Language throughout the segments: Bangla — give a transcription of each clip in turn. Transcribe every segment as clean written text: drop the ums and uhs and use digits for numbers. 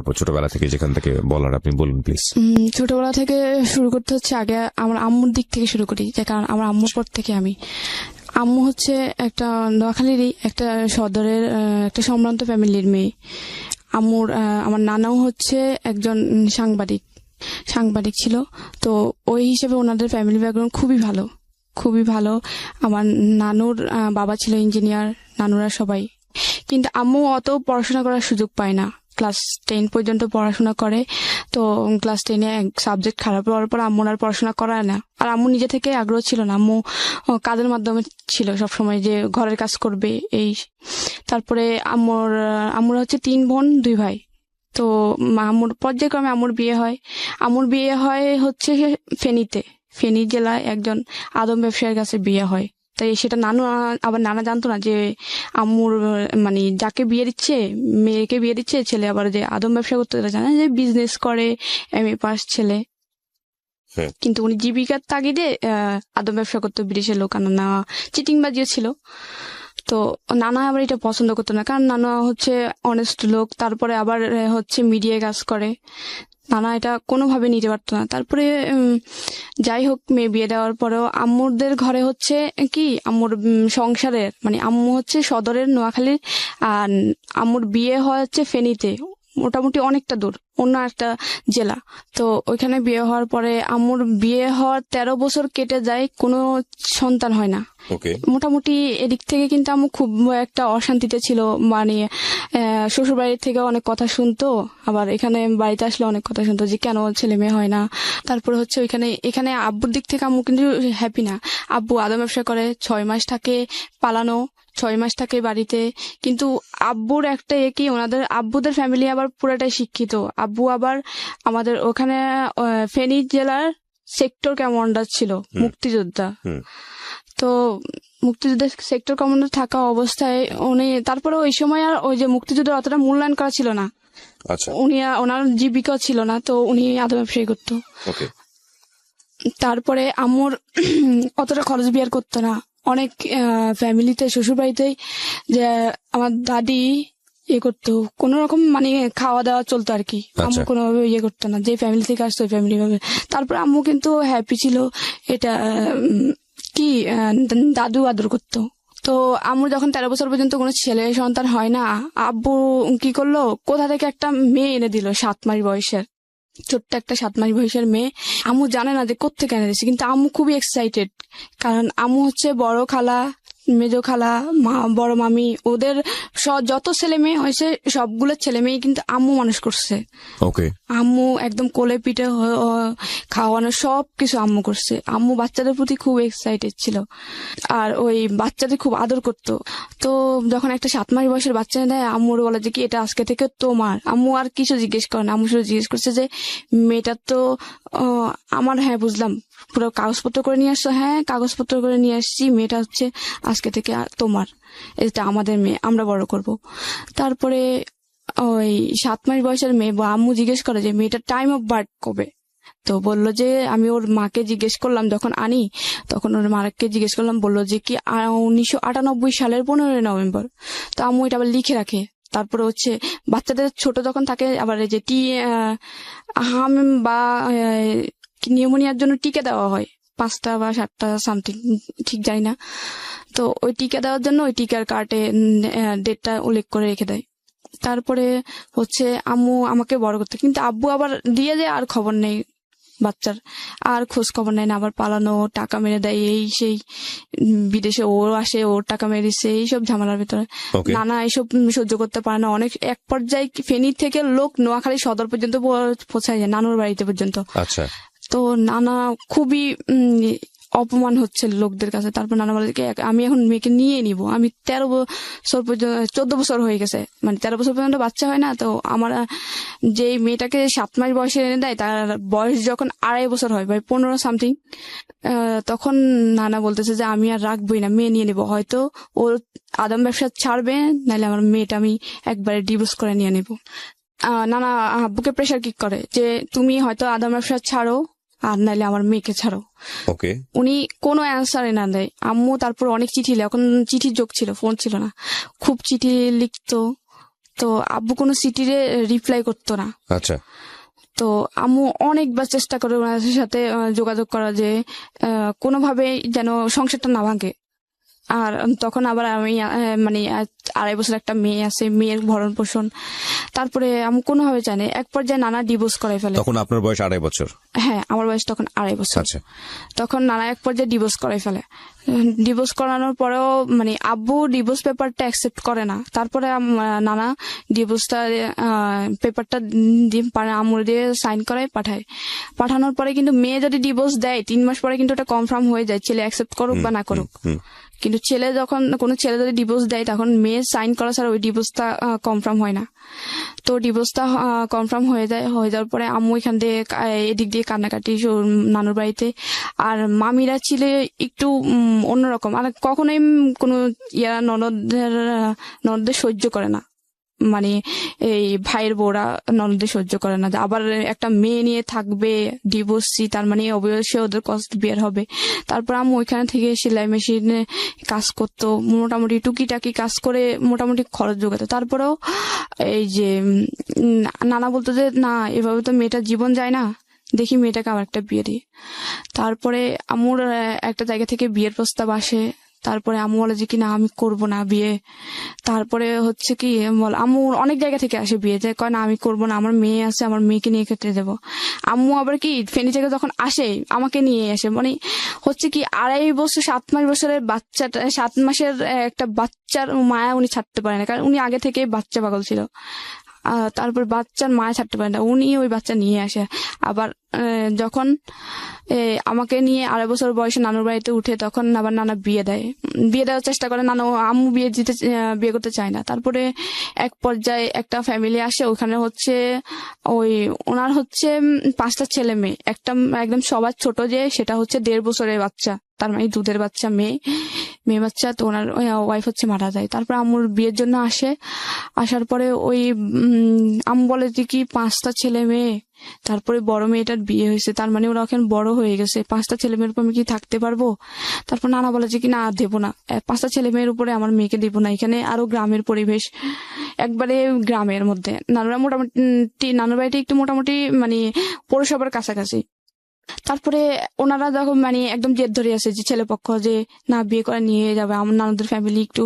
করবো ছোটবেলা থেকে, যেখান থেকে বলার আপনি বলুন প্লিজ। ছোটবেলা থেকে শুরু করতে হচ্ছে, আগে আমার আম্মুর দিক থেকে শুরু করি, যে কারণ আমার আম্মুর পর থেকে আম্মু হচ্ছে একটা নোয়াখালীরই একটা সদরের একটা সম্ভ্রান্ত ফ্যামিলির মেয়ে। আমার নানাও হচ্ছে একজন সাংবাদিক ছিল। তো ওই হিসেবে ওনাদের ফ্যামিলি ব্যাকগ্রাউন্ড খুবই ভালো। আমার নানুর বাবা ছিল ইঞ্জিনিয়ার, নানুরা সবাই। কিন্তু আম্মু অত পড়াশোনা করার সুযোগ পায় না, ক্লাস 10 পর্যন্ত পড়াশোনা করে। তো ক্লাস 10-এ এক সাবজেক্ট খারাপ হওয়ার পর আম্মুর আর পড়াশোনা করায় না। আর আম্মু নিজে থেকে আগ্রহ ছিল না, আম্মু কাজের মাধ্যমে ছিল সবসময়, যে ঘরের কাজ করবে এই। তারপরে আম্মুর হচ্ছে 3 বোন 2 ভাই। তো আম্মুর পর্যায়ক্রমে আম্মুর বিয়ে হয় হচ্ছে ফেনী জেলায় একজন আদম ব্যবসায়ীর কাছে বিয়ে হয়। তাই সেটা নানা জানতো না যে আম্মুর মানে যাকে মেয়েকে বিয়ে দিচ্ছে ছেলে আবার যে আদম ব্যবসা করতে, জানে যে বিজনেস করে, MA পাস ছেলে। কিন্তু উনি জীবিকার তাগিদে আদম ব্যবসা করতো, বিদেশের লোক। নানা চিটিংবাজিও ছিল। তো নানা আবার এটা পছন্দ করতো না, কারণ নানা হচ্ছে অনেস্ট লোক। তারপরে আবার হচ্ছে মিডিয়ায় কাজ করে, নানা এটা কোনোভাবে নিতে পারতো না। তারপরে যাই হোক, মেয়ে বিয়ে দেওয়ার পরেও আম্মুরদের ঘরে হচ্ছে কি, আম্মুর সংসারের মানে আম্মু হচ্ছে সদরের নোয়াখালীর, আর আম্মুর বিয়ে হচ্ছে ফেনীতে, মোটামুটি অনেকটা দূর, অন্য একটা জেলা। তো ওইখানে বিয়ে হওয়ার পরে আম্মুর বিয়ে হওয়ার 13 বছর কেটে যায়, কোনো সন্তান হয় না। মোটামুটি এদিক থেকে কিন্তু আম্মু খুব একটা অশান্তিতে ছিল, মানে শ্বশুর বাড়ির থেকে অনেক কথা শুনতো, আবার এখানে বাড়িতে আসলে অনেক কথা শুনতো যে কেন ছেলে মেয়ে হয় না। তারপরে হচ্ছে এখানে আব্বুর দিক থেকে আম্মু কিন্তু হ্যাপি না। আব্বু আদম ব্যবসা করে, 6 মাস থাকে পালানো, 6 মাস থাকে বাড়িতে। কিন্তু আব্বুর একটা কি, ওনাদের আব্বুদের ফ্যামিলি আবার পুরাটাই শিক্ষিত। আব্বু আবার আমাদের ওখানে ফেনী জেলার সেক্টর কমান্ডার ছিল, মুক্তিযোদ্ধা। তো মুক্তিযুদ্ধের সেক্টর কমান্ডার থাকা অবস্থায় উনি, তারপরে ওই সময় আর ওই যে মুক্তিযুদ্ধের অতটা মূল্যায়ন করা ছিল না, ওনার জীবিকা ছিল না, তো উনি আদম ব্যবসায়ী করতো। তারপরে আম্মুর অতটা খরচ বিয়ার করতো না, অনেক ফ্যামিলিতে শ্বশুর বাড়িতেই যে আমার দাদি করতো, কোন রকম মানে খাওয়া দাওয়া চলতো আর কি। আম্মু কোনোভাবে করতো না, যে ফ্যামিলি থেকে আসতো ওই ফ্যামিলি ভাবে। তারপর আম্মু কিন্তু হ্যাপি ছিল, এটা কি দাদু আদর করতো। তো আম্মুর যখন 13 বছর পর্যন্ত কোনো ছেলে সন্তান হয় না, আব্বু কি করলো, কোথা থেকে একটা মেয়ে এনে দিল, 7 মাস বয়সের, ছোট্ট একটা 7 মাস বয়সের মেয়ে। আম্মু জানে না যে কোত্থেকে এনে দিচ্ছে, কিন্তু আম্মু খুবই এক্সাইটেড, কারণ আম্মু হচ্ছে বড় খালা, মেজো খালা, বড় মামি, ওদের যত ছেলে মেয়ে হয়েছে সবগুলো ছেলে মেয়ে কিন্তু আম্মু মানুষ করছে। আম্মু একদম কোলে পিঠে খাওয়ানো সবকিছু আম্মু করছে। আম্মু বাচ্চাদের প্রতি খুব এক্সাইটেড ছিল, আর ওই বাচ্চাদের খুব আদর করতো। তো যখন একটা 7 মাস বয়সের বাচ্চা দেয়, আম্মুর বলে যে কি এটা আজকে থেকে তোমার। আম্মু আর কিছু জিজ্ঞেস করে না, আম্মু শুধু জিজ্ঞেস করছে যে মেয়েটা তো আমার। হ্যাঁ বুঝলাম, পুরো কাগজপত্র করে নিয়ে আসছো? হ্যাঁ কাগজপত্র করে নিয়ে আসছি, মেয়েটা হচ্ছে আজকে থেকে তোমার, এটা আমাদের মেয়ে, আমরা বড় করব। তারপরে ওই 7 মাস বয়সের মেয়ে, আম্মু জিজ্ঞেস করে যে মেয়েটার টাইম অফ বার্থ কবে। তো বললো যে, আমি ওর মাকে জিজ্ঞেস করলাম যখন আনি, তখন ওর মাকে জিজ্ঞেস করলাম, বললো যে কি 1998 সালের 15 নভেম্বর। তো আম্মু এটা আবার লিখে রাখে। তারপরে হচ্ছে বাচ্চাদের ছোট যখন থাকে, আবার এই যে হাম বা নিউমোনিয়ার জন্য টিকা দেওয়া হয়, 5টা বা 7টা সামথিং, ঠিক জানি না। তো ওই টিকা দেওয়ার জন্য ওই টিকার কার্ডে ডেটটা উল্লেখ করে রেখে দেয়। তারপরে হচ্ছে আম্মু আমাকে বড় করতে, কিন্তু আব্বু আবার দিয়ে যায়, আর খবর নেই বাচ্চার, আর খোঁজ খবর নেয় না, আবার পালানো, টাকা মেরে দেয়, এই সেই বিদেশে ওর আসে, ওর টাকা মেরে দিচ্ছে, এইসব ঝামেলার ভিতরে নানা এইসব সহ্য করতে পারে না। অনেক এক পর্যায়ে ফেনী থেকে লোক নোয়াখালী সদর পর্যন্ত পৌঁছায় যায়, নানুর বাড়িতে পর্যন্ত। তো নানা খুবই অপমান হচ্ছে লোকদের কাছে। তারপর নানা বলে আমি এখন মেয়েকে নিয়ে নিব, আমি 13 বছর পর্যন্ত, 14 বছর হয়ে গেছে, মানে 13 বছর পর্যন্ত বাচ্চা হয় না। তো আমার যে মেয়েটাকে 7 মাস বয়সে এনে দেয়, তার বয়স যখন 2.5 বছর হয়, বা 15 সামথিং, তখন নানা বলতেছে যে আমি আর রাখবোই না, মেয়ে নিয়ে নিবো, হয়তো ওর আদম ব্যবসা ছাড়বে, নাহলে আমার মেয়েটা আমি একবারে ডিভোর্স করে নিয়ে নেবো। নানা আব্বুকে প্রেশার কিক করে যে তুমি হয়তো আদম ব্যবসা ছাড়ো, আর নাইলে আমার মেয়েকে ছাড়ো। উনি কোনো অ্যান্সারে না দেয়। আম্মু তারপর অনেক চিঠি, এখন চিঠির যোগ ছিল, ফোন ছিল না, খুব চিঠি লিখতো। তো আব্বু কোনো চিঠিরে রিপ্লাই করতো না। আচ্ছা, তো আম্মু অনেকবার চেষ্টা করে ওনার সাথে যোগাযোগ করা, যে কোনোভাবে যেন সংসারটা না ভাঙে। আর তখন আবার আমি মানে 2.5 বছর একটা মেয়ে আছে, মেয়ের ভরণ পোষণ। তারপরে আমি কোনোভাবে জানি এক পর্যায়ে নানা ডিভোর্স করাই ফেলে। তখন আপনার বয়স 2.5 বছর? হ্যাঁ, আমার বয়স তখন 2.5 বছর। আচ্ছা, তখন নানা এক পর্যায়ে ডিভোর্স করাই ফেলে। ডিভোর্স করানোর পরেও মানে আব্বু ডিভোর্স পেপারটা অ্যাকসেপ্ট করে না। তারপরে নানা ডিভোর্সটা পেপারটা আম্মুর দিয়ে সাইন করায় পাঠানোর পরে কিন্তু মেয়ে যদি ডিভোর্স দেয় 3 মাস পরে কিন্তু ওটা কনফার্ম হয়ে যায়, ছেলে অ্যাকসেপ্ট করুক বা না করুক। কিন্তু কোনো ছেলে যদি ডিভোর্স দেয় তখন মেয়ে সাইন করা ছাড়া ওই ডিভোর্সটা কনফার্ম হয় না। তো ডিভোর্সটা কনফার্ম হয়ে যাওয়ার পরে আম্মু এখান দিয়ে এদিক দিয়ে কান্নাকাটি নানুর বাড়িতে। আর মামিরা ছিল একটু অন্যরকম, আর কখনোই কোনো ননদদের সহ্য করে না, মানে এই ভাইয়ের বউরা ননদদের সহ্য করে না। আবার একটা মেয়ে নিয়ে থাকবে ডিভোর্সি, তার মানে অবশ্যই ওদের কষ্ট বের হবে। তারপর আমি ওইখানে থেকে সেলাই মেশিনে কাজ করতো, মোটামুটি টুকিটাকি কাজ করে মোটামুটি খরচ জোগাতো। তারপরেও এই যে নানা বলতো যে না, এভাবে তো মেয়েটার জীবন যায় না, দেখি মেয়েটাকে আবার একটা বিয়ে দিই। তারপরে আমুর একটা জায়গা থেকে বিয়ের প্রস্তাব আসে। তারপরে আম্মু বলে যে কি না, আমি করব না বিয়ে। তারপরে হচ্ছে কি আম্মু অনেক জায়গা থেকে আসে বিয়ে, যে কয় না আমি করব না, আমার মেয়ে আছে, আমার মেয়েকে নিয়ে খেতে দেবো। আম্মু আবার কি ফেনী থেকে যখন আসে আমাকে নিয়ে আসে, মানে হচ্ছে কি 2.5 বছর 7 মাস বছরের বাচ্চাটা, 7 মাসের একটা বাচ্চার মায়া উনি ছাড়তে পারে না, কারণ উনি আগে থেকে বাচ্চা পাগল ছিল। তারপর বাচ্চার মায়া ছাড়তে পারে না, উনি ওই বাচ্চা নিয়ে আসে। আবার যখন আমাকে নিয়ে 2.5 বছর বয়সে নানুর বাড়িতে উঠে, তখন আবার নানা বিয়ে দেওয়ার চেষ্টা করে। নানা আম্মু বিয়ে করতে চায় না। তারপরে এক পর্যায়ে একটা ফ্যামিলি আসে, ওখানে হচ্ছে ওনার হচ্ছে 5টা ছেলে মেয়ে। একটা একদম সবার ছোট যে সেটা হচ্ছে 1.5 বছরের বাচ্চা, তার মানে দুধের বাচ্চা, মেয়ে বাচ্চা। তো ওনার ওয়াইফ হচ্ছে মারা যায়। তারপর আম্মুর বিয়ের জন্য আসার পরে আম্মু বলে যে কি 5টা ছেলে মেয়ে, তারপরে বড় মেয়েটার বিয়ে হয়েছে, তার মানে ওরা এখন বড় হয়ে গেছে, 5টা ছেলে মেয়ের উপর আমি কি থাকতে পারবো? তারপর নানা বলে যে কি না, দেবো না, 5টা ছেলে মেয়ের উপরে আমার মেয়েকে দিব না। এখানে আরো গ্রামের পরিবেশ, একবারে গ্রামের মধ্যে। নানুর বাড়িটা একটু মোটামুটি মানে পৌরসভার কাছাকাছি। তারপরে ওনারা যখন মানে একদম জেদ ধরে আছে যে ছেলেপক্ষ যে না, বিয়ে করে নিয়ে যাবে। আমার নানুদের ফ্যামিলি একটু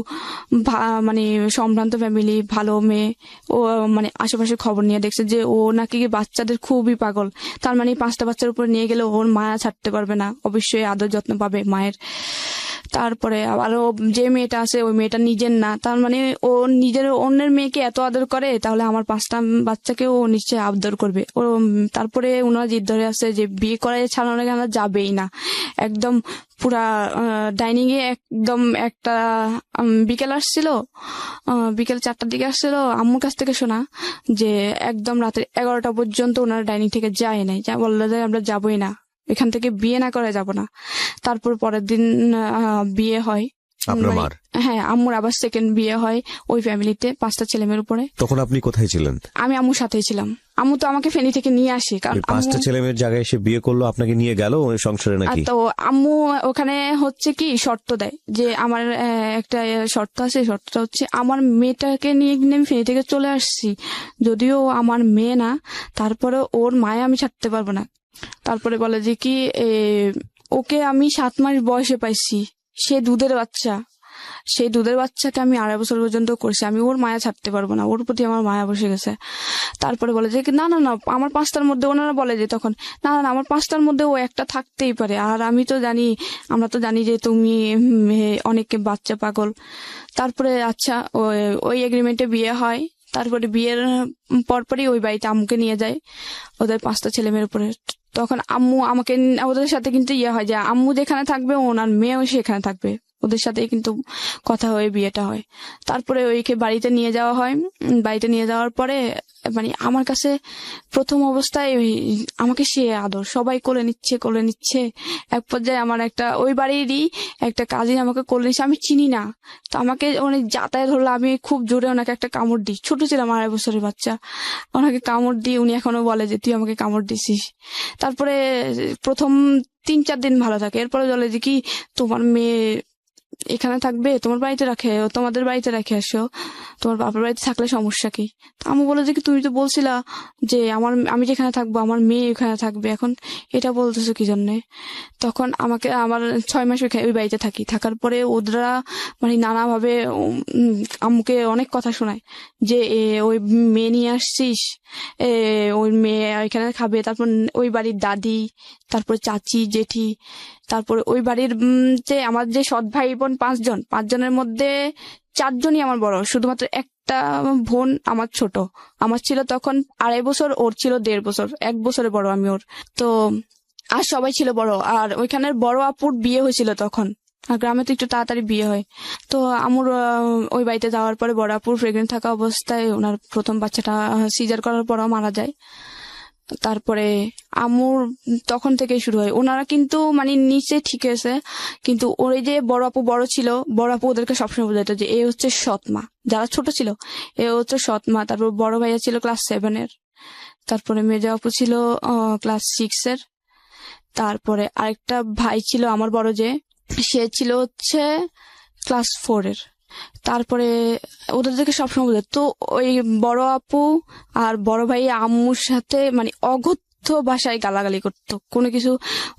মানে সম্ভ্রান্ত ফ্যামিলি, ভালো মেয়ে। ও মানে আশেপাশে খবর নিয়ে দেখছে যে ও নাকি বাচ্চাদের খুবই পাগল, তার মানে 5টা বাচ্চার উপর নিয়ে গেলে ওর মায়া ছাড়তে পারবে না, অবশ্যই আদর যত্ন পাবে মায়ের। তারপরে আবারও যে মেয়েটা আছে ওই মেয়েটা নিজের না, তার মানে ও নিজের অন্যের মেয়েকে এত আদর করে, তাহলে আমার 5টা বাচ্চাকে ও নিশ্চয়ই আদর করবে। ও তারপরে ওনারা জিদ ধরে আছে যে বিয়ে করায় ছাড়ানো কেন যাবেই না। একদম পুরা ডাইনিং এ একদম একটা বিকেল আসছিল, বিকেল 4টার দিকে আসছিল, আম্মুর কাছ থেকে শোনা যে একদম রাতের 11টা পর্যন্ত ওনারা ডাইনিং থেকে যায় নাই, যা বললো যে আমরা যাবোই না, এখান থেকে বিয়ে না করে যাব না। তারপর পরের দিন বিয়ে হয় আপনার মার? হ্যাঁ, আম্মুর আবার সেকেন্ড বিয়ে হয় ওই ফ্যামিলিতে 5টা ছেলেমেয়ের উপরে। তখন আপনি কোথায় ছিলেন? আমি আম্মুর সাথেই ছিলাম। আম্মু তো আমাকে ফেনী থেকে নিয়ে আসে, কারণ 5টা ছেলেমেয়ের জায়গায় এসে বিয়ে করলো, আপনাকে নিয়ে গেল ওই সংসারে নাকি? তো আম্মু ওখানে হচ্ছে কি শর্ত দেয় যে আমার একটা শর্ত আছে, শর্তটা হচ্ছে আমার মেয়েটাকে নিয়ে আমি ফেনী থেকে চলে আসছি, যদিও আমার মেয়ে না, তারপরে ওর মায়া আমি ছাড়তে পারবো না। তারপরে বলে যে কি ওকে আমি 7 মাস বয়সে পাইছি, সে দুধের বাচ্চা, সেই দুধের বাচ্চাকে আমি 2.5 বছর পর্যন্ত করছি, আমি ওর মায়া ছাড়তে পারবো না, ওর প্রতি আমার মায়া বসে গেছে। তারপরে বলে যে না না না, আমার 5টার মধ্যে, ওনারা বলে যে তখন না না আমার 5টার মধ্যে ও একটা থাকতেই পারে। আর আমরা তো জানি যে তুমি অনেকে বাচ্চা পাগল। তারপরে আচ্ছা ওই এগ্রিমেন্টে বিয়ে হয়। তারপরে বিয়ের পরপরই ওই বাড়িতে আম্মুকে নিয়ে যায় ওদের 5টা ছেলেমেয়ের উপরে। তখন আম্মু আমাকে, ওদের সাথে কিন্তু হয় যে আম্মু যেখানে থাকবে ওনার মেয়েও সেখানে থাকবে, ওদের সাথে কিন্তু কথা হয়ে বিয়েটা হয়। তারপরে ওইকে বাড়িতে নিয়ে যাওয়া হয়। বাড়িতে নিয়ে যাওয়ার পরে মানে আমার কাছে প্রথম অবস্থায় আমাকে সে আদর, সবাই কোলে নিচ্ছে। এক পর্যায়ে আমার একটা ওই বাড়িরই একটা কাজিন আমাকে কোলে নিচ্ছে, আমি চিনি না, তো আমাকে অনেক যাতায়াত হলো, আমি খুব জোরে ওনাকে একটা কামড় দিই, ছোট ছিলাম 2.5 বছরের বাচ্চা, ওনাকে কামড় দিই, উনি এখনো বলে যে তুই আমাকে কামড় দিছিস। তারপরে প্রথম 3-4 দিন ভালো থাকে, এরপরে বলে যে কি তোমার মেয়ে এখানে থাকবে, তোমার বাড়িতে রাখে, তোমাদের বাড়িতে রেখে আসো, তোমার বাপের বাড়িতে থাকলে সমস্যা কি? তো আম্মু বলে যে কি তুমি তো বলছিলা যে আমি যেখানে থাকবো আমার মেয়ে ওখানে থাকবে, এখন এটা বলতেছো কি জন্যে? তখন আমার 6 মাস ওই বাড়িতে থাকার পরে ওরা মানে নানাভাবে আম্মুকে অনেক কথা শোনায় যে ওই মেয়ে নিয়ে আসছিস, ওই মেয়ে ওইখানে খাবে, তারপর ওই বাড়ির দাদি, তারপর চাচি জেঠি, তারপরে ওই বাড়ির যে আমার যে সৎ ভাই বোন 5 জনের মধ্যে 4জনই আমার বড়, শুধুমাত্র একটা বোন আমার ছোট। আমার ছিল তখন 2.5 বছর, ওর ছিল 1.5 বছর, 1 বছরে বড় আমি ওর। তো আর সবাই ছিল বড়, আর ওইখানের বড় আপুর বিয়ে হয়েছিল তখন, আর গ্রামে তো একটু তাড়াতাড়ি বিয়ে হয়। তো আমুর ওই বাড়িতে যাওয়ার পরে বড় আপুর প্রেগনেন্ট থাকা অবস্থায় ওনার প্রথম বাচ্চাটা সিজার করার পরও মারা যায়। তারপরে আমুর তখন থেকে শুরু হয়, ওনারা কিন্তু মানে নিচে ঠিক আছে, কিন্তু ওই যে বড় আপু বড় ছিল, বড় আপু ওদেরকে সবসময় বোঝাতো যে এ হচ্ছে সৎ মা, যারা ছোট ছিল এ হচ্ছে সৎ মা। তারপর বড় ভাইয়া ছিল ক্লাস 7-এর, তারপরে মেজো আপু ছিল ক্লাস 6-এর, তারপরে আরেকটা ভাই ছিল আমার বড়, যে সে ছিল হচ্ছে ক্লাস 4-এর। তারপরে ওদেরকে সবসময় বলে তো ওই বড় আপু আর বড় ভাই আম্মুর সাথে মানে অগত্য ভাষায় গালাগালি করতো কোনো কিছু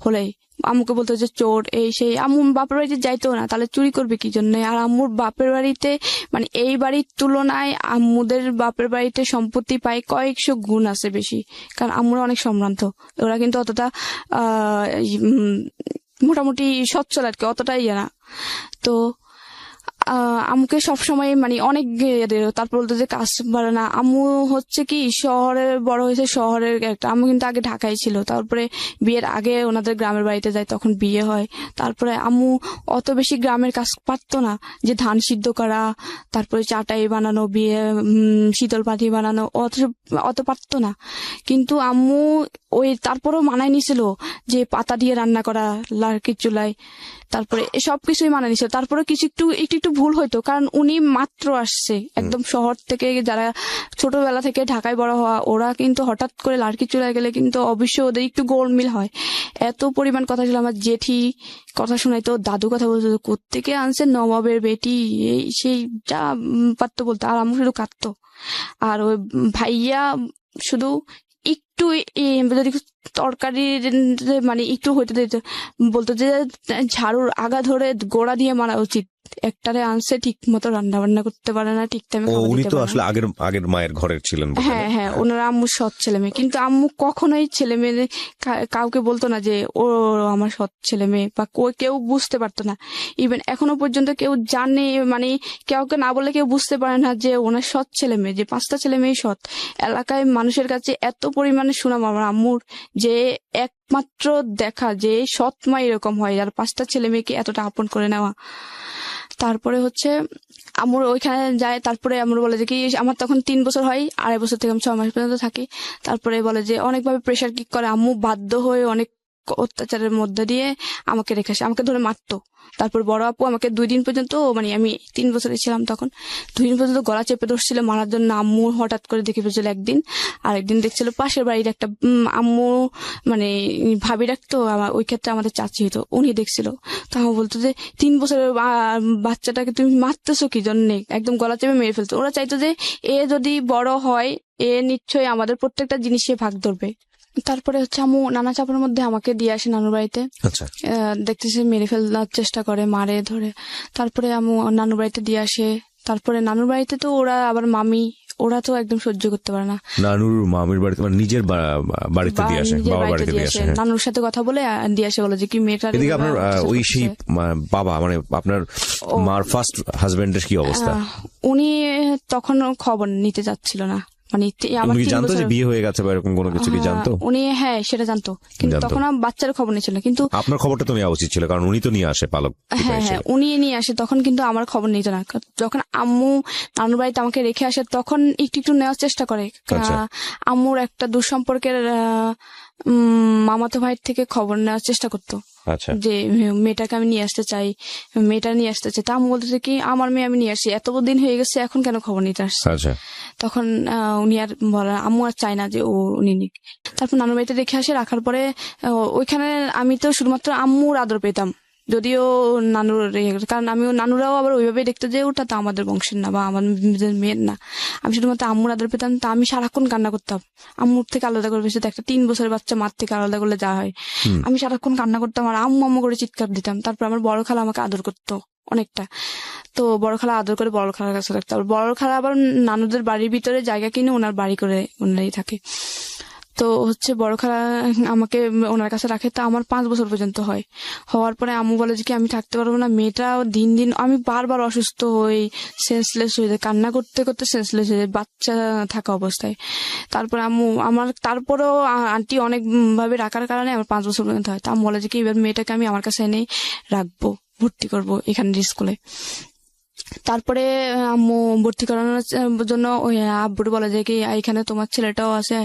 হলেই। আম্মুকে বলতো যে চোর, এই সেই। আম্মু বাপের বাড়িতে যাইতো না, তাহলে চুরি করবে কি জন্য? আর আম্মুর বাপের বাড়িতে মানে এই বাড়ির তুলনায় আম্মুদের বাপের বাড়িতে সম্পত্তি পায় কয়েকশো গুণ আছে বেশি, কারণ আম্মুরা অনেক সম্ভ্রান্ত। ওরা কিন্তু অতটা মোটামুটি সচ্ছল আর কি, অতটাই না। তো আম্মুকে সবসময় মানে অনেক তারপর বলতো যে কাজ পারে না। আম্মু হচ্ছে কি শহরে বড় হয়েছে, শহরের একটা। আম্মু কিন্তু আগে ঢাকায় ছিল, তারপরে বিয়ের আগে ওনাদের গ্রামের বাড়িতে যায়, তখন বিয়ে হয়। তারপরে আম্মু অত বেশি গ্রামের কাজ পারতো না, যে ধান সিদ্ধ করা, তারপরে চাটাই বানানো, বিয়ে শীতল পাটি বানানো, অত পারতো না। কিন্তু আম্মু ওই তারপরেও মানায় নিছিল যে পাতা দিয়ে রান্না করা লার্কির চুলায়, তারপরে সবকিছুই মানায় নিছিল। তারপরে কিছু একটু ভুল হইতো, কারণ উনি মাত্র আসছে একদম শহর থেকে, যারা ছোটবেলা থেকে ঢাকায় বড় হওয়া, ওরা কিন্তু হঠাৎ করে লার্কির চুলায় গেলে কিন্তু অবশ্যই ওদের একটু গোলমিল হয়। এত পরিমাণ কথা ছিল, আমার জেঠি কথা শোনাইতো, দাদু কথা বলতো, কোত্থেকে আনছে নবাবের বেটি, এই সেই যা পারতো বলতো। আর আম্মু শুধু কাঁদতো। আর ওই ভাইয়া শুধু একটু যদি তরকারি মানে একটু হইতে দিত, বলতো যে ঝাড়ুর আগা ধরে গোড়া দিয়ে মারা উচিত, একটারে আনছে ঠিক মতো রান্না বান্না করতে পারে না, ঠিক টাইমে উনি তো আসলে আগের মায়ের ঘরের ছিলেন। হ্যাঁ, ওনারা আম্মু সৎ ছেলে মেয়ে, কিন্তু আম্মু কখনোই ছেলে মেয়ে কাউকে বলতো না যে ও আমার সৎ ছেলে মেয়ে, বা কেউ বুঝতে পারতো না। ইভেন এখনো পর্যন্ত কেউ জানে, মানে কাউকে না বলে কেউ বুঝতে পারে না যে ওনার সৎ ছেলে মেয়ে, যে 5টা ছেলে মেয়ে সৎ। এলাকায় মানুষের কাছে এত পরিমাণে সুনাম আমার আম্মুর, যে একমাত্র দেখা যে সৎ মা এরকম হয়, আর 5টা ছেলে মেয়েকে এতটা আপন করে নেওয়া। তারপরে হচ্ছে আমার ওইখানে যায়, তারপরে আমার বলে যে কি, আমার তখন 3 বছর হয়, 2.5 বছর থেকে আমি 6 মাস পর্যন্ত থাকি। তারপরে বলে যে অনেকভাবে প্রেশার কিক করে, আম্মু বাধ্য হয়ে অনেক অত্যাচারের মধ্যে দিয়ে আমাকে রেখে আসে, আমাকে ধরে মারতো। তারপর বড় আপু আমাকে 2 দিন পর্যন্ত, মানে আমি 3 বছরে ছিলাম তখন, 2 দিন পর্যন্ত গলা চেপে ধরছিল মারার জন্য। আম্মু হঠাৎ করে দেখে ফেলছিল একদিন, আর একদিন দেখছিল পাশের বাড়ির একটা আম্মু মানে ভাবি রাখতো, ওই ক্ষেত্রে আমাদের চাচি হতো, উনি দেখছিল। তো আমার বলতো যে 3 বছরের বাচ্চাটাকে তুমি মারতেছো কি জন্যে, একদম গলা চেপে মেরে ফেলতো। ওরা চাইতো যে এ যদি বড় হয়, এ নিশ্চয়ই আমাদের প্রত্যেকটা জিনিসে ভাগ ধরবে। তারপরে হচ্ছে আম্মু নানা চাপের মধ্যে আমাকে দিয়ে আসে নানুর বাড়িতে। আচ্ছা। দেখতেছে মেরে ফেলার চেষ্টা করে, মারে ধরে। তারপরে আম্মু নানুর বাড়িতে দিয়ে আসে। তারপরে নানুর বাড়িতে তো ওরা আবার মামি, ওরা তো একদম সহ্য করতে পারে না। নানুর মামির বাড়িতে মানে নিজের বাড়িতে দিয়ে আসে, বাবার বাড়িতে দিয়ে আসে। নানুর সাথে কথা বলে দিয়ে আসে, বলে যে কি মেয়েটা। এদিকে আপনার ওই সেই বাবা মানে আপনার মার ফার্স্ট হাজবেন্ডের কি অবস্থা? উনি তখন খবর নিতে যাচ্ছিল না, মানে আমার জানতো যে বিয়ে হয়ে গেছে বা এরকম কোনো কিছু কি জানতো? উনি হ্যাঁ সেটা জানতো, কিন্তু তখন আমার বাচ্চার খবর নিচ্ছিল। কিন্তু আপনার খবরটা তো নেওয়া উচিত ছিল, কারণ উনি তো নিয়ে আসে পালক। হ্যাঁ, উনি নিয়ে আসে তখন, কিন্তু আমার খবর নিত না। যখন আম্মু নানুর বাড়িতে আমাকে রেখে আসে তখন একটু নেওয়ার চেষ্টা করে। আম্মুর একটা দুঃসম্পর্কের মামাতো ভাইয়ের থেকে খবর নেওয়ার চেষ্টা করতো, যে মেয়েটাকে আমি নিয়ে আসতে চাই, মেয়েটা নিয়ে আসতে চাই। তা আম্মু বলতেছে কি আমার মেয়ে আমি নিয়ে আসি, এত দিন হয়ে গেছে এখন কেন খবর নিতে আসছে? তখন উনি আর বলে, আম্মু আর চায় না যে উনি নিক। তারপর নানুর বাড়িতে রেখে আসে, রাখার পরে ওইখানে আমি তো শুধুমাত্র আম্মুর আদর পেতাম, যদিও নানুর কারণ আমিও নানুরাও আবার ওইভাবেই দেখতো যে ওটা তো আমাদের বংশের না বা আমাদের মেয়ের না। আমি শুধুমাত্র আম্মুর আদর পেতাম, তা আমি সারাক্ষণ কান্না করতাম আম্মুর থেকে আলাদা করে। বেশি একটা 3 বছরের বাচ্চা মার থেকে আলাদা করলে যা হয়, আমি সারাক্ষণ কান্না করতাম আর আম্মু আম্মু করে চিৎকার দিতাম। তারপর আমার বড় খালা আমাকে আদর করতো অনেকটা, তো বড় খালা আদর করে বড় খালার কাছে রাখতো। আর বড় খালা আবার নানুদের বাড়ির ভিতরে জায়গা কিনে ওনার বাড়ি করে ওনারই থাকে। তো হচ্ছে বড় খালা আমাকে ওনার কাছে রাখে, তা আমার 5 বছর পর্যন্ত হয়। হওয়ার পরে আম্মু বলে যে কি আমি থাকতে পারবো না। মেয়েটা দিন দিন আমি বারবার অসুস্থ হই, সেন্সলেস হয়ে যায়, কান্না করতে করতে সেন্সলেস হয়ে যায় বাচ্চা থাকা অবস্থায়। তারপরে আম্মু আমার তারপরেও আন্টি অনেক ভাবে রাখার কারণে আমার 5 বছর পর্যন্ত হয়। তা আম্মু বলে যে কি এবার মেয়েটাকে আমি আমার কাছে এনে রাখবো, ভর্তি করবো এখানের স্কুলে। তারপরে আম্মু ভর্তি করানোর জন্য ওই আব্বুর বলে যে কি এখানে তোমার ছেলেটাও আছে,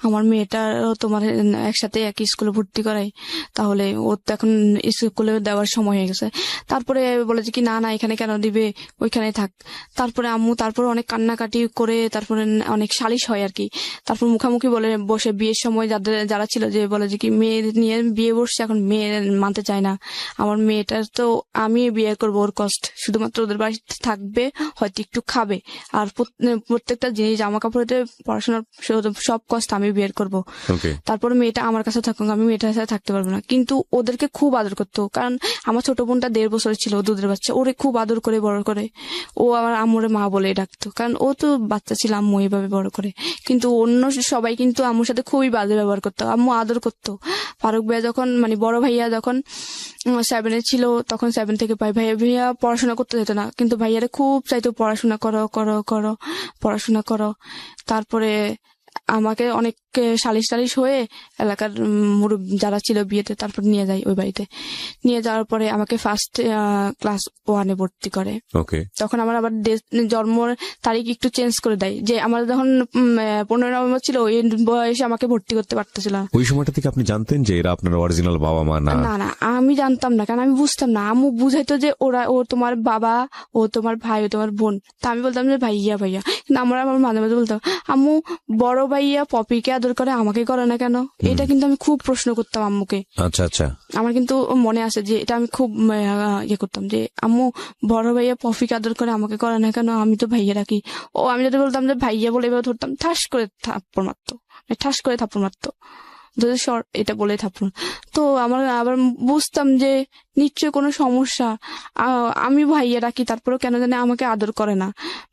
আমার মেয়েটাও তোমার একসাথে একই স্কুলে ভর্তি করাই, তাহলে ওর তো এখন স্কুলে দেওয়ার সময় হয়ে গেছে। তারপরে বলে যে কি না না এখানে কেন দিবে, ওইখানে থাক। তারপরে আম্মু তারপরে অনেক কান্নাকাটি করে তারপরে অনেক সালিশ হয় আর কি। তারপর মুখামুখি বলে বসে বিয়ের সময় যারা ছিল যে বলে যে কি মেয়ে নিয়ে বিয়ে বসছে, এখন মেয়ে মানতে চায় না, আমার মেয়েটার তো আমি বিয়ে করবো, ওর কষ্ট শুধুমাত্র ওদের বাড়িতে থাকবে, হয়তো একটু খাবে, আর প্রত্যেকটা জিনিস জামা কাপড়তে পড়াশোনার সব কষ্ট আমি বের করবো। তারপর মেয়েটা আমার কাছে থাকুক, আমি মেয়েটার সাথে থাকতে পারবো না। কিন্তু ওদেরকে খুব আদর করতো, কারণ আমার ছোট বোনটা 1.5 বছরের ছিল, দুধের বাচ্চা, ওরে খুব আদর করে বড় করে। ও আমার আম্মুরে মা বলে ডাকতো, কারণ ও তো বাচ্চা ছিল, আম্মু এইভাবে বড় করে। কিন্তু অন্য সবাই কিন্তু আম্মুর সাথে খুবই বাজে ব্যবহার করতো, আম্মু আদর করতো। ফারুক ভাইয়া যখন মানে বড় ভাইয়া যখন 7 ছিল, তখন 7 থেকে ভাইয়া পড়াশোনা করতে যেত না, কিন্তু ভাইয়ারে খুব চাইতো পড়াশোনা করো করো করো পড়াশোনা করো। তারপরে আমাকে অনেক সালিশ টালিশ হয়ে এলাকার মুরব্বী যারা ছিল বিয়েতে তারপর নিয়ে যায় ওই বাড়িতে। নিয়ে যাওয়ার পরে আমাকে ফার্স্ট ক্লাস 1-এ ভর্তি করে। তখন আমার আবার জন্মের তারিখ একটু চেঞ্জ করে দেয়, যে আমার যখন 15 নভেম্বর ছিল ওই বয়সে আমাকে ভর্তি করতে পারতেছিল না। ওই সময়টা থেকে আপনি জানতেন যে এরা আপনার অরিজিনাল বাবা মা না? না না, আমি জানতাম না, কারণ আমি বুঝতাম না। আম্মু বুঝাইতো যে ও তোমার বাবা, ও তোমার ভাই, ও তোমার বোন। তা আমি বলতাম যে ভাইয়া ভাইয়া, কিন্তু আমার মাঝে মাঝে বলতাম আম্মু বড় ভাইয়া পপিকে আদর করে আমাকে করে না কেন। এটা কিন্তু আমি খুব প্রশ্ন করতাম আম্মুকে। আচ্ছা আচ্ছা, আমার কিন্তু মনে আছে যে এটা আমি খুব ইয়ে করতাম যে আম্মু বড় ভাইয়া পপিকে আদর করে আমাকে করে না কেন, আমি তো ভাইয়া রাখি। ও আমি যদি বলতাম যে ভাইয়া বলে এবার ধরতাম, ঠাস করে থাপ্পড় মারতো, এটা বলে থাপ্পড়। তো আমার আবার বুঝতাম যে নিশ্চয় কোনো সমস্যা, আমি ভাইয়া রাখি তারপরেও কেন জানি আমাকে আদর করে না।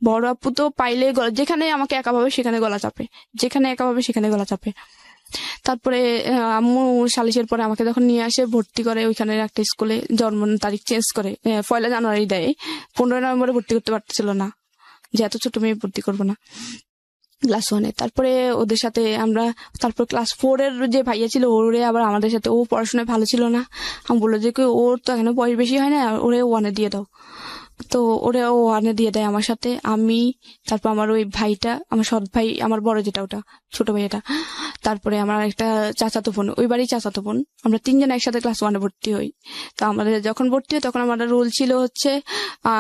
বড় আপু তো পাইলে যেখানে আমাকে একা ভাবে সেখানে গলা চাপে। তারপরে আম্মু সালিশের পরে আমাকে যখন নিয়ে আসে ভর্তি করে ওইখানে একটা স্কুলে, জন্ম তারিখ চেঞ্জ করে 1 জানুয়ারি দেয়, 15 নভেম্বরে ভর্তি করতে পারতেছিল না, যে এত ছোট মেয়ে ভর্তি করবো না ক্লাস 1-এ। তারপরে ওদের সাথে আমরা তারপর ক্লাস 4-এর যে ভাইয়া ছিল ওরে আবার আমাদের সাথে, ও পড়াশোনায় ভালো ছিল না। আমি বললো যে ওর তো এখনো বয়স বেশি হয় না, ওরে 1-এ দিয়ে দাও। তো ওরে 1-এ দিয়ে দেয় আমার সাথে। আমি তারপর আমার ওই ভাইটা, আমার সৎ ভাই, আমার বড় যেটা ওটা ছোট ভাইটা, তারপরে আমার একটা চাচাতো বোন, ওই বাড়ি চাচাতো বোন, আমরা 3 জন একসাথে ক্লাস 1-এ ভর্তি হই। তো আমাদের যখন ভর্তি হয় তখন আমাদের রোল ছিল হচ্ছে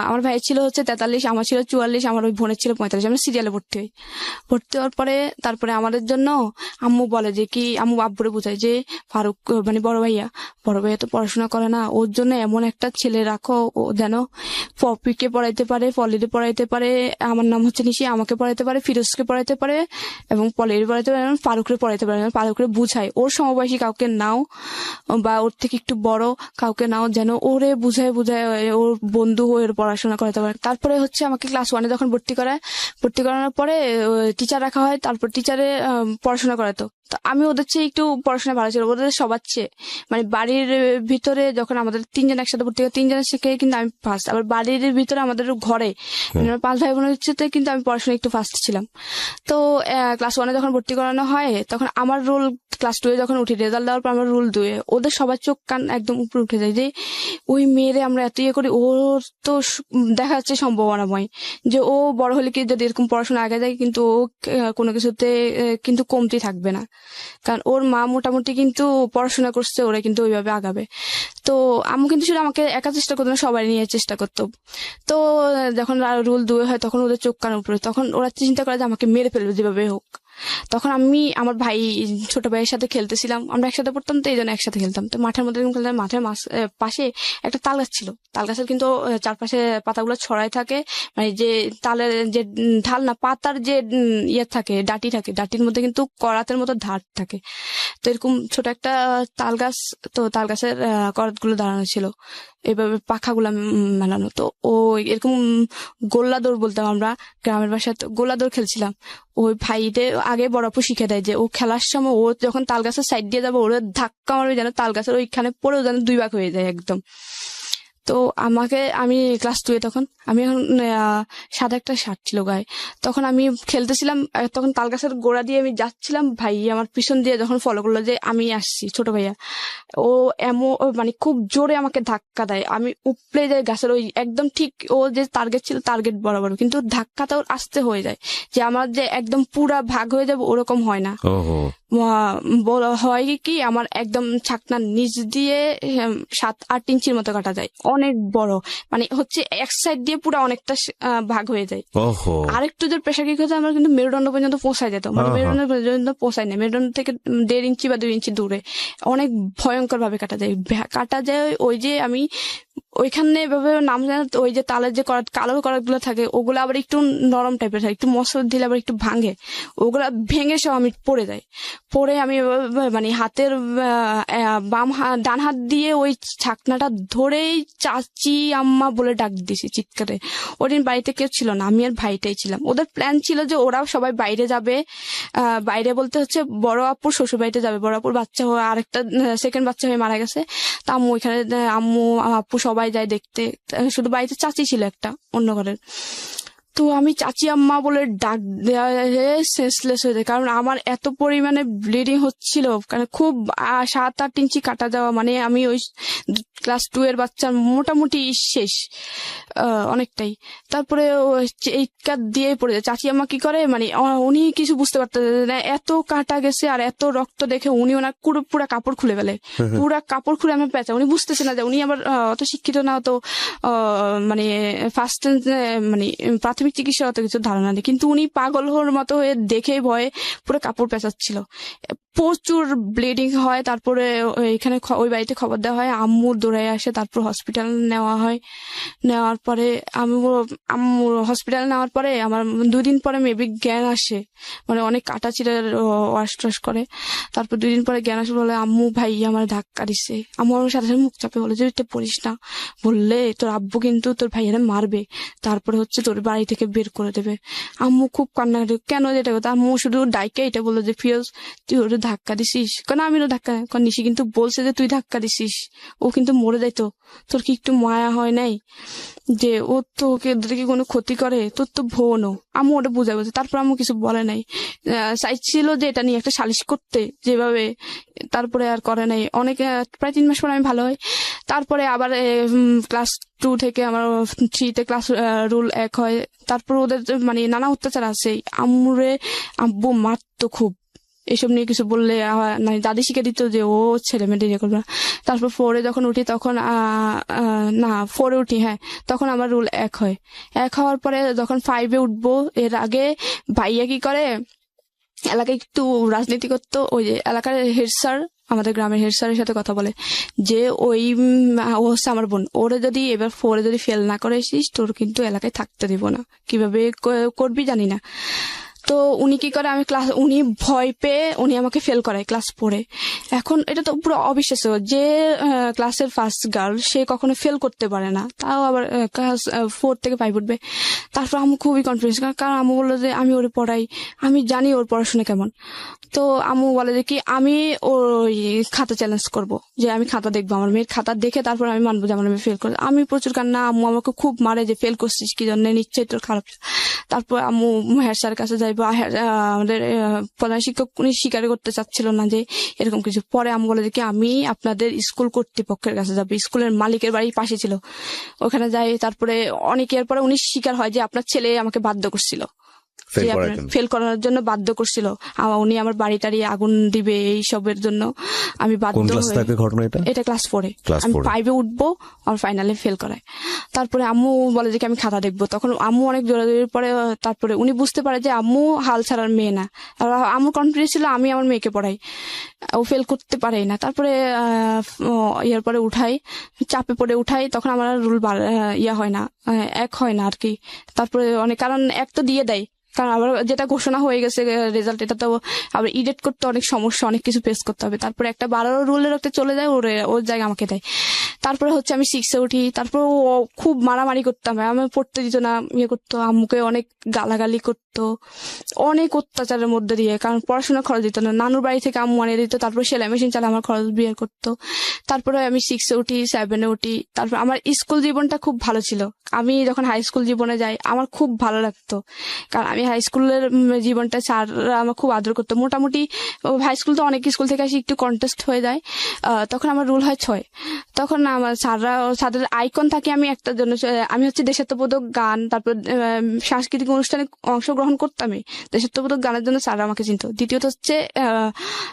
আমার ভাইয়ের ছিল হচ্ছে 43, আমার ছিল 44, আমার ওই বোনের ছিল 45। আমরা সিরিয়ালে ভর্তি হওয়ার পরে তারপরে আমাদের জন্য আম্মু বলে যে কি, আম্মু আব্বুরে বোঝায় যে ফারুক মানে বড় ভাইয়া তো পড়াশোনা করে না, ওর জন্য এমন একটা ছেলে রাখো ও যেন পপিকে পড়াইতে পারে, পলিরে পড়াইতে পারে, আমার নাম হচ্ছে নিশি, আমাকে পড়াইতে পারে, ফিরোজকে পড়াইতে পারে এবং পলিরে পড়াইতে পারে, ফারুকরে পড়াইতে পারে। ফারুকরে বুঝায় ওর সমবয়সী কাউকে নাও বা ওর থেকে একটু বড় কাউকে নাও, যেন ওরে বুঝায় ওর বন্ধু হয়ে পড়াশোনা করাতে পারে। তারপরে হচ্ছে আমাকে ক্লাস 1-এ যখন ভর্তি করানোর পরে টিচার রাখা হয়, তারপর টিচারে পড়াশোনা করাতো। তো আমি ওদের চেয়ে একটু পড়াশোনা ভালো ছিল, ওদের সবার চেয়ে। মানে বাড়ির ভিতরে যখন আমাদের 3 জন একসাথে ভর্তি হয়, 3 জনের থেকে কিন্তু আমি ফার্স্ট। আবার বাড়ির ভিতরে আমাদের ঘরে 5 ভাই বোনের সাথে কিন্তু আমি পড়াশোনা একটু ফার্স্ট ছিলাম। তো ক্লাস 1-এ যখন ভর্তি করানো হয় তখন আমার রোল ক্লাস 2-এ যখন উঠি, রেজাল্ট দেওয়ার পর আমার রোল 2-এ, ওদের সবার চোখ কান একদম উপরে উঠে যায় যে ওই মেয়েরে আমরা এত ইয়ে করি, ওর তো দেখা যাচ্ছে সম্ভাবনাময় যে ও বড় হলে কি যদি এরকম পড়াশোনা আগে যায় কিন্তু ও কোনো কিছুতে কিন্তু কমতি থাকবে না, কারণ ওর মা মোটামুটি কিন্তু পড়াশোনা করছে, ওরা কিন্তু ওইভাবে আগাবে। তো আম্মু কিন্তু শুধু আমাকে একা চেষ্টা করতো না, সবাই নিয়ে চেষ্টা করতো। তো যখন রুল 2 হয় তখন ওদের চোখ কান উপরে, তখন ওরা চিন্তা করে যে আমাকে মেরে ফেলবে যেভাবে হোক। তখন আমি আমার ভাই ছোট ভাইয়ের সাথে খেলতেছিলাম, আমরা একসাথে পড়তাম তো এই জন্য একসাথে খেলতাম। তো মাঠের মধ্যে যখন খেলতাম, মাঠের পাশে একটা তাল গাছ ছিল। তাল গাছের কিন্তু চারপাশে পাতাগুলো ছড়াই থাকে, মানে যে তালের যে ঢাল না, পাতার যে ইয়ে থাকে, ডাটি থাকে, ডাটির মধ্যে কিন্তু করাতের মতো ধার থাকে। তো এরকম ছোট একটা তাল গাছ, তো তাল গাছের করাত গুলো দাঁড়ানো ছিল, এভাবে পাখাগুলা মেলানো। তো ও এরকম গোল্লা দৌড় বলতাম আমরা গ্রামের ভাষায়, তো গোল্লা দৌড় খেলছিলাম। ওই ভাইদের আগে বড় আপু শিখে দেয় যে ও খেলার সময় ও যখন তাল গাছের সাইড দিয়ে যাবে, ওরা ধাক্কা মারবে যেন তাল গাছের ওইখানে পড়েও যেন দুই ভাগ হয়ে যায় একদম। তো আমি ক্লাস 2 তখন, আমি এখন সাদা একটা শার্ট ছিল গায়ে, তখন আমি খেলতেছিলাম, তখন তাল গাছের গোড়া দিয়ে আমি যাচ্ছিলাম, ভাই আমার পিছন দিয়ে যখন ফলো করলো যে আমি আসছি, ছোট ভাইয়া, ও মানে খুব জোরে আমাকে ধাক্কা দেয়, আমি উপড়ে যাই গাছের ওই একদম ঠিক ও যে টার্গেট ছিল টার্গেট বরাবর, কিন্তু ধাক্কাটা ওর আস্তে হয়ে যায়, যে আমার যে একদম পুরা ভাগ হয়ে যাবে ওরকম হয় না। ওহো, বলা হয় কি আমার একদম ছাকনার নিচ দিয়ে 7-8 ইঞ্চির মতো কাটা যায়, অনেক বড়, মানে হচ্ছে এক সাইড দিয়ে পুরো অনেকটা ভাগ হয়ে যায়। ওহো, আরেকটু যে প্রেশার কিক হতে আমার কিন্তু মেরুদণ্ড পর্যন্ত পৌঁছায় যেত, মানে মেরুদণ্ড পর্যন্ত পৌঁছায় না, মেরুদণ্ড থেকে 1.5 ইঞ্চি বা 2 ইঞ্চি দূরে, অনেক ভয়ঙ্কর ভাবে কাটা যায়। ওই যে আমি ওইখানে এভাবে নাম জানা, ওই যে তালের যে কালো করাত গুলো থাকে, ওগুলো আবার একটু নরম টাইপের থাকে, একটু মশলা দিলে আবার একটু ভাঙে, ওগুলা ভেঙে সব আমি পড়ে যাই। পরে আমি মানে হাতের ডান হাত দিয়ে ওই ছাকনাটা ধরেই চাচি আম্মা বলে ডাক দিছি চিৎকারে। ওদিন বাড়িতে কেউ ছিল না, আমি আর ভাইটাই ছিলাম। ওদের প্ল্যান ছিল যে ওরাও সবাই বাইরে যাবে, বাইরে বলতে হচ্ছে বড় আপুর শ্বশুর বাড়িতে যাবে, বড় আপুর বাচ্চা হয়ে আরেকটা সেকেন্ড বাচ্চা হয়ে মারা গেছে। তা আম্মু ওইখানে, আম্মু আপু সবাই যায় দেখতে, শুধু বাড়িতে চাচি ছিল একটা অন্য ঘরের। তো আমি চাচি আম্মা বলে ডাক দেওয়া সেন্সলেস হয়ে যায়, কারণ আমার এত পরিমাণে ব্লিডিং হচ্ছিল, কারণ খুব 7-8 ইঞ্চি কাটা যাওয়া, মানে আমি ওই ক্লাস 2 এর বাচ্চার মোটামুটি শেষ অনেকটাই। তারপরে এই কাট দিয়ে পড়ে যায়। চাচি আম্মা কি করে, মানে উনি কিছু বুঝতে পারতেন না, এত কাটা গেছে আর এত রক্ত দেখে উনি ওনার পুরা কাপড় খুলে ফেলে, পুরা কাপড় খুলে আমি পেঁচা। উনি বুঝতেছে না যে উনি আবার অত শিক্ষিত না, তো মানে ফার্স্ট মানে প্রাথমিক চিকিৎসা অত কিছু ধারণা নেই, কিন্তু উনি পাগল হওয়ার মতো হয়ে দেখে ভয়ে পুরো কাপড় পেঁচাচ্ছিল, প্রচুর ব্লিডিং হয়। তারপরে এখানে ওই বাড়িতে খবর দেওয়া হয়, আম্মু দৌড়ায় আসে, তারপর হসপিটাল নেওয়া হয়। নেওয়ার পরে আম্মু হসপিটাল নেওয়ার পরে আমার 2 দিন পরে মেবি জ্ঞান আসে, মানে অনেক কাটা চিড়ার ওয়াশ টাশ করে। তারপর 2 দিন পরে জ্ঞান আসে, বলে আম্মু ভাই আমার ধাক্কা দিচ্ছে। আম্মু আমার সাথে সাথে মুখ চাপে বলে যে তুই পড়িস না, বললে তোর আব্বু কিন্তু তোর ভাইয়ারে মারবে, তারপরে হচ্ছে তোর বাড়ি থেকে বের করে দেবে। আম্মু খুব কান্নাকাটি, কেন যেটা কথা, আম্মু শুধু ডাইকে এটা বললো যে ফিরোজ তুই ওরে ধাক্কা দিছিস, কেন আমি ওর ধাক্কা, কারণ নিশি কিন্তু বলছে যে তুই ধাক্কা দিছিস, ও কিন্তু মরে যাইত, তোর কি একটু মায়া হয় নাই যে ও তোকে কি কোনো ক্ষতি করে, তোর তো বোনও। আম্মু ওটা বুঝাই বলছে, তারপর আম্মু কিছু বলে নাই, চাইছিল যে এটা নিয়ে একটা সালিশ করতে যেভাবে, তারপরে আর করে নাই। অনেক প্রায় 3 মাস পরে আমি ভালো হই। তারপরে আবার ক্লাস 2 থেকে আমার 3-তে ক্লাস রুল 1 হয়। তারপর ওদের মানে নানা অত্যাচার আছে, আব্বু মারতো খুব, এসব নিয়ে কিছু বললে মানে দাদি শিখে দিত যে ও ছেলে মেয়ে ইয়ে করবে না। তারপর 4-এ যখন উঠি তখন না 4-এ উঠি, হ্যাঁ, তখন আমার রুল 1 হয়। 1 হওয়ার পরে যখন 5-এ উঠবো, এর আগে ভাইয়া কি করে, এলাকায় একটু রাজনীতি করতো, ওই যে এলাকার হেড স্যার, আমাদের গ্রামের হেড স্যারের সাথে কথা বলে যে ওই ও হচ্ছে আমার বোন, ওরে যদি এবার 4-এ যদি ফেল না করে এসিস তোর কিন্তু এলাকায় থাকতে দিব না, কিভাবে করবি জানি না। তো উনি কি করে, উনি ভয় পেয়ে উনি আমাকে ফেল করায় ক্লাস 4-এ। এখন এটা তো পুরো অবিশ্বাস্য যে ক্লাসের ফার্স্ট গার্ল সে কখনো ফেল করতে পারে না, তাও আবার ক্লাস 4 থেকে 5 উঠবে। তারপর আম্মু খুবই কনফিডেন্স, কারণ আম্মু বললো যে আমি ওরে পড়াই, আমি জানি ওর পড়াশোনা কেমন। তো আম্মু বলে যে কি আমি ওই খাতা চ্যালেঞ্জ করব, যে আমি খাতা দেখবো, আমার মেয়ের খাতা দেখে তারপর আমি মানবো যে আমার মেয়ে ফেল করে। আমি প্রচুর কান্না, আম্মু আমাকে খুব মারে যে ফেল করছিস কি জন্য, নিশ্চয়ই তোর খারাপ। তারপর আম্মু হেড স্যারের কাছে যাই, বা আমাদের প্রধান শিক্ষক উনি স্বীকার করতে চাচ্ছিল না যে এরকম কিছু। পরে আম্মু বলে যে কি আমি আপনাদের স্কুল কর্তৃপক্ষের কাছে যাবো, স্কুলের মালিকের বাড়ির পাশে ছিল, ওখানে যাই। তারপরে অনেকের পরে উনি স্বীকার হয় যে আপনার ছেলে আমাকে বাধ্য করছিল, Fail করার জন্য? ফেল করার জন্য বাধ্য করছিল। উনি আমার বাড়ি টাড়ি আগুন দিবে এই সবের জন্য আমি বাধ্য কোন ক্লাস হয়ে- থাকে ঘটনা এটা? এটা ক্লাস 4-এ। Class আমি 4-এ। 5-এ উঠবো আর ফাইনালে ফেল করায়। তারপরে আম্মু বলে যে কি আমি খাতা দেখবো, তখন আম্মু অনেক জোরাজোরির পরে তারপরে উনি বুঝতে পারে যে আম্মু হাল ছাড়ার মেয়ে না। আর আম্মুর কনফিডেন্স ছিল আমি আমার মেয়েকে পড়াই, ও ফেল করতে পারেই না। তারপরে ইয়ার পরে উঠাই, চাপে পড়ে উঠাই, তখন আমার রুল ইয়া হয় না, এক হয় না আর কি। তারপরে অনেক কারণ এক তো দিয়ে দেয়, কারণ আবার যেটা ঘোষণা হয়ে গেছে রেজাল্ট, এটা তো আবার ইডিট করতে অনেক সমস্যা, অনেক কিছু ফেস করতে হবে। তারপরে একটা 12 রুলের একটা চলে যায়, ওর জায়গা আমাকে দেয়। তারপরে হচ্ছে আমি 6-এ উঠি। তারপর ও খুব মারামারি করতাম, আমি পড়তে দিত না, ইয়ে করতো, আম্মুকে অনেক গালাগালি করতো, অনেক অত্যাচারের মধ্যে দিয়ে, কারণ পড়াশোনার খরচ দিত না। নানুর বাড়ি থেকে আম্মু আনিয়ে দিত, তারপর সেলাই মেশিন চালা আমার খরচ বিয়ে করতো। তারপরে আমি 6-এ উঠি, 7-এ উঠি। তারপর আমার স্কুল জীবনটা খুব ভালো ছিল। আমি যখন হাই স্কুল জীবনে যাই আমার খুব ভালো লাগতো, কারণ আমি হাই স্কুলের জীবনটা স্যাররা আমার খুব আদর করতো। মোটামুটি হাই স্কুল তো অনেক স্কুল থেকে আসি একটু কন্টেস্ট হয়ে যায়, তখন আমার রুল হয় 6। তখন আমার স্যারদের আইকন থাকে আমি একটার জন্য, আমি হচ্ছে দেশাত্মবোধক গান, তারপর সাংস্কৃতিক অনুষ্ঠানে অংশগ্রহণ করতামই। দেশাত্মবোধক গানের জন্য স্যাররা আমাকে চিনতো। দ্বিতীয়ত হচ্ছে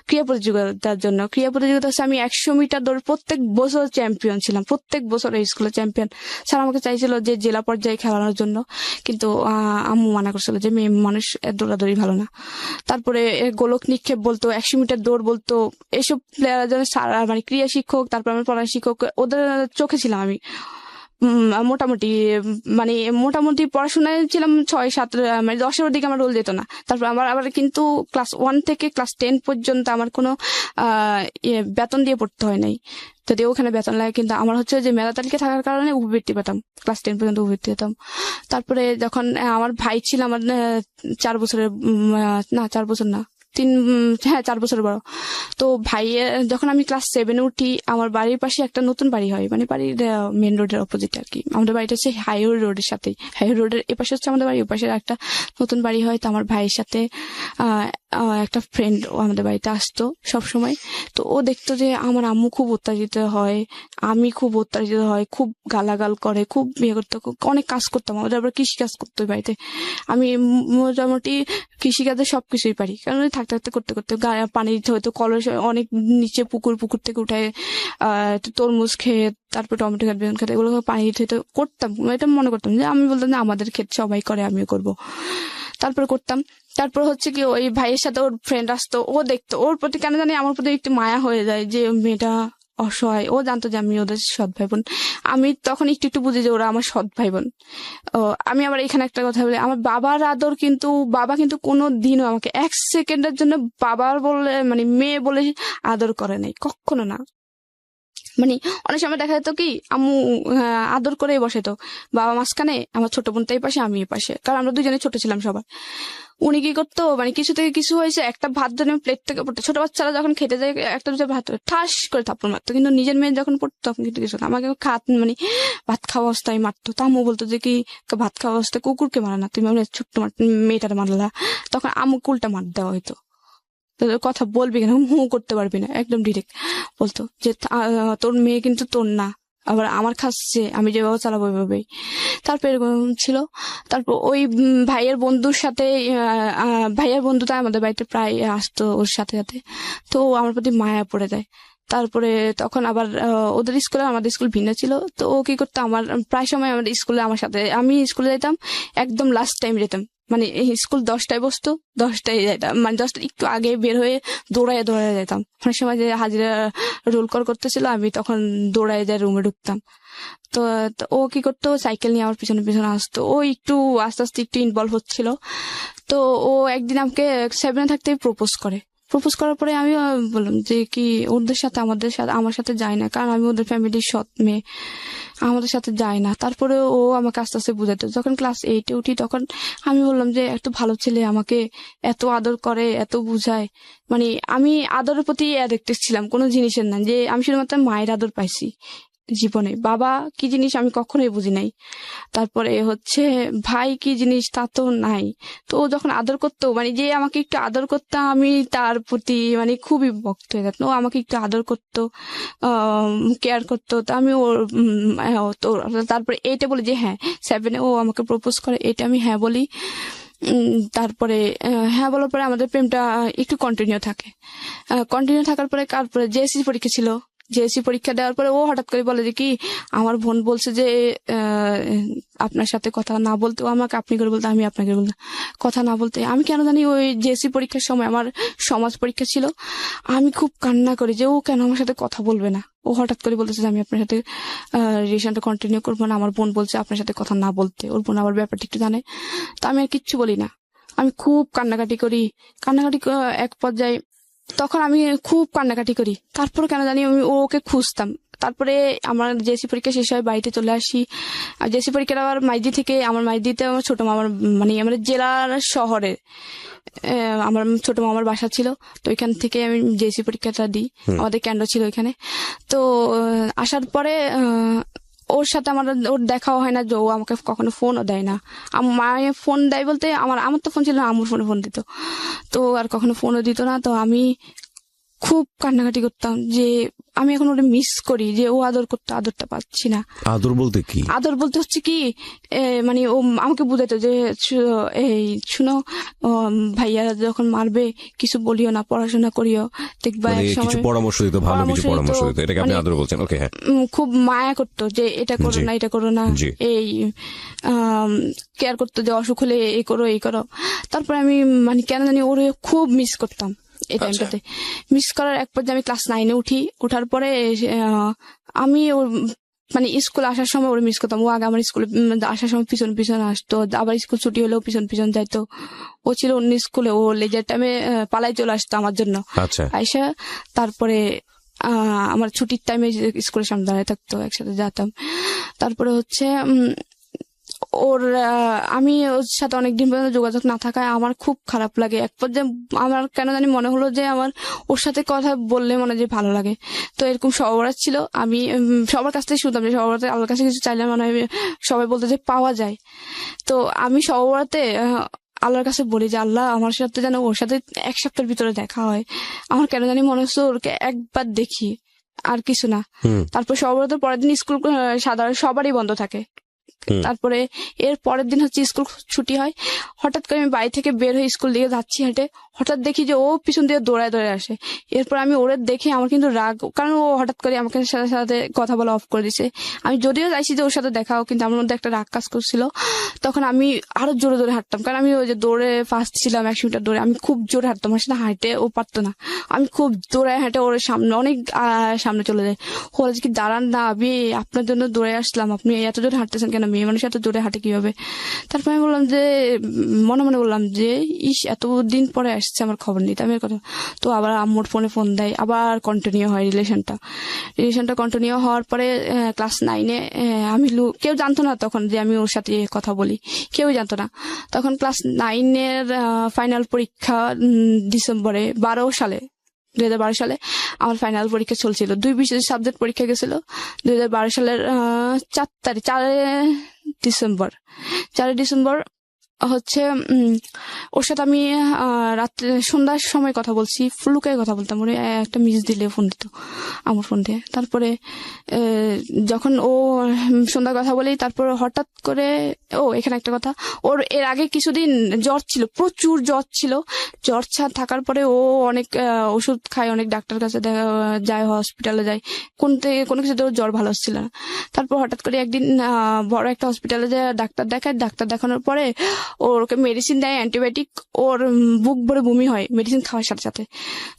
ক্রীড়া প্রতিযোগিতার জন্য। ক্রীড়া প্রতিযোগিতা হচ্ছে আমি 100 মিটার দৌড় প্রত্যেক বছর চ্যাম্পিয়ন ছিলাম, প্রত্যেক বছর এই স্কুলে চ্যাম্পিয়ন। স্যার আমাকে চাইছিল যে জেলা পর্যায়ে খেলানোর জন্য, কিন্তু আম্মু মানা করছিল যে মেয়ে মানুষ দৌড়াদৌড়ি ভালো না। তারপরে গোলক নিক্ষেপ বলতো, 100 মিটার দৌড় বলতো, এসব প্লেয়ারের জন্য স্যার মানে ক্রীড়া শিক্ষক, তারপর আমার পড়ার শিক্ষক, ওদের চোখে ছিলাম আমি। মোটামুটি মানে মোটামুটি পড়াশোনায় ছিলাম 6-7, মানে 10-এর দিকে আমার রোল যেত না। তারপর আবার কিন্তু ক্লাস 1 থেকে ক্লাস 10 পর্যন্ত আমার কোনো বেতন দিয়ে পড়তে হয় নাই। যদি ওখানে বেতন লাগে, কিন্তু আমার হচ্ছে যে মেধা তালিকা থাকার কারণে উপবৃত্তি পেতাম, ক্লাস 10 পর্যন্ত উপবৃত্তি পেতাম। তারপরে যখন আমার ভাই ছিল আমার 4 বছরের, না 4 বছর না, 4 বছর বড়। তো ভাইয়ের যখন আমি ক্লাস 7-এ উঠি, আমার বাড়ির পাশে একটা নতুন বাড়ি হয়, মানে বাড়ির মেন রোডের অপোজিট আর কি। আমাদের বাড়িটা হচ্ছে হাইওয়ে রোডের সাথেই, হাইওয়ে রোডের এপাশে হচ্ছে আমাদের বাড়ি, ওপাশে একটা নতুন বাড়ি হয়। তো আমার ভাইয়ের সাথে একটা ফ্রেন্ড আমাদের বাড়িতে আসতো সব সময়। তো ও দেখতো যে আমার আম্মু খুব অত্যাচারিত হয়, আমি খুব অত্যাচারিত হয়, খুব গালাগাল করে, খুব বিয়ে করতো, অনেক কাজ করতাম। আমাদের আবার কৃষি কাজ করতো বাড়িতে। আমি মোটামুটি কৃষিকাজে সবকিছুই পারি, কারণ থাকতে থাকতে করতে করতে পানি দিতে হতো, কলের অনেক নিচে পুকুর থেকে উঠে তরমুজ খেয়ে, তারপর টমেটো খেত, বেগুন খেত, এগুলো পানি দিতে হতো, করতাম। এটা মনে করতাম যে আমি বলতাম যে আমাদের ক্ষেত সবাই করে, আমিও করবো। তারপরে করতাম। তারপর হচ্ছে কি ওই ভাইয়ের সাথে ওর ফ্রেন্ড আসতো, ও দেখতো, ওর প্রতি কেন জানি আমার প্রতি একটু মায়া হয়ে যায় যে মেয়েটা অসহায়। ও জানতো যে আমি ওদের সৎ ভাই বোন। আমি তখন একটু একটু বুঝি যে ওরা আমার সৎ ভাই বোন। আমি আবার এখানে একটা কথা বলি, আমার বাবার আদর কিন্তু, বাবা কিন্তু কোনো দিনও আমাকে 1 সেকেন্ডের জন্য বাবার বলে, মানে মেয়ে বলে আদর করে নাই, কখনো না। মানে অনেক সময় দেখা যেত কি আম্মু আদর করে বসে, তো বাবা মাঝখানে, আমার ছোট বোনটা এই পাশে, আমি এই পাশে, কারণ আমরা দুজনে ছোট ছিলাম সবার। উনি কি করতো, মানে কিছু থেকে কিছু হয়েছে, একটা ভাত ধরে প্লেট থেকে পড়তো, ছোট বাচ্চারা যখন খেতে যায় একটা দুটো ভাত ঠাস করে থাপ্পড় মারতো, কিন্তু নিজের মেয়ে যখন পড়তো তখন কিন্তু কিছু না, আমাকে মানে ভাত খাওয়া অবস্থায় মারতো। তা আম্মু বলতো যে কি ভাত খাওয়া অবস্থায় কুকুরকে মারা না, তুমি আমার ছোট্ট মেয়েটার মারলা। তখন আম্মু উল্টা মার দেওয়া হইতো, কথা বলবি কেন, করতে পারবি না, একদম ডিরেক্ট বলতো যে তোর মেয়ে কিন্তু তোর না, আবার আমার খাচ্ছে, আমি যেভাবে চালাবো ওইভাবেই। তারপর এরকম ছিল। তারপর ওই ভাইয়ের বন্ধুর সাথে, ভাইয়ের বন্ধুটা আমাদের বাড়িতে প্রায় আসতো ওর সাথে সাথে, তো আমার প্রতি মায়া পড়ে যায়। তারপরে তখন আবার ওদের স্কুলে আমাদের স্কুল ভিন্ন ছিল, তো ও কি করতো, আমার প্রায় সময় আমাদের স্কুলে আমার সাথে, আমি স্কুলে যেতাম একদম লাস্ট টাইম যেতাম, মানে স্কুল 10টায় বসতো, 10টায় যেতাম, মানে 10টা একটু আগে বের হয়ে দৌড়ায় যেতাম। অনেক সময় যে হাজিরা রোল কল করতেছিল, আমি তখন দৌড়ায় যায় রুমে ঢুকতাম। তো ও কি করতো, সাইকেল নিয়ে আমার পিছনে পিছনে আসতো, ও একটু আস্তে আস্তে একটু ইনভলভ হচ্ছিল। তো ও একদিন আমাকে 7-এ থাকতে প্রপোজ করার পরে আমি বললাম যে কি ওদের সাথে আমার সাথে যায় না, কারণ আমি ওদের ফ্যামিলির সৎ মেয়ে, আমাদের সাথে যায় না। তারপরে ও আমাকে আস্তে আস্তে বুঝাতো। যখন ক্লাস 8-এ উঠি তখন আমি বললাম যে এত ভালো ছেলে আমাকে এত আদর করে, এত বুঝায়, মানে আমি আদরের প্রতি অ্যাডিক্টেড ছিলাম, কোনো জিনিসের না, যে আমি শুধুমাত্র মায়ের আদর পাইছি জীবনে, বাবা কি জিনিস আমি কখনোই বুঝি নাই। তারপরে হচ্ছে ভাই কি জিনিস তা তো নাই। তো ও যখন আদর করতো, মানে যে আমাকে একটু আদর করতো, আমি তার প্রতি মানে খুবই ভক্ত হয়ে যেত। ও আমাকে একটু আদর করতো, কেয়ার করতো, তো আমি ওর তো তারপরে 8-এ বলি যে হ্যাঁ, 7-এ ও আমাকে প্রপোজ করে, এটা আমি হ্যাঁ বলি। তারপরে হ্যাঁ বলার পরে আমাদের প্রেমটা একটু কন্টিনিউ থাকে। কন্টিনিউ থাকার পরে তারপরে জেএসসি পরীক্ষা ছিল। জেএসসি পরীক্ষা দেওয়ার পরে ও হঠাৎ করে বলে যে কি, আমার বোন বলছে যে আপনার সাথে কথা না বলতে, ও আমাকে আপনি করে বলতে, আমি আপনাকে বলতে, কথা না বলতে। আমি কেন জানি ওই জেএসসি পরীক্ষার সময় আমার সমাজ পরীক্ষা ছিল, আমি খুব কান্না করি যে ও কেন আমার সাথে কথা বলবে না। ও হঠাৎ করে বলতেছে যে আমি আপনার সাথে রিলেশনটা কন্টিনিউ করবো না, আমার বোন বলছে আপনার সাথে কথা না বলতে। ওর বোন আবার ব্যাপারটা একটু জানে, তো আমি আর কিচ্ছু বলি না। আমি খুব কান্নাকাটি করি, এক পর্যায়ে তখন আমি খুব কান্নাকাটি করি। তারপর কেন জানি আমি ওকে খুঁজতাম। তারপরে আমার জেএসসি পরীক্ষা শেষ হয়, বাড়িতে চলে আসি। আর জেএসসি পরীক্ষাটা আবার মাইজি থেকে, আমার মাইজিতে আমার ছোট মামার মানে আমাদের জেলার শহরে আমার ছোট মামার বাসা ছিল, তো ওইখান থেকে আমি জেএসসি পরীক্ষাটা দিই। আমাদের কেন্দ্র ছিল ওইখানে। তো আসার পরে ওর সাথে ওর দেখাও হয় না, যে ও আমাকে কখনো ফোনও দেয় না। মায়ে ফোন দেয় বলতে আমার তো ফোন ছিল না, আমার ফোন দিত, তো আর কখনো ফোনও দিত না। তো আমি খুব কান্নাকাটি করতাম যে আমি এখন ওটা মিস করি, যে ও আদর করতে, আদরটা পাচ্ছি না। আদর বলতে কি? আদর বলতে হচ্ছে কি, মানে ও আমাকে বুঝাইতো যে এই শুনো, ভাইয়া যখন মারবে কিছু বলিও না, পড়াশোনা করিও, দেখবা মানে এক সময় কিছু পরামর্শ দিত, ভালো কিছু পরামর্শ দিত, এটাকে আপনি আদর বলছেন? ওকে, হ্যাঁ। খুব মায়া করতো যে এটা করো না, এটা করো না, এই কেয়ার করতো যে অসুখ হলে এই করো, এই করো। তারপরে আমি মানে কেন জানি ওরে খুব মিস করতাম এই টাইমটাতে। মিস করার এক পর্যায়ে আমি ক্লাস 9-এ উঠি। ওঠার পরে আমি ওর মানে স্কুল আসার সময় ওরে মিস করতাম। ও আগে আমার স্কুলে আসার সময় পিছন পিছন আসতো, আবার স্কুল ছুটি হলেও পিছন পিছন যাইতো। ও ছিল অন্য স্কুলে, ও লেজার টাইমে পালাই চলে আসতো আমার জন্য। আইসা তারপরে আমার ছুটির টাইমে স্কুলের সামনে দাঁড়িয়ে থাকতো, একসাথে যেতাম। তারপরে হচ্ছে আমি ওর সাথে অনেকদিন পর্যন্ত যোগাযোগ না থাকায় আমার খুব খারাপ লাগে। এক পর্যায়ে আমার কেন জানি মনে হলো যে আমার ওর সাথে কথা বললে মনে যে ভালো লাগে। তো এরকম সবার ছিল, আমি সবার কাছ থেকে শুনতাম যে সবার আল্লাহর কাছে কিছু চাইলে মনে হয় সবাই বলতে যে পাওয়া যায়। তো আমি সবারতে আল্লাহর কাছে বলি যে আল্লাহ আমার সাথে যেন ওর সাথে 1 সপ্তাহের ভিতরে দেখা হয়। আমার কেন জানি মনে হচ্ছে ওরকে একবার দেখি, আর কিছু না। তারপর সবার পরের দিন স্কুল সাধারণ সবারই বন্ধ থাকে। তারপরে এর পরের দিন হচ্ছে স্কুল ছুটি হয়। হঠাৎ করে আমি বাড়ি থেকে বের হয়ে স্কুল দিকে যাচ্ছি হেঁটে, হঠাৎ দেখি যে ও পিছন দিয়ে দৌড়ায় দৌড়ায় আসে। এরপর আমি ওরে দেখে আমার কিন্তু রাগ, কারণ ও হঠাৎ করে আমাকে সাথে সাথে কথা বলা অফ করে দিছে। আমি যদিও চাইছি যে ওর সাথে দেখাও, কিন্তু আমার মধ্যে একটা রাগ কাজ করছিল। তখন আমি আরো জোরে জোরে হাঁটতাম, কারণ আমি ওই যে দৌড়ে ফার্স্ট ছিলাম 100 মিটার দৌড়ে। আমি খুব জোরে হাঁটতাম, আমার সাথে হাঁটে ও পারতো না। আমি খুব দৌড়ে হেঁটে ওর সামনে, অনেক সামনে চলে যাই। বলে কি দাঁড়ান না, আমি আপনার জন্য দৌড়ে আসলাম, আপনি এত জোরে হাঁটতেছেন কেন, মেয়ে মানুষ এত জোরে হাঁটে কিভাবে? তারপর আমি বললাম যে মনে মনে বললাম যে এতদিন পরে আসছে, আমার খবর নেই। আমি কথা, তো আবার আম্মুর ফোন দেয়, আবার কন্টিনিউ হয় রিলেশনটা কন্টিনিউ হওয়ার পরে ক্লাস 9-এ আমি কেউ জানতো না তখন যে আমি ওর সাথে কথা বলি, কেউ জানতো না তখন। ক্লাস 9-এর ফাইনাল পরীক্ষা ডিসেম্বরে 2012 সালে আমার ফাইনাল পরীক্ষা চলছিল। 2 বিশেষ সাবজেক্ট পরীক্ষা গেছিল 2012 সালের 4 ডিসেম্বর হচ্ছে। ওর সাথে আমি রাত্রে সন্ধ্যার সময় কথা বলছি, ফ্লুকে কথা বলতাম। ওরে একটা মিস দিলে ফোন দিত আমার ফোন দিয়ে। তারপরে যখন ও সন্ধ্যা কথা বলি, তারপর হঠাৎ করে এখানে একটা কথা, ওর এর আগে কিছুদিন জ্বর ছিল, প্রচুর জ্বর ছিল। জ্বর থাকার পরে ও অনেক ওষুধ খায়, অনেক ডাক্তার কাছে যায়, হসপিটালে যায়, কোনো কিছুতে ওর জ্বর ভালো হচ্ছিল না। তারপর হঠাৎ করে একদিন বড় একটা হসপিটালে যায় ডাক্তার দেখানোর পরে ওকে মেডিসিন দেয়, অ্যান্টিবায়োটিক। ওর বুক ভরে বমি হয় মেডিসিন খাওয়ার সাথে সাথে।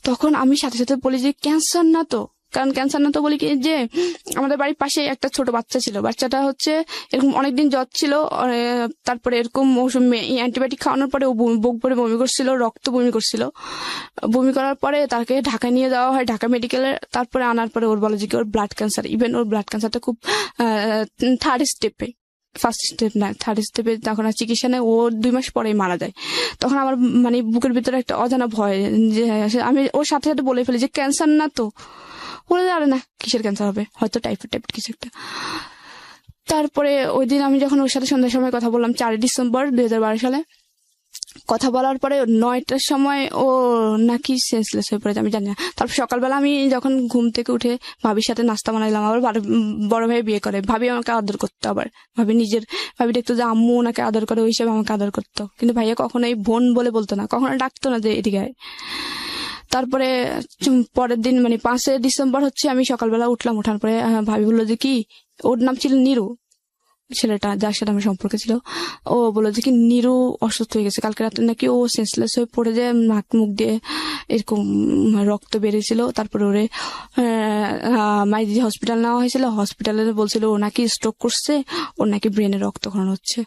তখন আমি সাথে সাথে বলি যে ক্যান্সার না তো, কারণ ক্যান্সার না তো বলি কি যে আমাদের বাড়ির পাশে একটা ছোট বাচ্চা ছিল, বাচ্চাটা হচ্ছে এরকম অনেকদিন জ্বর ছিল। তারপরে এরকম অ্যান্টিবায়োটিক খাওয়ানোর পরে ও বুক ভরে বমি করছিল, রক্ত বমি করছিল। বমি করার পরে তাকে ঢাকায় নিয়ে যাওয়া হয়, ঢাকা মেডিকেলে। তারপরে আনার পরে ওর বলে যে ওর ব্লাড ক্যান্সার। ইভেন ওর ব্লাড ক্যান্সারটা খুব 3rd স্টেপে, ফার্স্ট স্টেপ না 3rd স্টেপে। তখন আর চিকিৎসা নেই, ও 2 মাস পরেই মারা যায়। তখন আমার মানে বুকের ভিতরে একটা অজানা ভয়, যে আমি ওর সাথে সাথে বলে ফেলি যে ক্যান্সার না তো। বলে আরে না, কিসের ক্যান্সার হবে, হয়তো টাইফয়েড কিছু একটা। তারপরে ওই দিন আমি যখন ওর সাথে সন্ধ্যার সময় কথা বললাম 4 ডিসেম্বর 2012 সালে, কথা বলার পরে 9টার সময় ও নাকি সেন্সলেস হয়ে পড়েছে, আমি জানি না। তারপর সকালবেলা আমি যখন ঘুম থেকে উঠে ভাবির সাথে নাস্তা বানাইলাম, আবার বড় ভাই বিয়ে করে, ভাবি আমাকে আদর করতো, আবার ভাবি দেখতো যে আম্মু ওনাকে আদর করে, ওই হিসেবে আমাকে আদর করতো, কিন্তু ভাইয়া কখনোই বোন বলে বলতো না, কখনো ডাকতো না যে এদিকে আয়। তারপরে পরের দিন মানে 5 ডিসেম্বর হচ্ছে আমি সকালবেলা উঠলাম, ওঠার পরে ভাবি বললো যে কি, ওর নাম ছিল নিরু, ছেলেটা যার সাথে আমার সম্পর্ক ছিল, ও বললো যে কি নিরু অসুস্থ হয়ে গেছে, কালকে রাতে নাকি ও সেন্সলেস হয়ে পড়ে যায়, নাক মুখ দিয়ে এরকম রক্ত বেরিয়েছিল। তারপরে ওরে মাইজি হসপিটাল নেওয়া হয়েছিল, হসপিটালে বলছিল ও নাকি স্ট্রোক করছে, ওর নাকি ব্রেনে রক্তক্ষরণ হচ্ছে।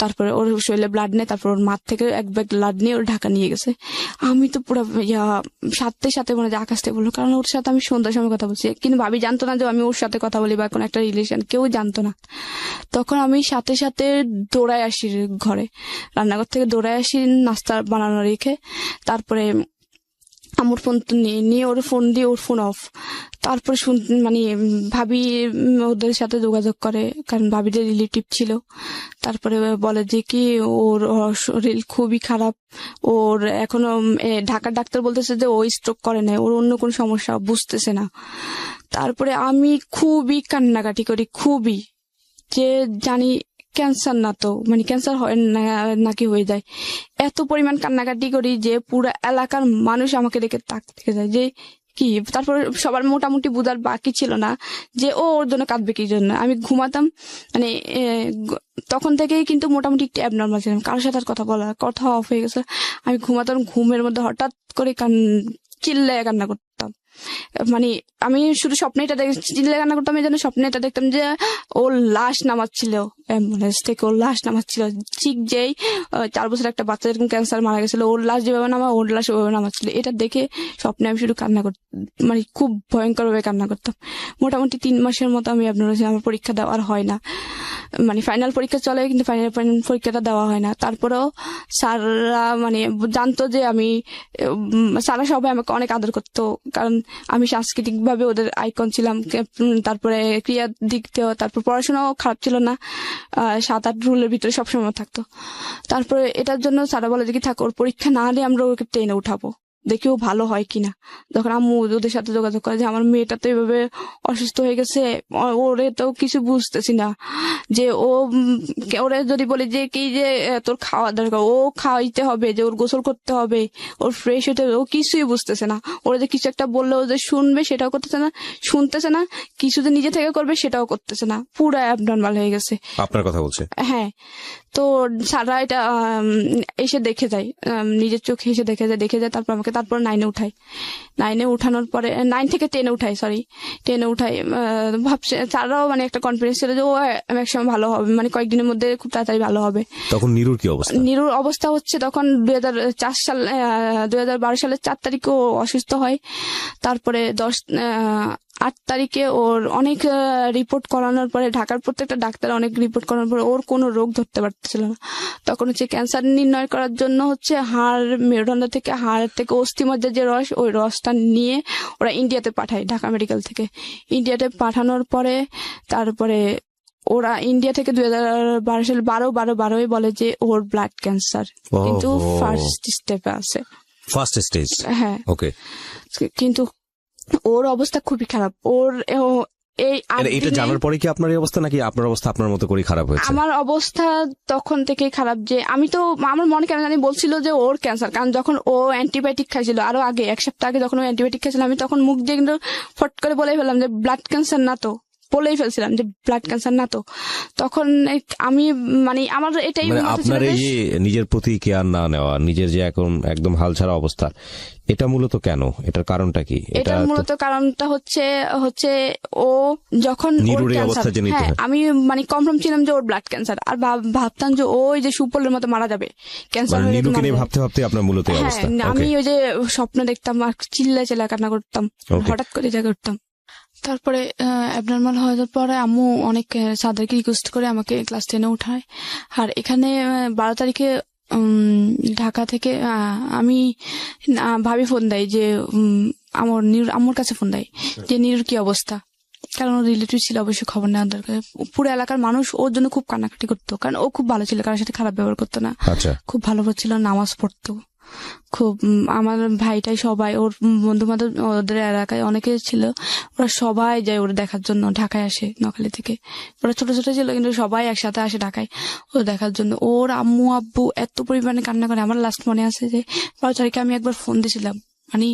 তারপরে ওর শরীরে ব্লাড নেই, তারপর ওর মাথ থেকে এক ব্যাগ ব্লাড নিয়ে ওর ঢাকা নিয়ে গেছে। আমি তো পুরো সাথে সাথে মনে হয় আকাশ থেকে বললো, কারণ ওর সাথে আমি সন্ধ্যার সময় কথা বলছি, কিন্তু ভাবি জানতো না যে আমি ওর সাথে কথা বলি বা কোনো একটা রিলেশন, কেউ জানতো না। তখন আমি সাথে সাথে দৌড়ায় আসি ঘরে, রান্নাঘর থেকে দৌড়ায় আসি নাস্তা বানানো রেখে। তারপরে আমার ফোন নিয়ে ওর ফোন দিয়ে, ওর ফোন অফ। তারপরে মানে ভাবি ওদের সাথে যোগাযোগ করে, কারণ ভাবিদের রিলেটিভ ছিল। তারপরে বলে যে কি ওর শরীর খুবই খারাপ, ওর এখনো ঢাকার ডাক্তার বলতেছে যে ও স্ট্রোক করে না, ওর অন্য কোনো সমস্যা, বুঝতেছে না। তারপরে আমি খুবই কান্নাকাটি করি, খুবই, যে জানি ক্যান্সার না তো, মানে ক্যান্সার হয় নাকি হয়ে যায়, এত পরিমাণ কান্নাকাটি করি যে পুরো এলাকার মানুষ আমাকে দেখে তাক থেকে যায় যে কি। তারপর সবার মোটামুটি বুঝার বাকি ছিল না যে ও ওর জন্য কাঁদবে কি জন্য। আমি ঘুমাতাম, মানে তখন থেকেই কিন্তু মোটামুটি একটু অ্যাবনর্মাল ছিলাম, কারোর সাথে আর কথা অফ হয়ে গেছে। আমি ঘুমাতাম, ঘুমের মধ্যে হঠাৎ করে চিল্লায় কান্না করতাম। মানে আমি শুধু স্বপ্নে এটা চিল্লায় কান্না করতাম, এই জন্য স্বপ্নে এটা দেখতাম যে ওর লাশ নামাচ্ছিল অ্যাম্বুলেন্স থেকে, ওর লাশ নামাচ্ছিল, ঠিক যেই 4 বছর একটা বাচ্চা যেরকম ক্যান্সার মারা গেছিল, ওর লাশ যেভাবে ওর লাশ ওইভাবে নামাচ্ছিল। এটা দেখে স্বপ্নে আমি শুধু কান্না করতাম, মানে খুব ভয়ঙ্কর ভাবে কান্না করতাম। মোটামুটি 3 মাসের মতো আমি আপনার আমার পরীক্ষা দেওয়ার হয় না, মানে ফাইনাল পরীক্ষা চলে কিন্তু ফাইনাল পরীক্ষাটা দেওয়া হয় না। তারপরেও স্যাররা মানে জানতো যে আমি, স্যাররা সবাই আমাকে অনেক আদর করতো, কারণ আমি সাংস্কৃতিক ভাবে ওদের আইকন ছিলাম। তারপরে ক্রিয়ার দিক দিয়েও, তারপর পড়াশোনাও খারাপ ছিল না, 7-8 রুলের ভিতরে সবসময় থাকতো। তারপরে এটার জন্য স্যাররা বলে যে কি থাক, ওর পরীক্ষা না দিয়ে আমরা ওকে টেনে উঠাবো, দেখি ও ভালো হয় কিনা। যখন আম্মু ওদের সাথে যোগাযোগ করে যে আমার মেয়েটা তো এভাবে অসুস্থ হয়ে গেছে, ওরে তো কিছু বুঝতেছি না, যে ওরে যদি বলি যে কি যে তোর খাওয়া দরকার, ও খাওয়াইতে হবে, যে ওর গোসল করতে হবে, ওর ফ্রেশ হতে হবে, ও কিছুই বুঝতেছে না। ওরা যে কিছু একটা বললে ও যে শুনবে সেটাও করতেছে না, শুনতেছে না, কিছু যে নিজে থেকে করবে সেটাও করতেছে না, পুরো অ্যাবনর্মাল হয়ে গেছে। আপনার কথা বলছে? হ্যাঁ। তো স্যাররা এটা এসে দেখে যায়, নিজের চোখে এসে দেখে যায়। তারপর আমাকে 9-এ উঠায়। 9-এ উঠানোর পরে 9 থেকে 10-এ উঠায়, 10-এ উঠায়। ভাবছে স্যাররাও মানে একটা কনফিডেন্স ছিল যে ও একসময় ভালো হবে, মানে কয়েকদিনের মধ্যে খুব তাড়াতাড়ি ভালো হবে। তখন নিরুর কি অবস্থা? নিরুর অবস্থা হচ্ছে তখন 2012 সালের 4 তারিখে ও অসুস্থ হয়। তারপরে 8 তারিখে ওর অনেক রিপোর্ট করানোর পরে, ঢাকার প্রত্যেকটা ডাক্তার অনেক রিপোর্ট করানোর পরে ওর কোনো রোগ ধরতে পারছিল না। তখন হচ্ছে ক্যান্সার নির্ণয় করার জন্য হচ্ছে হাড়, মেরুদণ্ড থেকে, হাড় থেকে অস্থিমজ্জার যে রস, ওই রসটা নিয়ে ওরা ইন্ডিয়াতে পাঠায়, ঢাকা মেডিকেল থেকে। ইন্ডিয়াতে পাঠানোর পরে তারপরে ওরা ইন্ডিয়া থেকে 2012 সালে 12 বলে যে ওর ব্লাড ক্যান্সার, কিন্তু ফার্স্ট স্টেপে আছে। First stage? হ্যাঁ। ওকে। কিন্তু ওর অবস্থা খুবই খারাপ। ওর এটা জানার পরে কি আপনার এই অবস্থা, নাকি আপনার অবস্থা আপনার মতো করে খারাপ হয়েছে? আমার অবস্থা তখন থেকে খারাপ, যে আমি তো, আমার মনে কেন জানি বলছিল যে ওর ক্যান্সার, কারণ যখন ও অ্যান্টিবায়োটিক খাইছিল আরো আগে, 1 সপ্তাহ আগে যখন ও অ্যান্টিবায়োটিক খাইছিল, আমি তখন মুখ দিয়ে কিন্তু ফট করে বলে ফেললাম যে ব্লাড ক্যান্সার না তো, বলেই ফেলছিলাম যে ব্লাড ক্যান্সার না তো। তখন আমি মানে আমার এটাই আপনার এই যে নিজের প্রতি কেয়ার না নেওয়া, নিজের যে এখন একদম হাল ছাড়া অবস্থা, এটা মূলত কেন? এটার কারণটা কি? এটার মূলত কারণটা হচ্ছে ও যখন আমি মানে কনফার্ম ছিলাম যে ওর ব্লাড ক্যান্সার, আর ভাবতাম যে ওই যে সুপলের মতো মারা যাবে ক্যান্সার। ভাবতে ভাবতে আপনার মূলত অবস্থা? আমি ওই যে স্বপ্ন দেখতাম আর চিল্লা কান্না করতাম, হঠাৎ করে যা করতাম। তারপরে অ্যাবনর্মাল হয়ে যাওয়ার পরে আম্মু অনেক স্যারদেরকে রিকোয়েস্ট করে আমাকে ক্লাস 10-এ উঠায়। আর এখানে 12 তারিখে ঢাকা থেকে আমি ভাবি ফোন দেয় যে আম্মুর কাছে ফোন দেয় যে নিরুর কি অবস্থা। কারণ ওর রিলেটিভ ছিল, অবশ্যই খবর নেওয়ার দরকার। পুরো এলাকার মানুষ ওর জন্য খুব কান্নাকাটি করতো, কারণ ও খুব ভালো ছিল, কারোর সাথে খারাপ ব্যবহার করতো না, আচ্ছা, খুব ভালো ছিল, নামাজ পড়তো খুব। আমার ভাইটাই সবাই, ওর বন্ধু বান্ধব ওদের এলাকায় অনেকে ছিল, ওরা সবাই যায় ওর দেখার জন্য, ঢাকায় আসে নোয়াখালী থেকে। ওরা ছোট ছোট ছিল কিন্তু সবাই একসাথে আসে ঢাকায় ও দেখার জন্য। ওর আম্মু আব্বু এত পরিমাণে কান্না করে। আমার লাস্ট মনে আছে যে 12 তারিখে আমি একবার ফোন দিয়েছিলাম, মানে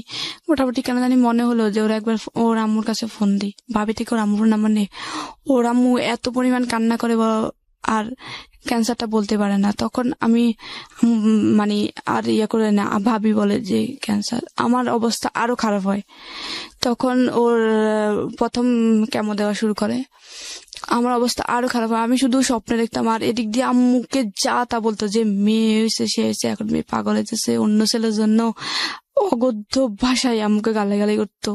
মোটামুটি কেন জানি মনে হলো যে ওরা একবার ওর আম্মুর কাছে ফোন দিই, ভাবি থেকে ওর আম্মুর নাম্বার নেই। ওর আম্মু এত পরিমাণ কান্না করে, আর ক্যান্সারটা বলতে পারে না। তখন আমি মানে আর করে না, ভাবি বলে যে ক্যান্সার। আমার অবস্থা আরো খারাপ হয়। তখন ওর প্রথম কেমো দেওয়া শুরু করে, আমার অবস্থা আরো খারাপ হয়। আমি শুধু স্বপ্নে দেখতাম, আর এদিক দিয়ে আম্মুকে যা তা বলতো যে মেয়ে হয়েছে, সে হয়েছে, এখন মেয়ে পাগল হয়েছে অন্য ছেলের জন্য। অগদ্য ভাষায় আম্মুকে গালাগালি করতো,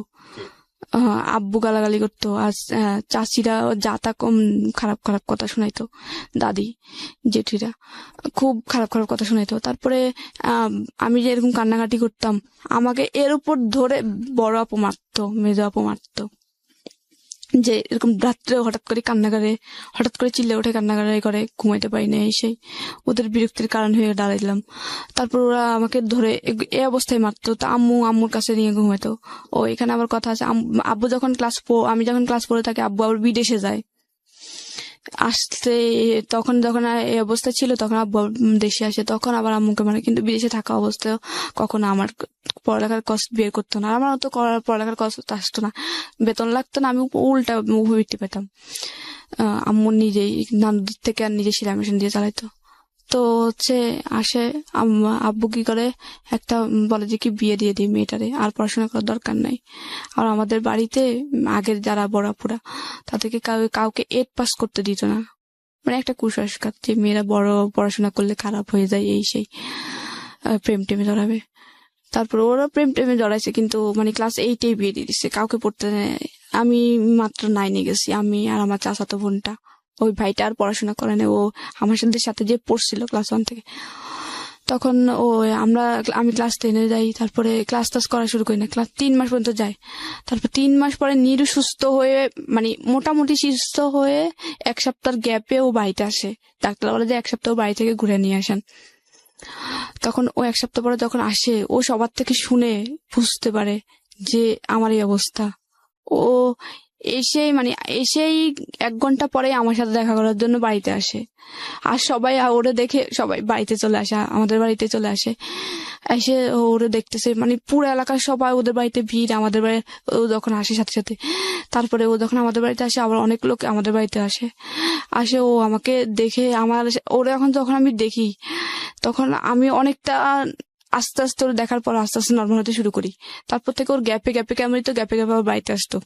আব্বু গালাগালি করতো, আর চাচিরা যা তা কম খারাপ খারাপ কথা শোনাইতো, দাদি জেঠিরা খুব খারাপ খারাপ কথা শোনাইতো। তারপরে আমি যে এরকম কান্নাকাটি করতাম, আমাকে এর উপর ধরে বড় আপু মারতো, মেজো আপু মারতো, যে এরকম রাত্রে হঠাৎ করে কান্না করে, হঠাৎ করে চিল্লে উঠে কান্নাকাটি করে, ঘুমাইতে পারি না। সেই ওদের বিরক্তির কারণ হয়ে দাঁড়াইলাম। তারপর ওরা আমাকে ধরে এই অবস্থায় মারতো। তা আম্মুর কাছে নিয়ে ঘুমাইতো। ও এখানে আবার কথা আছে, আব্বু যখন আমি যখন ক্লাস 4 থাকি, আব্বু আবার বিদেশে যায় আসতে। তখন যখন এই অবস্থা ছিল, তখন আব্বু দেশে আসে, তখন আবার আম্মুকে মানে, কিন্তু বিদেশে থাকা অবস্থায় কখনো আমার পড়ালেখার কষ্ট বের করতো না। আমার তো পড়ালেখার কষ্ট আসতো না, বেতন লাগতো না, আমি উল্টা মুভি পেতাম। আম্মু নিজেই নানুদের থেকে আর নিজে সেলাই মেশিন দিয়ে চালাইতো। তো আসে আব্বু কি করে, একটা বলে যে কি বিয়ে দিয়ে দিই মেয়েটারে, আর পড়াশোনা করার দরকার নাই। আর আমাদের বাড়িতে আগের যারা বড়াপুরা, তাদেরকে কাউকে 8 পাস করতে দিত না, মানে একটা কুসংস্কার যে মেয়েরা বড় পড়াশোনা করলে খারাপ হয়ে যায়, এই সেই প্রেম টেমে জড়াবে। তারপর ওরা প্রেম টেমে জড়াইছে, কিন্তু মানে ক্লাস 8 বিয়ে দিয়ে দিচ্ছে, কাউকে পড়তে নেয়। আমি মাত্র 9 গেছি, আমি আর আমার চাচাতো বোনটা। ওই ভাইটা আর পড়াশোনা করে না, ও আমার সাথে যে পড়ছিল ক্লাস 1 থেকে। তখন আমি ক্লাস 10 যাই, তারপরে ক্লাস করা শুরু করি না, ক্লাস 3 মাস পর্যন্ত যাই। তারপর 3 মাস পরে নিরু সুস্থ হয়ে, মানে মোটামুটি সুস্থ হয়ে 1 সপ্তাহের গ্যাপে ও বাড়িতে আসে। ডাক্তার বলে যে 1 সপ্তাহ বাড়ি থেকে ঘুরে নিয়ে আসেন। তখন ও 1 সপ্তাহ পরে যখন আসে, ও সবার থেকে শুনে বুঝতে পারে যে আমার এই অবস্থা। ও এসেই 1 ঘন্টা পরে আমার সাথে দেখা করার জন্য বাড়িতে আসে। আর সবাই ওরে দেখে সবাই বাড়িতে চলে আসে, আমাদের বাড়িতে চলে আসে। এসে ওরে দেখতেছে, মানে পুরো এলাকার সবাই ওদের বাড়িতে ভিড়, আমাদের বাড়ি। ও যখন আসে সাথে সাথে, তারপরে ও যখন আমাদের বাড়িতে আসে, আবার অনেক লোক আমাদের বাড়িতে আসে। ও আমাকে দেখে ওরে এখন যখন আমি দেখি, তখন আমি অনেকটা আস্তে আস্তে ওর দেখার পর আস্তে আস্তে নর্মাল হতে শুরু করি। তারপর থেকে ওর গ্যাপে গ্যাপে কেমন তো গ্যাপে গ্যাপে আবার বাড়িতে আসতো।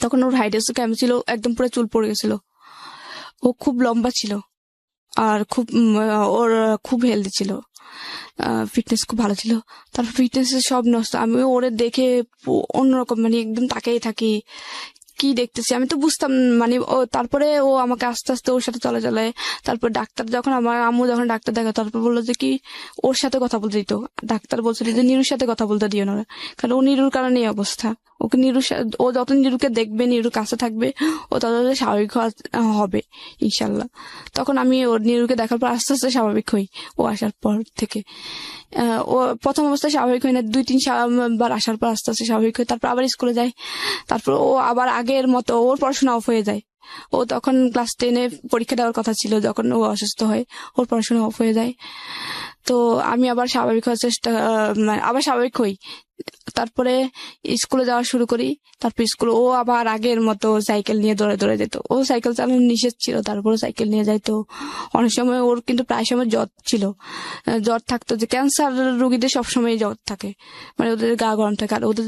তখন ওর হাইটও কেমন ছিল, একদম পুরো চুল পড়ে গেছিল। ও খুব লম্বা ছিল, আর ওর খুব হেলদি ছিল, ফিটনেস খুব ভালো ছিল। তারপর ফিটনেস সব নষ্ট। আমি ওরে দেখে অন্যরকম, মানে একদম তাকিয়ে থাকি, কি দেখতেছি আমি তো বুঝতাম, মানে তারপরে ও আমাকে আস্তে আস্তে ওর সাথে চলে। তারপর ডাক্তার যখন আমার আম্মু যখন ডাক্তার দেখা, তারপর বললো যে কি ওর সাথে কথা বলতে দিত। ডাক্তার বলছিল যে নিরুর সাথে কথা বলতে দিও না, কারণ ও নিরুর কারণে এই অবস্থা। ওকে ও যত নিরুকে দেখবে, নিরুর কাছে থাকবে, ও তত স্বাভাবিক হবে ইনশাল্লাহ। তখন আমি ওর নিরুকে দেখার পর আস্তে আস্তে স্বাভাবিক হই। ও আসার পর থেকে ও প্রথম অবস্থায় স্বাভাবিক হয় না, 2-3 বার আসার পর আস্তে আস্তে স্বাভাবিক হয়। তারপর আবার স্কুলে যায়, তারপর ও আবার আগের মতো ওর পড়াশোনা অফ হয়ে যায়। ও তখন ক্লাস 10 পরীক্ষা দেওয়ার কথা ছিল, যখন ও অসুস্থ হয় ওর পড়াশোনা অফ হয়ে যায়। তো আমি আবার স্বাভাবিক হওয়ার আবার স্বাভাবিক হই। তারপরে স্কুলে যাওয়া শুরু করি। তারপর স্কুলে ও আবার আগের মতো সাইকেল নিয়ে দৌড়ে যেত। ও সাইকেল চালানো নিষেধ ছিল, তারপরে সাইকেল নিয়ে যাইতো। অনেক সময় ওর কিন্তু প্রায় সময় জ্বর ছিল, জ্বর থাকতো, যে ক্যান্সার রোগীদের সবসময় জ্বর থাকে, মানে ওদের গা গরম থাকে, আর ওদের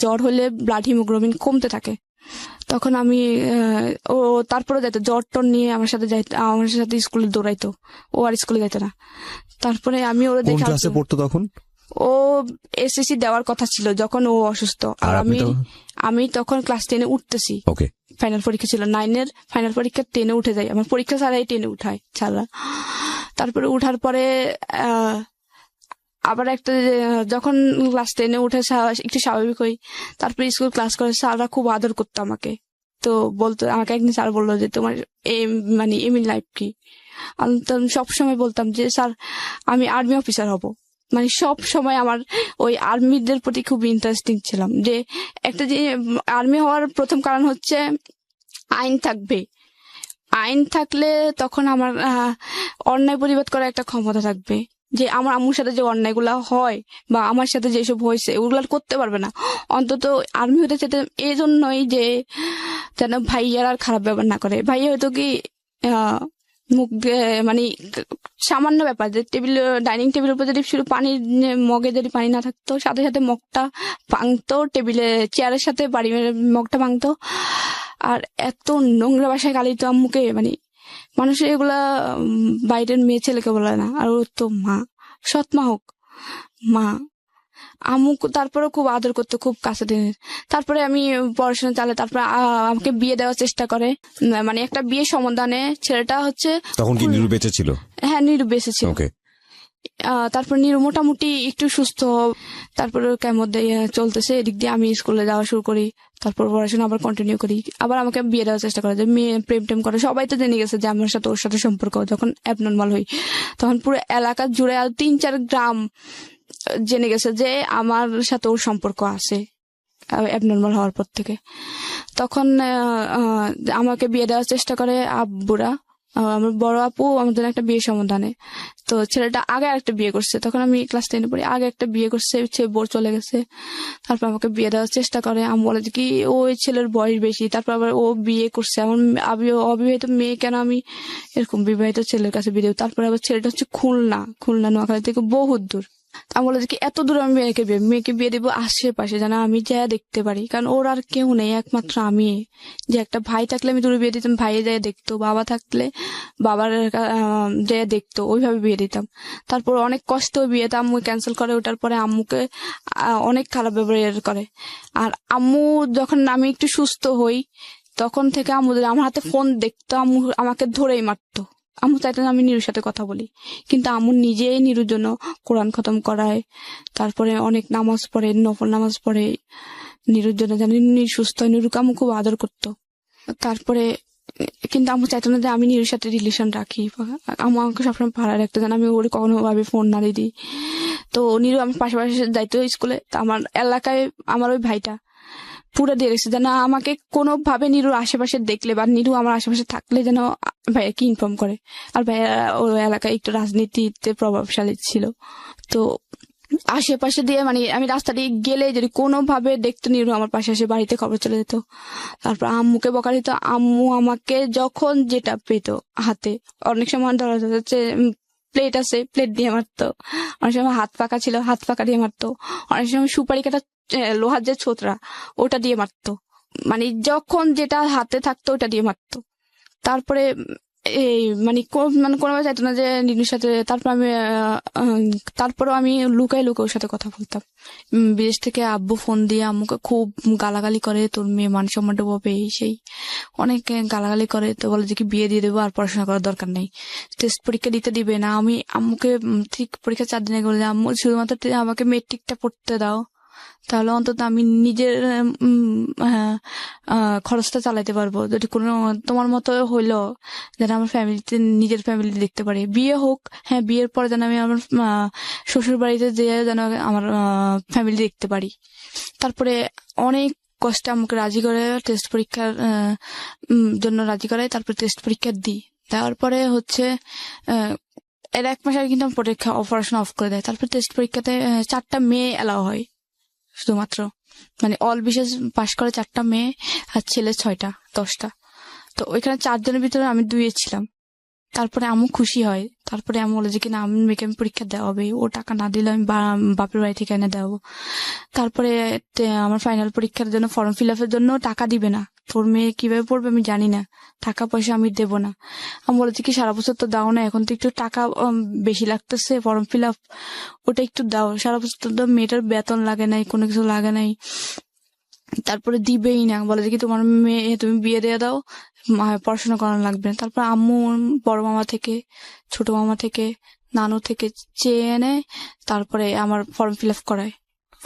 জ্বর হলে ব্লাড হিমোগ্লোবিন কমতে থাকে। তখন আমি ও তারপরে যাইতো জ্বর টর নিয়ে আমার সাথে স্কুলে দৌড়াইতো। ও আর স্কুলে যাইতো না। তারপরে আমি ওরা কোন ক্লাসে পড়তো তখন? ও এসএসসি দেওয়ার কথা ছিল যখন ও অসুস্থ, আর আমি তখন ক্লাস 10 উঠতেছি। ফাইনাল পরীক্ষা ছিল 9 ফাইনাল পরীক্ষা 10 উঠে যাই, আমার পরীক্ষা ছাড়াই 10 উঠায় ছাড়া। তারপরে উঠার পরে আবার একটা যখন ক্লাস 10 উঠে একটু স্বাভাবিক হই, তারপরে স্কুল ক্লাস করে স্যাররা খুব আদর করতো আমাকে, তো বলতো, আমাকে একদিন স্যার বললো যে তোমার মানে এম ইন লাইফ কি। আমি তো সবসময় বলতাম যে স্যার আমি আর্মি অফিসার হব। মানে সব সময় আমার ওই আর্মিদের প্রতি খুব ইন্টারেস্টিং ছিলাম, যে একটা যে আর্মি হওয়ার প্রথম কারণ হচ্ছে আইন থাকবে, আইন থাকলে তখন আমার অন্যায় প্রতিবাদ করার একটা ক্ষমতা থাকবে, যে আমার আম্মুর সাথে যে অন্যায়গুলা হয় বা আমার সাথে যেসব হয়েছে ওগুলো করতে পারবে না। অন্তত আর্মি হতে চাইতে এই জন্যই যে যেন ভাইয়ার আর খারাপ ব্যবহার না করে। ভাইয়া হয়তো কি মুখ মানে সামান্য ব্যাপার, যে টেবিল ডাইনিং টেবিলের উপর যদি শুধু পানির মগে যদি পানি না থাকতো, সাথে সাথে মগটা ভাঙতো, টেবিলে চেয়ারের সাথে বাড়ি মেরে মগটা ভাঙতো। আর এত নোংরা ভাষায় গালি তো আম্মুকে, মানে মানুষের এগুলা বাইরের মেয়ে ছেলেকে বলে না। আর ওর তো মা, সৎ মা হোক, মা আম্মু তারপরে খুব আদর করতো, খুব কাছে টেনে। তারপরে আমি পড়াশোনা চালে, তারপরে আমাকে বিয়ে দেওয়ার চেষ্টা করে। মানে একটা বিয়ে সমাধানে ছেলেটা হচ্ছে, তখন কি নিরু বেঁচে ছিল? হ্যাঁ, নিরু বেঁচে ছিল। ওকে। তারপর নিরু মোটামুটি একটু সুস্থ, তারপরে কেমন চলতেছে, এদিক দিয়ে আমি স্কুলে যাওয়া শুরু করি, তারপর পড়াশোনা আবার কন্টিনিউ করি। আবার আমাকে বিয়ে দেওয়ার চেষ্টা করে, যে মেয়ে প্রেম টেম করে। সবাই তো জেনে গেছে যে আমার সাথে ওর সাথে সম্পর্ক। যখন অ্যাবনর্মাল হই তখন পুরো এলাকা জুড়ে আর 3-4 গ্রাম জেনে গেছে যে আমার সাথে ওর সম্পর্ক আছে অ্যাবনর্মাল হওয়ার পর থেকে। তখন আমাকে বিয়ে দেওয়ার চেষ্টা করে আব্বুরা। আমার বড় আপু আমাদের একটা বিয়ে সমাধানে, তো ছেলেটা আগে একটা বিয়ে করছে, তখন আমি ক্লাস 10 পড়ি। আগে একটা বিয়ে করছে, সে বোর চলে গেছে। তারপর আমাকে বিয়ে দেওয়ার চেষ্টা করে। আমি বলে যে কি ওই ছেলের বয়স বেশি, তারপর আবার ও বিয়ে করছে, আমার অবিবাহিত মেয়ে কেন আমি এরকম বিবাহিত ছেলের কাছে বিয়ে দেবো। তারপরে আবার ছেলেটা হচ্ছে খুলনা নোয়াখালী থেকে বহুত দূর। আমি বলে যে কি এত দূর আমি মেয়েকে বিয়ে দেবো আশেপাশে, যেন আমি যা দেখতে পারি, কারণ ওর আর কেউ নেই, একমাত্র আমি। যে একটা ভাই থাকলে আমি দূরে বিয়ে দিতাম, ভাইয়ে যায় দেখতো, বাবা থাকলে বাবার যায় দেখতো, ওইভাবে বিয়ে দিতাম। তারপর অনেক কষ্ট বিয়েতে আম্মু ক্যান্সেল করে। ওটার পরে আম্মুকে অনেক খারাপ ব্যবহার করে। আর আম্মু যখন আমি একটু সুস্থ হই, তখন থেকে আম্মু আমার হাতে ফোন দেখতো, আম্মু আমাকে ধরেই মারতো। আম্মু চাইতেন আমি নিরুর সাথে কথা বলি, কিন্তু আম্মু নিজেই নিরুর জন্য কোরআন খতম করায়, তারপরে অনেক নামাজ পড়ে, নফল নামাজ পড়ে নিরুর জন্য, যেন নিরু সুস্থ হয়। নিরুকে আম্মু খুব আদর করতো। তারপরে কিন্তু আম্মু চাইতো না যে আমি নিরুর সাথে রিলেশন রাখি। আম্মু আমাকে সবসময় পাড়ায় রাখতো, যেন আমি ওর কখনো ভাবে ফোন না দিই। তো নিরু আমার পাশাপাশি যাইতো স্কুলে। তো আমার এলাকায় আমার ওই ভাইটা পুরো দিয়ে রেখেছে, যেন আমাকে কোনোভাবে নিরুর আশেপাশে দেখলে বা নিরু আমার আশেপাশে থাকলে যেন ভাইয়াকে ইনফর্ম করে। আর ভাইয়া ওই এলাকায় একটু রাজনীতিতে প্রভাবশালী ছিল, তো আশেপাশে দিয়ে মানে আমি রাস্তা দিয়ে গেলে যদি কোনোভাবে দেখতো নিরু আমার পাশে এসে বাড়িতে খবর চলে যেত। তারপর আম্মুকে বকা দিত। আম্মু আমাকে যখন যেটা পেত হাতে, অনেক সময় ধরা যাচ্ছে প্লেট আছে, প্লেট দিয়ে মারতো। অনেক সময় হাত পাকা ছিল, হাত পাকা দিয়ে মারতো। অনেক সময় সুপারি কাটা লোহার যে ছোতরা, ওটা দিয়ে মারতো। মানে যখন যেটা হাতে থাকতো ওটা দিয়ে মারতো। তারপরে এই মানে কোনোভাবে চাইতো না যে নিনুর সাথে। তারপরও আমি লুকাই ওর সাথে কথা বলতাম। বিদেশ থেকে আব্বু ফোন দিয়ে আম্মুকে খুব গালাগালি করে, তোর মেয়ে মান সম্মান ডুবাবে, এই সেই অনেক গালাগালি করে। তো বলে যে কি বিয়ে দিয়ে দেবো, আর পড়াশোনা করার দরকার নেই, টেস্ট পরীক্ষা দিতে দিবে না। আমি আম্মুকে ঠিক পরীক্ষা 4 দিন আগে বলে, আম্মু শুধুমাত্র আমাকে মেট্রিকটা পড়তে দাও, তাহলে অন্তত আমি নিজের খরচটা চালাইতে পারবো। যদি কোনো তোমার মতো হইলো যেন আমার ফ্যামিলিতে, নিজের ফ্যামিলি দেখতে পারি। বিয়ে হোক, হ্যাঁ বিয়ের পরে যেন আমি আমার শ্বশুর বাড়িতে যেয়ে যেন আমার ফ্যামিলি দেখতে পারি। তারপরে অনেক কষ্টে আমাকে রাজি করে টেস্ট পরীক্ষার জন্য রাজি করায়। তারপরে টেস্ট পরীক্ষা দিই। দেওয়ার পরে হচ্ছে এর 1 মাস আগে কিন্তু আমার পড়াশোনা অফ করে দেয়। তারপর টেস্ট পরীক্ষাতে 4টা মেয়ে এলাও হয় শুধুমাত্র, মানে অল বিশেষ পাশ করে 4টা মেয়ে, আর ছেলে 6টা 10টা। তো ওইখানে 4 জনের ভিতরে আমি 2 ছিলাম। তারপরে আম্মু খুশি হয়। তারপরে আমি বলে যে কিনা আমি মেয়েকে আমি পরীক্ষা দেওয়াবে, ও টাকা না দিলে আমি বাপের বাড়ি থেকে এনে দেওয়াবো। তারপরে আমার ফাইনাল পরীক্ষার জন্য ফর্ম ফিল আপের জন্য টাকা দিবে না, তোর মেয়ে কিভাবে পড়বে আমি জানি না, টাকা পয়সা আমি দেবো না। আমি বলেছি কি সারা বছর তো দাও না, এখন তো একটু টাকা বেশি লাগতেছে, ফর্ম ফিল আপ ওটা একটু দাও, সারা বছর তো মেয়েটার বেতন লাগে নাই, কোনো কিছু লাগে নাই। তারপরে দিবেই না, বলে যে কি তোমার মেয়ে তুমি বিয়ে দিয়ে দাও, পড়াশোনা করানো লাগবে না। তারপর আম্মু বড় মামা থেকে, ছোট মামা থেকে, নানু থেকে চেয়ে এনে তারপরে আমার ফর্ম ফিল আপ করায়।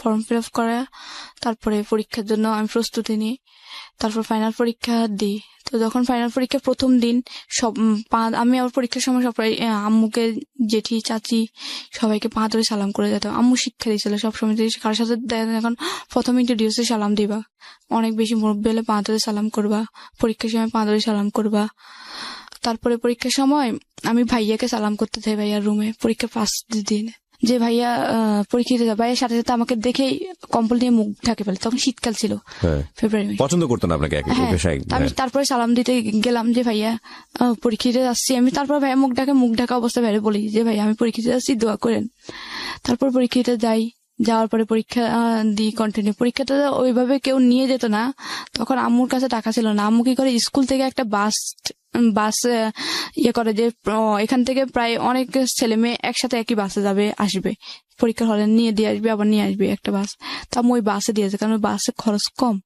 ফর্ম ফিল আপ করা, তারপরে পরীক্ষার জন্য আমি প্রস্তুতি নিই, তারপর ফাইনাল পরীক্ষা দিই। তো যখন ফাইনাল পরীক্ষার প্রথম দিন সব আমি আবার পরীক্ষার সময় সবাই আম্মুকে, জেঠি, চাচি সবাইকে পা ধরে সালাম করে যেতাম। আম্মু শিক্ষা দিয়েছিল সবসময় যে কারোর সাথে এখন প্রথম ইন্ট্রোডিউসে সালাম দিবা, অনেক বেশি মুরব্বি হলে পা ধরে সালাম করবা, পরীক্ষার সময় পা ধরে সালাম করবা। তারপরে পরীক্ষার সময় আমি ভাইয়াকে সালাম করতে চাই, ভাইয়ার রুমে পরীক্ষার ফার্স্ট দিন, যে ভাইয়া পরীক্ষা দিতে, ভাইয়ার সাথে সাথে আমাকে দেখেই কম্বল নিয়ে মুখ ঢাকে ফেলে। তখন শীতকাল ছিল, ফেব্রুয়ারি মাসে। পছন্দ করতেন আপনাকে? আমি তারপরে সালাম দিতে গেলাম যে ভাইয়া পরীক্ষা দিতে যাচ্ছি আমি। তারপর ভাইয়া মুখ ঢাকা অবস্থা ভাইয়া বলি যে ভাইয়া আমি পরীক্ষা দিতে যাচ্ছি, দোয়া করেন। তারপর পরীক্ষা দিতে যাই, যাওয়ার পরে পরীক্ষা দিই কন্টিনিউ। পরীক্ষাটা ওইভাবে কেউ নিয়ে যেত না, তখন আম্মুর কাছে টাকা ছিল না। আম্মু কি করে, স্কুল থেকে একটা বাস করে যে এখান থেকে প্রায় অনেক ছেলে মেয়ে একসাথে একই বাসে যাবে আসবে, পরীক্ষার হলে নিয়ে দিয়ে আসবে আবার নিয়ে আসবে একটা বাস। তো আমি ওই বাসে দিয়েছে, কারণ ওই বাসে খরচ কম,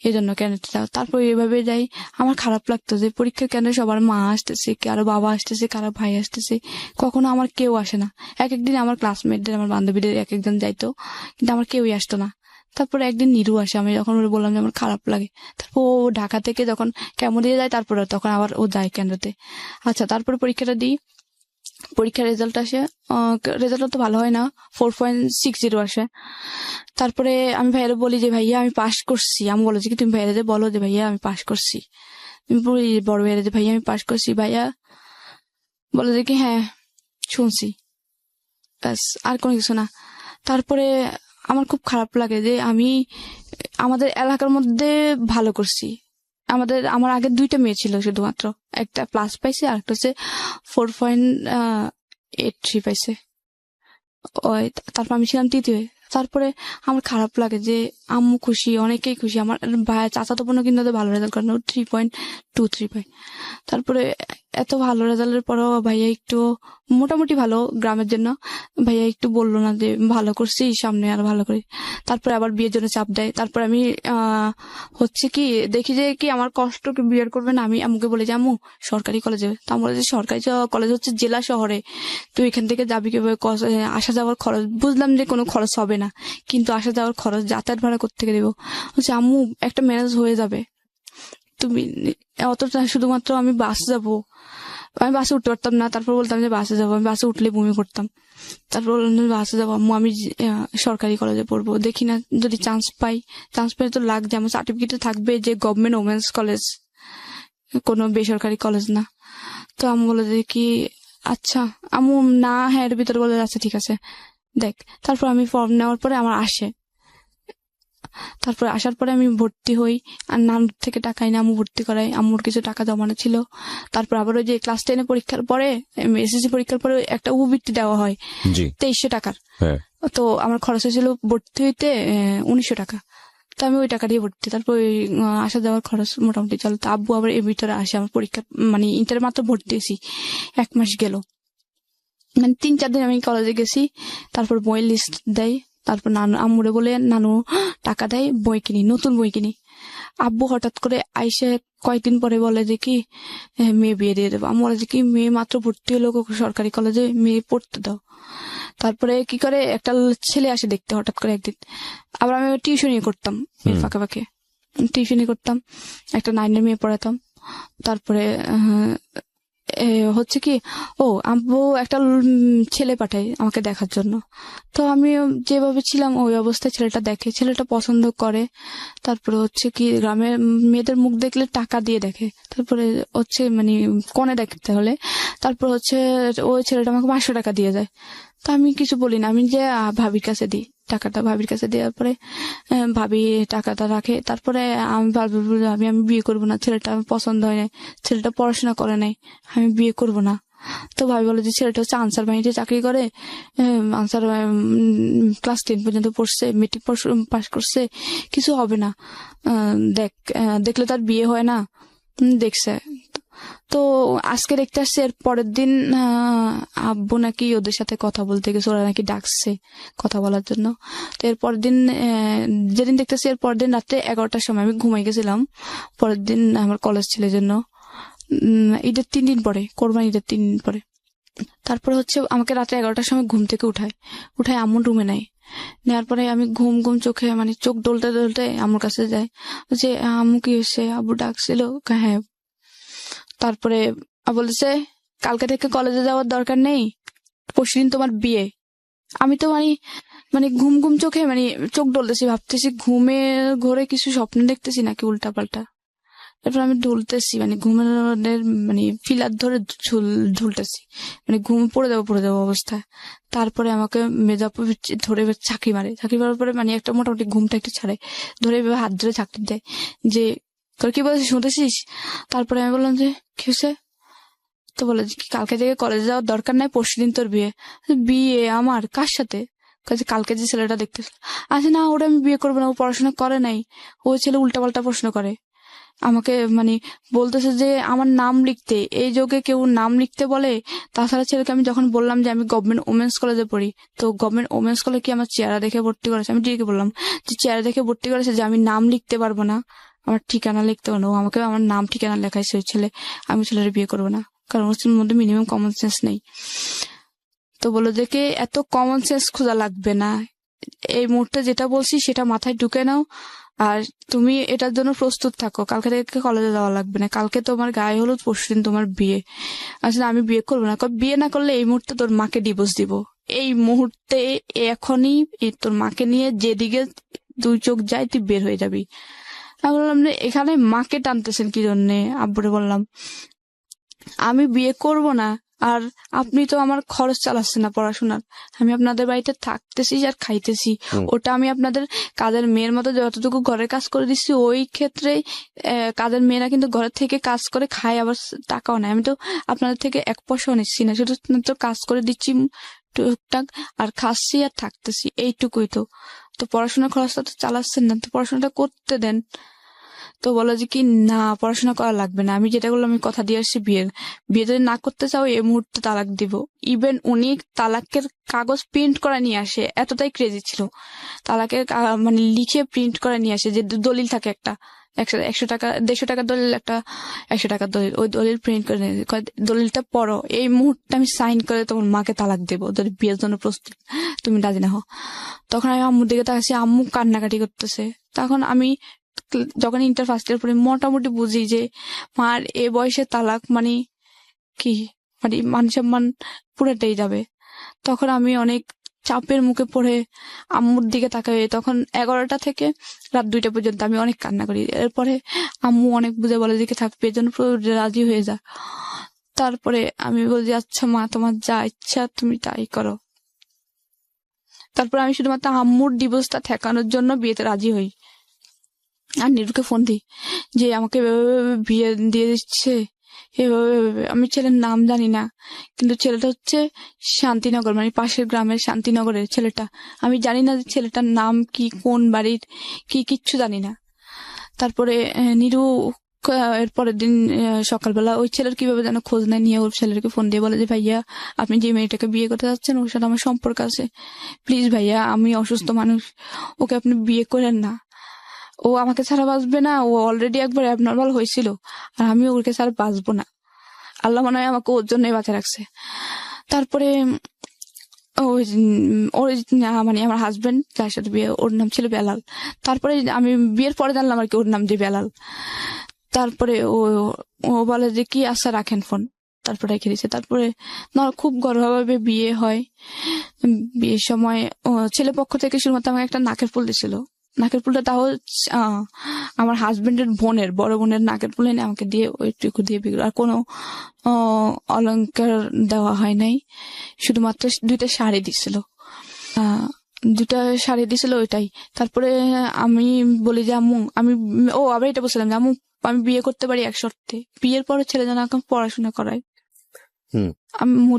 এই জন্য কেন। তারপর এইভাবে যাই। আমার খারাপ লাগতো যে পরীক্ষা কেন সবার মা আসতেছে, কারো বাবা আসতেছে, কারো ভাই আসতেছে, কখনো আমার কেউ আসে না। একদিন আমার ক্লাসমেটদের, আমার বান্ধবীদের এক একজন যাইতো, কিন্তু আমার কেউই আসতো না। তারপরে একদিন নিরু আসে, আমি যখন ওরা বললাম যে আমার খারাপ লাগে, তারপর ও ঢাকা থেকে যখন কেমন দিয়ে যায়, তারপরে তখন আবার ও যায় কেন্দ্রতে। আচ্ছা, তারপরে পরীক্ষাটা দিই, পরীক্ষার রেজাল্ট আসে, রেজাল্ট তো ভালো হয় না, 4.60 আসে। তারপরে আমি ভাইয়ারে বলি যে ভাইয়া আমি পাশ করছি। আমি বলো যে কি তুমি ভাইয়ারে বলো যে ভাইয়া আমি পাশ করছি। আমি বলি বড় ভাইয়ারে যে ভাইয়া আমি পাশ করছি। ভাইয়া বলে যে কি হ্যাঁ শুনছি, ব্যাস, আর কোনো কিছু না। তারপরে আমার খুব খারাপ লাগে যে আমি আমাদের এলাকার মধ্যে ভালো করছি। আমার আগে 2টা মেয়ে ছিল শুধুমাত্র, একটা প্লাস পাইছে আর একটা হচ্ছে 4.83 পাইছে। ওই তারপর আমি ছিলাম তৃতীয়। তারপরে আমার খারাপ লাগে যে আম্মু খুশি, অনেকেই খুশি। আমার ভাই চাচাতো বোনও কিন্তু ভালো রেজাল্ট করে, 3.23 পায়। তারপরে এত ভালো রেজাল্টের পরও ভাইয়া একটু মোটামুটি ভালো গ্রামের জন্য, ভাইয়া একটু বললো না যে ভালো করছি, সামনে আর ভালো করি। তারপরে আবার বিয়ের জন্য চাপ দেয়। তারপর আমি হচ্ছে কি দেখি যে কি আমার কষ্টকে বিয়ে করবে না, আমি আম্মুকে বলে যে আম্মু সরকারি কলেজে। তা আমরা যে সরকারি কলেজ হচ্ছে জেলা শহরে, তুই এখান থেকে যাবি কিভাবে, আসা যাওয়ার খরচ। বুঝলাম যে কোনো খরচ হবে না, কিন্তু আসা যাওয়ার খরচ, যাতায়াত ভাড়া কোত্থেকে দেবো। হচ্ছে আম্মু একটা ম্যানেজ হয়ে যাবে, তুমি অতটা, শুধুমাত্র আমি বাস যাব। আমি বাসে উঠতে পারতাম না, তারপর বলতাম যে বাসে যাবো, আমি বাসে উঠলে বমি করতাম। তারপর বললাম বাসে যাবো আম্মু, আমি সরকারি কলেজে পড়বো, দেখি না যদি চান্স পাই তো লাগছে, আমার সার্টিফিকেটে থাকবে যে গভর্নমেন্ট ওমেন্স কলেজ, কোনো বেসরকারি কলেজ না। তো আম্মু বলে যে কি আচ্ছা, আম্মু না হ্যাঁ এর ভিতরে বলে আচ্ছা ঠিক আছে দেখ। তারপর আমি ফর্ম নেওয়ার পরে আমার আসে, তারপর আসার পরে আমি ভর্তি হই, আর নানুর থেকে টাকাই না, আম্মু ভর্তি করাই, আম্মুর কিছু টাকা জমানো ছিল। তারপর আবার ওই যে ক্লাস 10 পরীক্ষার পরে, এসএসসি পরীক্ষার পরে একটা উপবৃত্তি দেওয়া হয় 2300 টাকার। তো আমার খরচ হয়েছিল ভর্তি হইতে 1900 টাকা। তো আমি ওই টাকা দিয়ে ভর্তি, তারপর আসা যাওয়ার খরচ মোটামুটি চলো। তো আব্বু আবার এর ভিতরে আসে, আমার পরীক্ষা মানে ইন্টার মাত্র ভর্তি হয়েছি, 1 মাস গেল, মানে 3-4 দিন আমি কলেজে গেছি। তারপর বইয়ের লিস্ট দেয়, তারপর নানু আম্মুরে বলে নানু টাকা দেয়, বই কিনি, নতুন বই কিনি। আব্বু হঠাৎ করে আইসে কয়েকদিন পরে বলে যে কি মেয়ে বিয়ে দিয়ে দেবো। আমি বলে যে কি মেয়ে মাত্র ভর্তি হলো সরকারি কলেজে, মেয়ে পড়তে দাও। তারপরে কি করে একটা ছেলে আসে দেখতে হঠাৎ করে একদিন। আবার আমি টিউশনই করতাম, ফাঁকে ফাঁকে টিউশনই করতাম, একটা 9-এর মেয়ে পড়াতাম। তারপরে হচ্ছে কি আব্বু একটা ছেলে পাঠায় আমাকে দেখার জন্য। তো আমি যেভাবে ছিলাম ওই অবস্থায় ছেলেটা দেখে, ছেলেটা পছন্দ করে। তারপরে হচ্ছে কি গ্রামের মেয়েদের মুখ দেখলে টাকা দিয়ে দেখে, তারপরে হচ্ছে মানে কনে দেখতে হলে, তারপর হচ্ছে ওই ছেলেটা আমাকে 500 টাকা দিয়ে যায়। তো আমি কিছু বলি না, আমি যে ভাবির কাছে দিই টাকাটা, ভাবির কাছে দেওয়ার পরে ভাবি টাকাটা রাখে। তারপরে আমি আমি বিয়ে করবো না, ছেলেটা পছন্দ হয় নাই, ছেলেটা পড়াশোনা করে নাই, আমি বিয়ে করবো না। তো ভাবি বলে যে ছেলেটা হচ্ছে আনসার বাহিনীতে চাকরি করে, আনসার ক্লাস 10 পর্যন্ত পড়ছে, মেট্রিক পাস করছে, কিছু হবে না, দেখলে তার বিয়ে হয় না, দেখছে। তো আজকে দেখতে আসছে, এর পরের দিন আব্বু নাকি ওদের সাথে কথা বলতে গেছে, ওরা নাকি ডাকছে কথা বলার জন্য। তো এর পরের দিন যেদিন দেখতেছি, এর পরের দিন রাত্রে 11টার সময় আমি ঘুমাই গেছিলাম। পরের দিন আমার কলেজ ছিল জন্য, ঈদের 3 দিন পরে, কোরবানি ঈদের 3 দিন পরে। তারপরে হচ্ছে আমাকে রাত্রে 11টার সময় ঘুম থেকে উঠায় আম্মু রুমে নেয়, নেওয়ার পরে আমি ঘুম ঘুম চোখে মানে চোখ ডলতে ডলতে আমার কাছে যাই, যে আম্মু কি হয়েছে, আব্বু ডাকছিল? হ্যাঁ। তারপরে বলেছে কালকে থেকে কলেজে যাওয়ার দরকার নেই, পরশুদিন তোমার বিয়ে। আমি তো মানে মানে ঘুম ঘুম চোখে মানে চোখ ডলতেছি, ভাবতেছি ঘুমের ঘোরে কিছু স্বপ্ন দেখতেছি নাকি উল্টা পাল্টা। তারপর আমি ঢুলতেছি মানে ঘুমের মানে ফিলার ধরে ঝুলতেছি, মানে ঘুম পড়ে যাবো অবস্থায়। তারপরে আমাকে মেজাপু ধরে চাকরি মারার পরে মানে একটা মোটামুটি ঘুমটা একটু ছাড়ে, ধরে এভাবে হাত ধরে চাকরি দেয় যে তোর কি বলছিস শুনতেছিস। তারপরে আমি বললাম যে কি হয়েছে? তো বলে যে কালকে থেকে কলেজে যাওয়ার দরকার নাই, পরশুদিন তোর বিয়ে। বিয়ে আমার কার সাথে? কাজে কালকে যে ছেলেটা দেখতেছিল। আচ্ছা না, ওটা আমি বিয়ে করবো না, ও পড়াশোনা করে নাই, ওই ছেলে উল্টাপাল্টা প্রশ্ন করে। আমাকে মানে বলতেছে যে আমার নাম লিখতে, এই যুগে কেউ নাম লিখতে বলে? তাছাড়া ছেলেকে আমি যখন বললাম যে আমি গভর্নমেন্ট ওমেন্স কলেজে পড়ি, তো গভর্নমেন্ট ওমেন্স কলেজ কি আমার চেহারা দেখে ভর্তি করেছে? আমি ডিকে বললাম যে চেহারা দেখে ভর্তি করেছে, যে আমি নাম লিখতে পারবো না, আমার ঠিকানা লিখতে পারবো না। ও আমাকে আমার নাম ঠিকানা লেখাইছে ওই ছেলে। আমি ছেলের বিয়ে করবো না, কারণ ওর মধ্যে মিনিমাম কমন সেন্স নেই। তো বলো যে কে এত কমন সেন্স খোঁজা লাগবে না, এই মুহূর্তে যেটা বলছি সেটা মাথায় ঢুকে নাও, আর তুমি এটার জন্য প্রস্তুত থাকো। কালকে থেকে কলেজে যাওয়া লাগবে না, কালকে তোমার গায়ে হলুদ, পরশুদিন তোমার বিয়ে। আসলে আমি বিয়ে করবো না, বিয়ে না করলে এই মুহূর্তে তোর মাকে ডিভোর্স দিব, এই মুহূর্তে এখনই তোর মাকে নিয়ে যেদিকে দুই চোখ যায় তুই বের হয়ে যাবি। আমি বললাম যে এখানে মাকে টানতেছেন কি জন্যে? আব্বুরে বললাম আমি বিয়ে করব না, আর আপনি তো আমার খরচ চালাচ্ছেন না পড়াশোনার, আমি আপনাদের বাড়িতে থাকতেছি আর খাইতেছি, ওটা আমি আপনাদের কাজের মেয়ের মতো যতটুকু ঘরের কাজ করে দিচ্ছি, ওই ক্ষেত্রে কাজের মেয়েরা কিন্তু ঘরের থেকে কাজ করে খায়, আবার টাকাও নেয়। আমি তো আপনাদের থেকে এক পয়সাও নিচ্ছি না, শুধু তো কাজ করে দিচ্ছি টুকটাক, আর খাচ্ছি আর থাকতেছি, এইটুকুই। তো পড়াশোনার খরচটা তো চালাচ্ছেন না, তো পড়াশোনাটা করতে দেন। তো বলো যে কি না পড়াশোনা করা লাগবে না, আমি যেটা বললাম আমি কথা দিয়ে আসছি বিয়ে যদি না করতে চাও এই মুহূর্তে তালাক দিব। ইভেন উনি তালাকের কাগজ প্রিন্ট করে নিয়ে আসে, এতটাই ক্রেজি ছিল। তালাকের মানে লিখে প্রিন্ট করে নিয়ে আসে, যে দলিল থাকে একটা 100 টাকা 150 টাকার দলিল, একটা 100 টাকার দলিল, ওই দলিল প্রিন্ট করে নিয়ে দলিলটা পড়ো, এই মুহূর্তে আমি সাইন করে তোমার মাকে তালাক দেবো যদি বিয়ের জন্য প্রস্তুত তুমি রাজি না হও। তখন আমি আম্মুর দিকে তাকাচ্ছি, আম্মু কান্নাকাটি করতেছে। তখন আমি যখন ইন্টার ফার্স্ট ইয়ার পড়ি মোটামুটি বুঝি যে মার এ বয়সে তালাক মানে কি, মানে মান সম্মান পুরোটাই যাবে। তখন আমি অনেক চাপের মুখে পড়ে আম্মুর দিকে তাকাই। তখন 11টা থেকে রাত 2টা পর্যন্ত আমি অনেক কান্না করি। এরপরে আম্মু অনেক বুঝে বলে দিকে থাকবে, এর জন্য রাজি হয়ে যা। তারপরে আমি বলি আচ্ছা মা তোমার যা ইচ্ছা তুমি তাই করো। তারপরে আমি শুধুমাত্র আম্মুর ডিভোর্সটা ঠেকানোর জন্য বিয়েতে রাজি হই, আর নিরুকে ফোন দিই যে আমাকে বিয়ে দিয়ে দিচ্ছে এভাবে। আমি ছেলের নাম জানি না, কিন্তু ছেলেটা হচ্ছে শান্তিনগর, মানে পাশের গ্রামের শান্তিনগরের ছেলেটা। আমি জানি না যে ছেলেটার নাম কি, কোন বাড়ির কি, কিচ্ছু জানি না। তারপরে নিরু এর পরের দিন সকালবেলা ওই ছেলের কিভাবে যেন খোঁজ নেয়, নিয়ে ওর ছেলেকে ফোন দিয়ে বলে যে ভাইয়া আপনি যে মেয়েটাকে বিয়ে করতে যাচ্ছেন ওর সাথে আমার সম্পর্ক আছে, প্লিজ ভাইয়া আমি অসুস্থ মানুষ, ওকে আপনি বিয়ে করেন না, ও আমাকে ছাড়া বাঁচবে না, ও অলরেডি একবার অ্যাবনর্মাল হয়েছিল, আর আমি ওকে ছাড়া বাঁচবো না, আল্লাহ মনে হয় আমাকে ওর জন্যই বাঁচা রাখছে। তারপরে ওর মানে আমার হাজবেন্ড যার সাথে বিয়ে, ওর নাম ছিল বেলাল। তারপরে আমি বিয়ের পরে জানলাম আর কি ওর নাম যে বেলাল। তারপরে ও বলে যে কি আচ্ছা রাখেন ফোন, তারপরে রেখে দিচ্ছে। তারপরে খুব গর্ভভাবে বিয়ে হয়। বিয়ের সময় ছেলে পক্ষ থেকে শুধুমাত্র আমাকে একটা নাকের ফুল দিছিল, নাকের ফুলটা তাও আমার হাজবেন্ডের বোনের বড় বোনের নাকের ফুল এনে আমাকে দিয়ে ওইটুকু দিয়ে বিক্রি, আর কোনো অলংকার দেওয়া হয় নাই, শুধুমাত্র 2টা শাড়ি দিছিল, 2টা শাড়ি দিছিল ওইটাই। তারপরে আমি বলি যে আম্মু আবার এটা বলছিলাম যে আম্মু আমি বিয়ে করতে পারি এক শর্তে, বিয়ের পরে ছেলে যেন এখন পড়াশোনা করায়।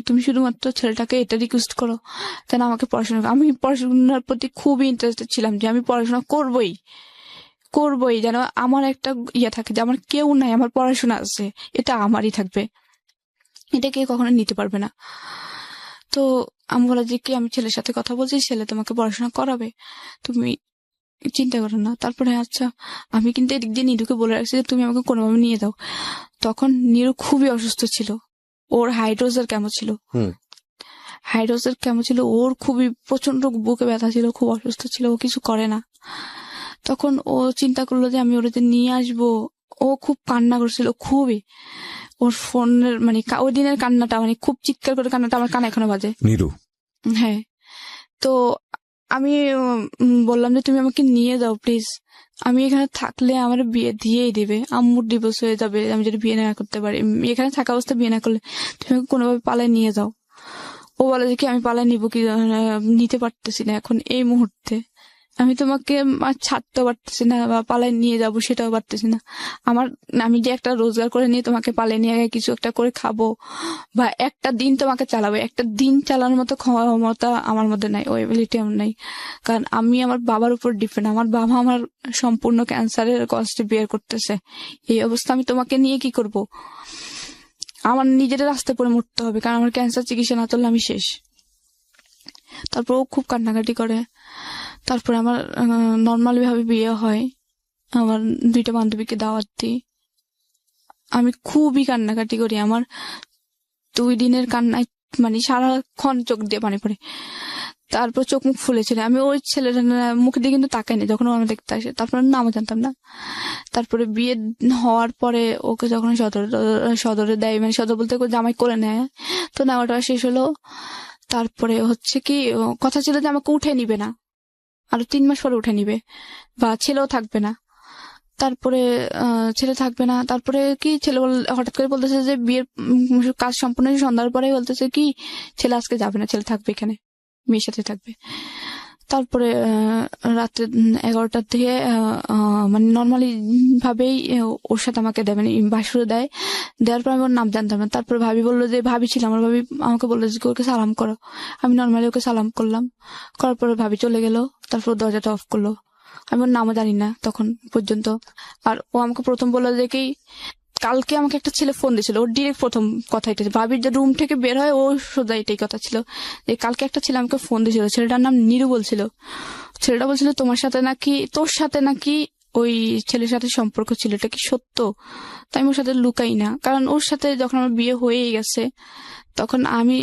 তুমি শুধুমাত্র ছেলেটাকে এটা রিকোয়েস্ট করো যেন আমাকে পড়াশোনা, আমি পড়াশোনার প্রতি খুবই ইন্টারেস্টেড ছিলাম, যে আমি পড়াশোনা করবই যেন আমার একটা ইয়ে থাকে যে আমার কেউ নাই, আমার পড়াশোনা আছে, এটা আমারই থাকবে, এটা কেউ কখনো নিতে পারবে না। তো আমি বলা যে কি আমি ছেলের সাথে কথা বলছি, ছেলে তোমাকে পড়াশোনা করাবে, তুমি চিন্তা করো না। তারপরে আচ্ছা আমি কিন্তু এদিক দিয়ে নিরুকে বলে রাখছি যে তুমি আমাকে কোনোভাবে নিয়ে দাও। তখন নিরু খুবই অসুস্থ ছিল, ওর হাইড্রোজার কেমন ছিল, হাই ডোজের কেমন ছিল, ওর খুবই প্রচন্ড বুকে ব্যথা ছিল, খুব অসুস্থ ছিল, ও কিছু করে না। তখন ও চিন্তা করলো যে আমি ওর যে নিয়ে আসবো। ও খুব কান্না করছিল, খুবই। ওর ফোনের মানে ওই দিনের কান্নাটা, মানে খুব চিৎকার করে কান্নাটা আমার কানে এখনো বাজে। নিরু, হ্যাঁ। তো আমি বললাম যে তুমি আমাকে নিয়ে যাও প্লিজ, আমি এখানে থাকলে আমার বিয়ে দিয়েই দিবে, আম্মুর ডিভোর্স হয়ে যাবে আমি যদি বিয়ে না করতে পারি, এখানে থাকা অবস্থায় বিয়ে না করলে তুমি আমাকে কোনোভাবে পালায় নিয়ে যাও। ও বলে যে কি আমি পালায় নিবো কি, নিতে পারতেছি না এখন এই মুহূর্তে, আমি তোমাকে আর ছাড়তেও পারতেছি না, বা পালায় নিয়ে যাবো সেটাও পারতেছি না। আমি যে একটা রোজগার করে নিয়ে তোমাকে পালায় নিয়ে কিছু একটা করে খাবো, বা একটা দিন তোমাকে চালাবো, একটা দিন চালানোর মতো ক্ষমতা আমার মধ্যে নাই, ওই এবিলিটি আমার নাই। কারণ আমি আমার বাবার উপর ডিপেন্ড, আমার বাবা আমার সম্পূর্ণ ক্যান্সারের কষ্টে বিয়ে করতেছে। এই অবস্থা আমি তোমাকে নিয়ে কি করব? আমার নিজের রাস্তায় পড়ে মরতে হবে, কারণ আমার ক্যান্সার চিকিৎসা না চললে আমি শেষ। তারপর ও খুব কান্নাকাটি করে। তারপরে আমার নর্মালি ভাবে বিয়ে হয়, আমার 2টা বান্ধবীকে দাওয়াত দিই। আমি খুবই কান্নাকাটি করি, আমার 2 দিনের কান্নায় মানে সারাক্ষণ চোখ দিয়ে পানি পড়ে। তারপর চোখ মুখ ফুলেছিল, আমি ওই ছেলেটার মুখের দিকে কিন্তু তাকাইনি যখন ও আমার দেখতে আসে। তারপর নামও জানতাম না। তারপরে বিয়ে হওয়ার পরে ওকে যখন সদরে দেয়, মানে সদর বলতে জামাই করে নেয়, তো নেওয়াটা শেষ হলো। তারপরে হচ্ছে কি, কথা ছিল যে আমাকে উঠে নিবে না, আরো 3 মাস পরে উঠে নিবে, বা ছেলেও থাকবে না। তারপরে ছেলে থাকবে না, তারপরে কি ছেলে হঠাৎ করে বলতেছে যে বিয়ের কাজ সম্পূর্ণ সন্ধ্যার পরে বলতেছে কি ছেলে আজকে যাবে না, ছেলে থাকবে এখানে, মেয়ের সাথে থাকবে। তারপরে রাত্রে 11টার দিকে মানে নর্মালি ভাবেই ওর সাথে আমাকে দেয়, মানে বাসুরে দেয়। দেওয়ার পর আমি ওর নাম জানতাম না। তারপরে ভাবি বললো যে, ভাবি ছিল আমার, ভাবি আমাকে বললো যে ওকে সালাম করো। আমি নর্মালি ওকে সালাম করলাম, করার পরে ভাবি চলে গেল। তারপর দরজাটা অফ করলো, আমি ওর নামও জানি না তখন পর্যন্ত। আর ও আমাকে প্রথম বললো যে কি কালকে আমাকে একটা ছেলে ফোন দিয়েছিল, ওর ডিরেক্ট প্রথম কথা এটা, ভাবির যে রুম থেকে বের হয় ও সোজা এটাই কথা ছিল যে কালকে একটা ছেলে আমাকে ফোন দিয়েছিল, ছেলেটার নাম নিরু বলছিল। ছেলেটা বলছিল তোর সাথে নাকি ওই ছেলের সাথে সম্পর্ক ছিল, এটা কি সত্য? তাই আমি ওর সাথে লুকাই না, কারণ ওর সাথে যখন আমার বিয়ে হয়েই গেছে তখন আমি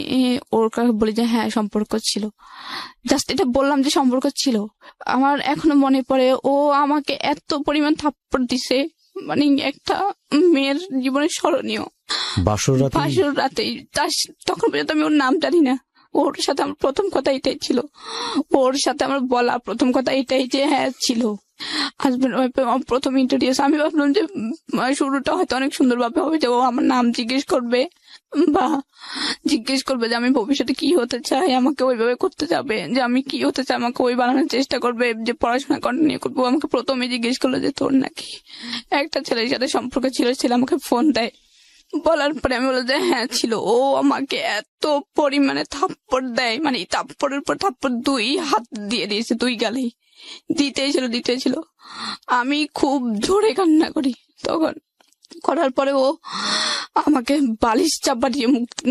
ওর কাছে বলি যে হ্যাঁ সম্পর্ক ছিল, জাস্ট এটা বললাম যে সম্পর্ক ছিল। আমার এখনো মনে পড়ে ও আমাকে এত পরিমাণ থাপ্পড় দিছে, মানে একটা মেয়ের জীবনে স্মরণীয়। বাসর রাতে তখন পর্যন্ত আমি ওর নাম জানি না। ওর সাথে আমার প্রথম কথা এটাই ছিল, ওর সাথে আমার বলা প্রথম কথা এটাই যে হ্যাঁ ছিল হাজবেন্ড ওয়াইফ। প্রথম ইন্ট্রোডিউস আমি ভাবলাম যে শুরুটা হয়তো অনেক সুন্দর ভাবে হবে, যে ও আমার নাম জিজ্ঞেস করবে বা জিজ্ঞেস করবে যে আমি ভবিষ্যতে কি হতে চাই, আমাকে ওইভাবে করতে যাবে, যে আমি কি হতে চাই আমাকে ওই বানানোর চেষ্টা করবে, যে পড়াশোনা কন্টিনিউ করবো। আমাকে প্রথমে জিজ্ঞেস করলো যে তোর নাকি একটা ছেলের সাথে সম্পর্ক ছিল, ছেলে আমাকে ফোন দেয়। বলার পরে আমি বললাম যে হ্যাঁ ছিল। ও আমাকে এত পরিমাণে থাপ্পড় দেয়, মানে থাপ্পড়ের পর থাপ্পড় 2 হাত দিয়ে দিয়েছে, 2 গালেই দিতেই ছিল। আমি খুব জোরে কান্না করি তখন। করার পরে ও আমাকে বালিশ চাপাটিয়ে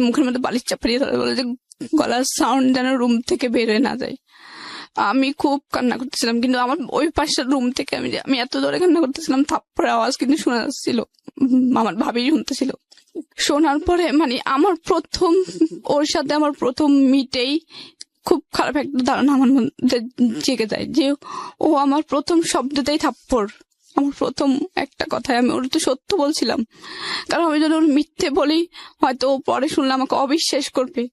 মুখের মধ্যে বালিশ চাপাটিয়ে ধরে বলে যে গলার সাউন্ড যেন রুম থেকে বের হয়ে না যায়। আমি খুব কান্না করতেছিলাম, কিন্তু আমার ওই পাশের রুম থেকে আমি এত জোরে কান্না করতেছিলাম, থাপ্পড়ের আওয়াজ কিন্তু শোনা যাচ্ছিল, আমার ভাবি শুনতেছিল। শোনার পরে মানে ওর সাথে আমার প্রথম মিটেই খুব খারাপ একটা ধারণা আমার মধ্যে জেগে যায়, যে ও আমার প্রথম শব্দতেই থাপ্পড়, আমার প্রথম একটা কথায় আমি ওর তো সত্য বলছিলাম। কারণ আমি যদি ওর মিথ্যে বলি হয়তো ও পরে শুনলে আমাকে অবিশ্বাস করবে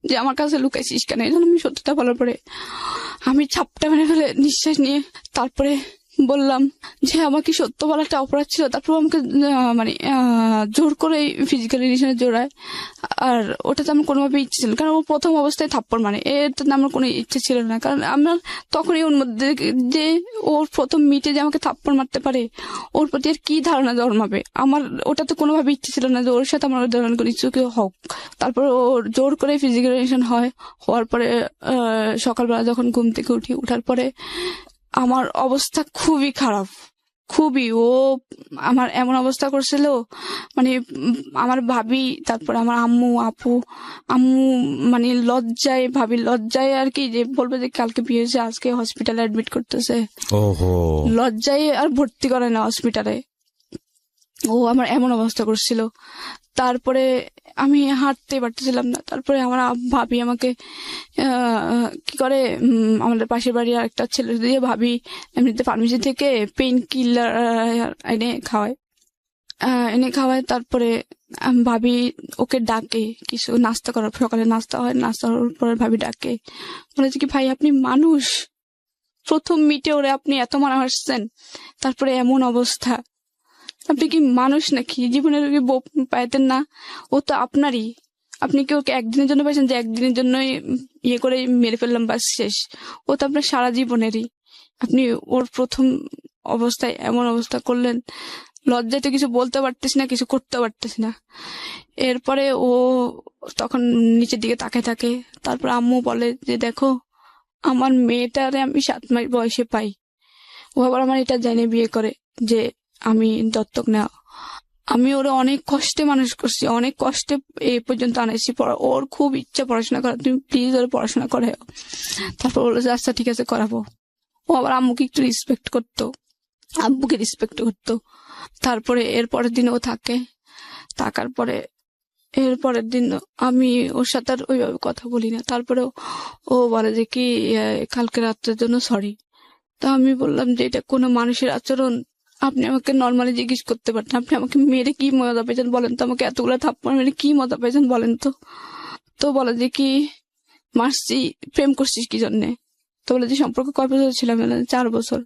যে আমার কাছে লুকাইছিস কেন। এই জন্য আমি সত্যটা বলার পরে আমি ছাপটা মেরে ফেলে নিঃশ্বাস নিয়ে তারপরে বললাম যে আমাকে সত্য বলাটা অপরাধ ছিল। তারপর আমাকে মানে জোর করে ফিজিক্যাল রিলেশনে জোড়ায়, আর ওটাতে আমার কোনোভাবে ইচ্ছে ছিল, কারণ ও প্রথম অবস্থায় থাপ্পড় মানে এটাতে আমার কোনো ইচ্ছে ছিল না। কারণ আমার তখনই ওর মধ্যে যে ওর প্রথম মিটে যে আমাকে থাপ্পড় মারতে পারে, ওর প্রতি আর কি ধারণা জন্মাবে, আমার ওটাতে কোনোভাবে ইচ্ছে ছিল না যে ওর সাথে আমার ধরনের কোনো কিছু হোক। তারপর ও জোর করে ফিজিক্যাল রিলেশন হওয়ার পরে সকালবেলা যখন ঘুম থেকে উঠার পরে আমার অবস্থা খুবই খারাপ, খুবই। ও আমার এমন অবস্থা করছিল, মানে আমার ভাবি, তারপর আমার আম্মু মানে ভাবি লজ্জায় আর কি, যে বলবে যে কালকে বিয়ে হয়েছে আজকে হসপিটালে অ্যাডমিট করতেছে, লজ্জায় আর ভর্তি করে না হসপিটালে। ও আমার এমন অবস্থা করছিল। তারপরে আমি হাঁটতে পারতেছিলাম না। তারপরে আমার ভাবি আমাকে কি করে, আমাদের পাশের বাড়ির আরেকটা ছেলে দিয়ে ভাবি এমনিতে ফার্মেসি থেকে পেইন কিলার এনে খাওয়ায়। তারপরে ভাবি ওকে ডাকে কিছু নাস্তা করার, সকালে নাস্তা হয়, নাস্তা করার পরে ভাবি ডাকে, বলেছে কি ভাই আপনি মানুষ, প্রথম মিটে ওরে আপনি এত মারা হাসছেন, তারপরে এমন অবস্থা, আপনি কি মানুষ নাকি? জীবনের কি বউ পাইতেন না? ও তো আপনারই, আপনি কি ওকে একদিনের জন্য পাইছেন যে একদিনের জন্যই ইয়ে করে মেরে ফেললাম বাস শেষ? ও তো আপনার সারা জীবনেরই। আপনি ওর প্রথম অবস্থায় এমন অবস্থা করলেন, লজ্জায় তো কিছু বলতে পারতেছি না, কিছু করতে পারতেছি না। এরপরে ও তখন নিচের দিকে তাকায় থাকে। তারপর আম্মু বলে যে দেখো আমার মেয়েটারে আমি 7 মাস বয়সে পাই, ও আবার আমার এটা জেনে বিয়ে করে যে আমি দত্তক নেওয়া। আমি ওরা অনেক কষ্টে মানুষ করছি, অনেক কষ্টে এই পর্যন্ত আনাইছি। ওর খুব ইচ্ছা পড়াশোনা করা, তুমি প্লিজ ওর পড়াশোনা করে। তারপর বললো যে আচ্ছা ঠিক আছে করাবো। ও আবার আম্মুকে একটু রেসপেক্ট করতো, আব্বুকে রেসপেক্ট করতো। তারপরে এর পরের দিন ও থাকে, থাকার পরে এর পরের দিন আমি ওর সাথে আর ওইভাবে কথা বলি না। তারপরে ও বলে যে কি কালকে রাত্রের জন্য সরি। তা আমি বললাম যে এটা কোনো মানুষের আচরণ? আপনি আমাকে নর্মালি জিজ্ঞেস করতে পারতেন, আপনি আমাকে মেরে কি মজা পেয়েছেন বলেন তো, আমাকে এতগুলো থাপ্পড় মেরে কি মজা পেয়েছেন বলেন তো। তো বলে যে কি মারছি, প্রেম করছিস কি জন্যে? তো বলে যে সম্পর্ক কয় বছর ছিলাম? 4 বছর।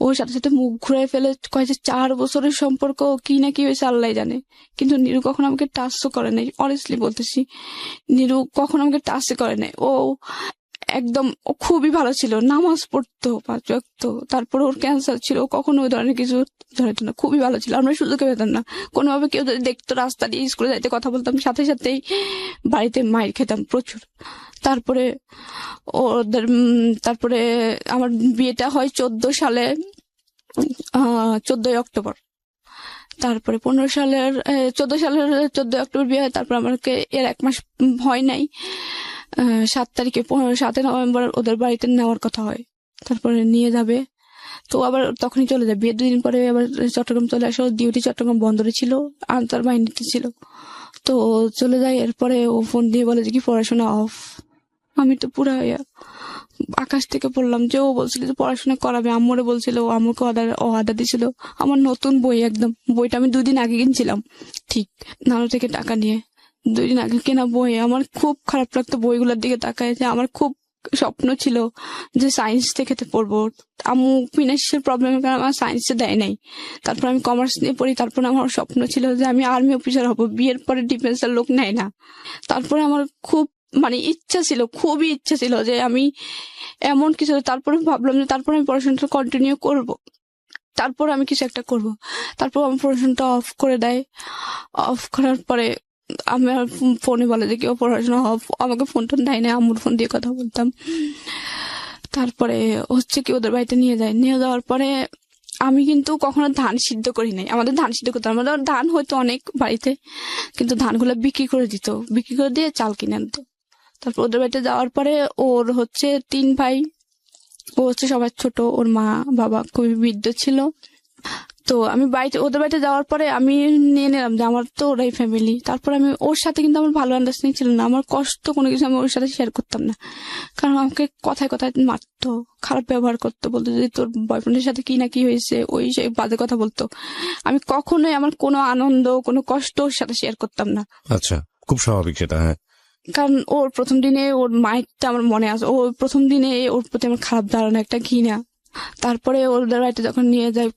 ওর সাথে সাথে মুখ ঘুরাই ফেলে কয় যে 4 বছরের সম্পর্ক, কি না কি হয়েছে আল্লাহ জানে। কিন্তু নিরু কখনো আমাকে টাচও করে নাই, অনেস্টলি বলতেছি, নিরু কখনো আমাকে টাচও করে নাই। ও একদম, ও খুবই ভালো ছিল, নামাজ পড়তো 5 ওয়াক্ত। তারপরে ওর ক্যান্সার ছিল, ও কখনো ওই ধরনের কিছু ধরতো না, খুবই ভালো ছিল। আমরা সুযোগ পেতাম না কোনোভাবে, কেউ যদি দেখতো রাস্তা দিয়ে স্কুলে যাইতে কথা বলতাম, সাথে সাথেই বাড়িতে মাইর খেতাম প্রচুর। তারপরে তারপরে আমার বিয়েটা হয় 14 সালে, 14 অক্টোবর। তারপরে 14 সালের 14 অক্টোবর বিয়ে হয়। তারপর আমাকে এর 1 মাস হয় নাই, 7 তারিখে 7 নভেম্বর ওদের বাড়িতে নেওয়ার কথা হয়। তারপরে নিয়ে যাবে, তো আবার তখনই চলে যাবে। বিয়ের 2 দিন পরে আবার চট্টগ্রাম চলে আসো, ডিউটি চট্টগ্রাম বন্দরে ছিল, আনসার বাহিনীতে ছিল। তো চলে যায়। এরপরে ও ফোন দিয়ে বলে যে কি পড়াশোনা অফ। আমি তো পুরা আকাশ থেকে পড়লাম যে ও বলছিল যে পড়াশোনা করাবে, আম্মুরে বলছিল, ও আম্মুকে অর্ডার দিছিল। আমার নতুন বই, একদম বইটা আমি 2 দিন আগে কিনছিলাম, ঠিক নানু থেকে টাকা নিয়ে 2 দিন আগে কেনা বই। আমার খুব খারাপ লাগতো বইগুলোর দিকে তাকায়, যে আমার খুব স্বপ্ন ছিল যে সায়েন্স থেকে পড়বো। আম্মু ফিনান্সিয়াল প্রবলেমের কারণে আমার সায়েন্সে দেয় নাই। তারপর আমি কমার্স নিয়ে পড়ি। তারপর আমার স্বপ্ন ছিল যে আমি আর্মি অফিসার হব, বিয়ের পরে ডিফেন্সের লোক নেয় না। তারপরে আমার খুব ইচ্ছা ছিল, খুবই ইচ্ছা ছিল যে আমি এমন কিছু। তারপরে ভাবলাম যে তারপর আমি পড়াশোনাটা কন্টিনিউ করব, তারপর আমি কিছু একটা করব। তারপর আমার পড়াশোনাটা অফ করে দেয়। অফ করার পরে আমার ফোনে বলে যে কেউ পড়াশোনা অফ, আমাকে ফোন টোন দেয় না, আম্মুর ফোন দিয়ে কথা বলতাম। তারপরে হচ্ছে কি ওদের বাড়িতে নিয়ে যায়। নিয়ে যাওয়ার পরে আমি কিন্তু কখনো ধান সিদ্ধ করি নাই। আমাদের ধান সিদ্ধ করতাম, আমাদের ধান হয়তো অনেক বাড়িতে, কিন্তু ধানগুলো বিক্রি করে দিত, বিক্রি করে দিয়ে চাল কিনে আনতো। তারপর ওদের বাড়িতে যাওয়ার পরে ওর হচ্ছে 3 ভাই, ও হচ্ছে সবার ছোট। ওর মা বাবা খুবই বৃদ্ধ ছিল। তো আমি ওদের বাড়িতে যাওয়ার পরে আমি নিয়ে নিলাম যে আমার তো ওরাই ফ্যামিলি। তারপর আমি ওর সাথে কিন্তু আমার ভালো আন্ডারস্ট্যান্ডিং ছিল না, আমার কষ্ট কোনো কিছু আমি ওর সাথে শেয়ার করতাম না, কারণ আমাকে কথায় কথায় মারতো, খারাপ ব্যবহার করতো, বলতো যে তোর বয়ফ্রেন্ডের সাথে কি না কি হয়েছে, ওই সেই বাজে কথা বলতো। আমি কখনোই আমার কোনো আনন্দ, কোনো কষ্ট ওর সাথে শেয়ার করতাম না। আচ্ছা, খুব স্বাভাবিক সেটা। হ্যাঁ, কারণ ওর প্রথম দিনে ওর মাইকটা আমার মনে আছে, ও প্রথম দিনে ওর প্রতি আমার খারাপ ধারণা, একটা ঘৃণা। তারপরে ওদের বাড়িতে যখন নিয়ে যায়,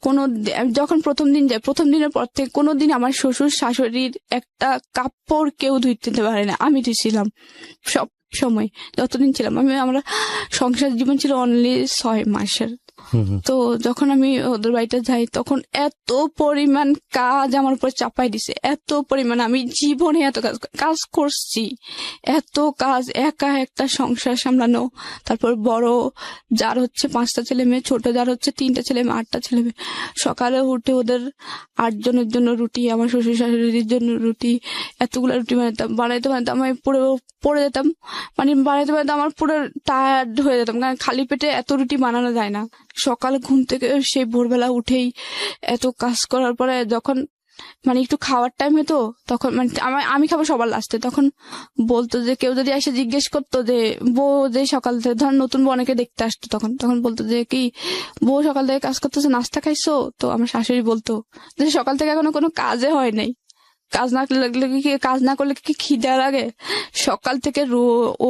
যখন প্রথম দিন যায়, প্রথম দিনের পর থেকে কোনোদিন আমার শ্বশুর শাশুড়ির একটা কাপড় কেউ ধুইতে দিতে পারে না, আমি ধুইছিলাম সব সময় যতদিন ছিলাম। আমরা সংসার জীবন ছিল অনলি 6 মাসের। তো যখন আমি ওদের বাড়িতে যাই, তখন এত পরিমাণ কাজ আমার উপর চাপাই দিছে, এত পরিমাণ। আমি জীবনে এত কাজ করছি, এত কাজ, একা একটা সংসার সামলানো। তারপর বড় যার হচ্ছে 5টা ছেলে মেয়ে, ছোট যার হচ্ছে 3টা ছেলে মেয়ে, 8টা ছেলে মেয়ে। সকালে উঠে ওদের 8 জনের জন্য রুটি, আমার শ্বশুর শাশুড়ির জন্য রুটি, এতগুলো রুটি বানাইতে আমি পড়ে যেতাম, বানাইতে আমার পুরো টায়ার্ড হয়ে যেতাম, কারণ খালি পেটে এত রুটি বানানো যায় না। সকালে ঘুম থেকে সেই ভোরবেলা উঠেই এত কাজ করার পরে যখন মানে একটু খাওয়ার টাইম হতো তখন মানে আমি খাবো সবার লাস্টে, তখন বলতো যে কেউ যদি এসে জিজ্ঞেস করতো যে বউ যে সকাল থেকে, ধর নতুন বউ অনেকে দেখতে আসতো, তখন বলতো যে কি বউ সকাল থেকে কাজ করতেছে, নাস্তা খাইছো? তো আমার শাশুড়ি বলতো যে সকাল থেকে এখনো কোনো কাজে হয় নাই, কাজ না করলে কি খিদা লাগে? সকাল থেকে